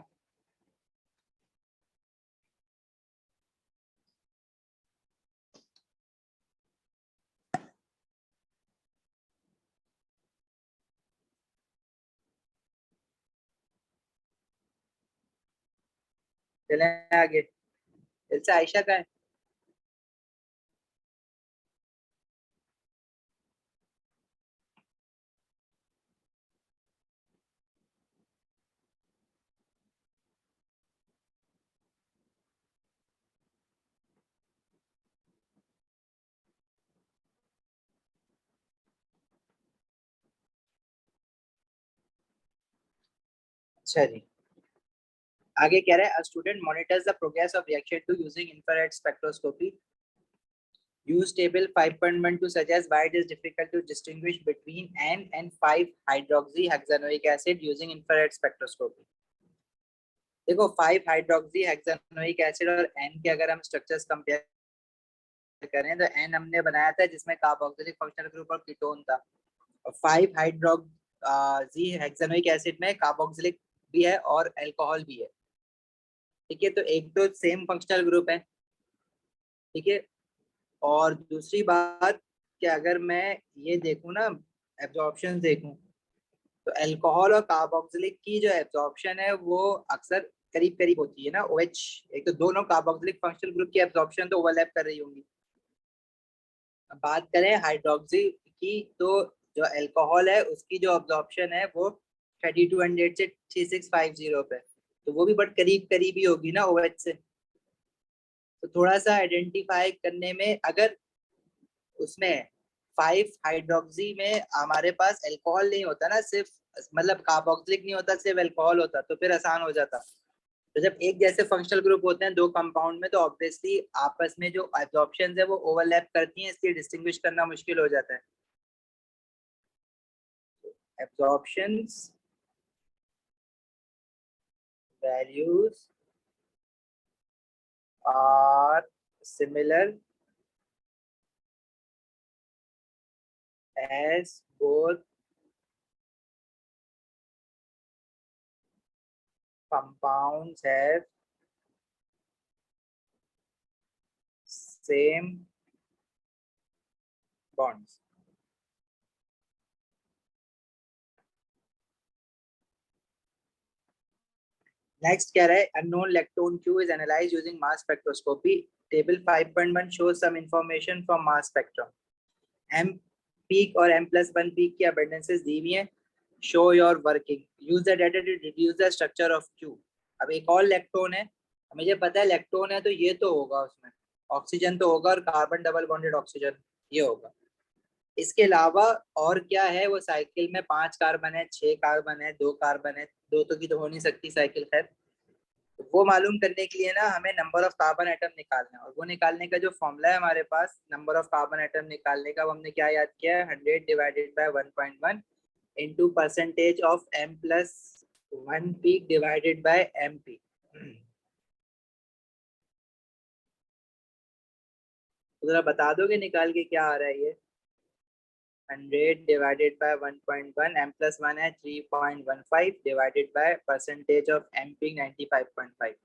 चले आगे, से आयशा का है। अच्छा जी, आगे कह रहा है a student monitors the progress of reaction to using infrared spectroscopy. Use table 5.1 to suggest why it is difficult to distinguish between N and 5-hydroxyhexanoic acid using infrared spectroscopy. देखो 5-hydroxyhexanoic acid और N के अगर हम structures compare करें तो N हमने बनाया था जिसमें कार्बोक्सिलिक फंक्शनल ग्रुप और कीटोन था, और 5-hydroxyhexanoic एसिड में कार्बोक्सिलिक भी है और अल्कोहल भी है। ठीक है, तो एक तो सेम फंक्शनल ग्रुप है। ठीक है, और दूसरी बात कि अगर मैं ये देखूं ना, एब्जॉर्प्शन देखूं, तो अल्कोहल और कार्बोक्सिलिक की जो एब्जॉर्प्शन है वो अक्सर करीब करीब होती है ना। OH, एक तो दोनों कार्बोक्सिलिक फंक्शनल ग्रुप की एब्जॉर्प्शन तो ओवरलैप कर रही होंगी। अब बात करें हाइड्रोक्सी की, तो जो अल्कोहल है उसकी जो एब्जॉर्प्शन है वो 3200 से 3650 पे, तो वो भी बट करीब करीब ही होगी ना OH से। तो थोड़ा सा आइडेंटिफाई करने में, अगर उसमें 5-हाइड्रोक्सी में हमारे पास अल्कोहल नहीं होता ना, सिर्फ मतलब कार्बोक्सिलिक नहीं होता, सिर्फ अल्कोहल होता, तो फिर आसान हो जाता। तो जब एक जैसे फंक्शनल ग्रुप होते हैं दो कंपाउंड में, तो ऑब्वियसली आपस में जो एब्जॉर्प्शंस है वो ओवरलैप करती हैं, इसलिए डिस्टिंग्विश करना मुश्किल हो जाता है। एब्जॉर्प्शंस values are similar as both compounds have same bonds. Next कह रहा है unknown lactone Q is analyzed using mass spectroscopy. Table 5.1 shows some information from mass spectrum. M peak और M+1 peak की abundances दी हुई हैं. Show your working. Use the data to reduce the structure of Q. अब एक और lactone है, मुझे पता है लैक्टोन है तो ये तो होगा, उसमें ऑक्सीजन तो होगा और कार्बन डबल बॉन्डेड ऑक्सीजन ये होगा। इसके अलावा और क्या है, वो साइकिल में 5 कार्बन है, 6 कार्बन है, 2 कार्बन है, 2 तो की तो हो नहीं सकती साइकिल। खैर, तो वो मालूम करने के लिए ना हमें नंबर ऑफ कार्बन एटम निकालना है, और वो निकालने का जो फॉर्मूला है हमारे पास नंबर ऑफ कार्बन एटम निकालने का, वो हमने क्या याद किया है, 100 divided by 1.1 into percentage of M+1 peak divided by M peak. तो जरा बता दोगे निकाल के क्या आ रहा है ये? 100 divided by 1.1, M+1 है 3.15 divided by percentage of M peak 95.5,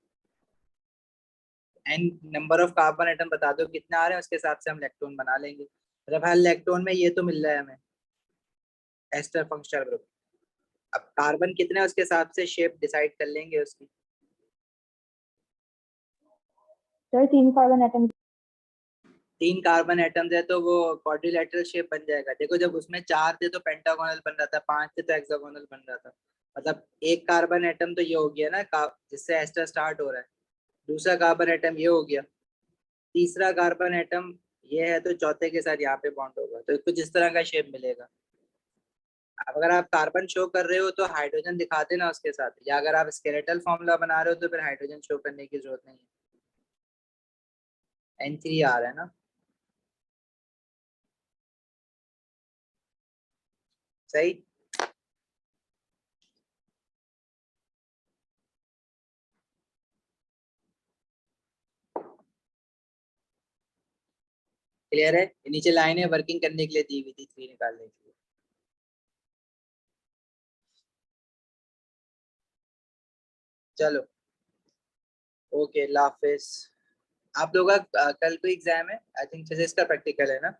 and number of carbon atom बता दो कितना आ रहे हैं, उसके हिसाब से हम लैक्टोन बना लेंगे। मतलब हर लैक्टोन में ये तो मिल रहा है हमें, एस्टर फंक्शनल ग्रुप। अब कार्बन कितने उसके हिसाब से शेप डिसाइड कर लेंगे उसकी। Sir 3 carbon atom, 3 carbon atoms है तो वो क्वाड्रिलेटरल शेप बन जाएगा। देखो जब उसमें 4 थे तो पेंटागोनल बन रहा था, 5 थे तो हेक्सागोनल बन रहा था। मतलब एक कार्बन एटम तो ये हो गया ना, जिससे एस्टर स्टार्ट हो रहा है। दूसरा कार्बन एटम ये हो गया, तीसरा कार्बन एटम ये है, तो चौथे के साथ यहाँ पे बॉन्ड होगा, तो कुछ इस तरह का शेप मिलेगा। अब अगर आप कार्बन शो कर रहे हो तो हाइड्रोजन दिखा देना उसके साथ, या अगर आप स्केलेटल फॉर्मूला बना रहे हो तो फिर हाइड्रोजन शो करने की जरूरत नहीं है। N3 आ रहा है ना, सही। क्लियर है? नीचे लाइन है वर्किंग करने के लिए दी हुई थी, 3 निकालने के लिए। चलो ओके, लाफिस। आप लोगों का कल को एग्जाम है, आई थिंक फिजिक्स का प्रैक्टिकल है ना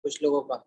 कुछ लोगों का।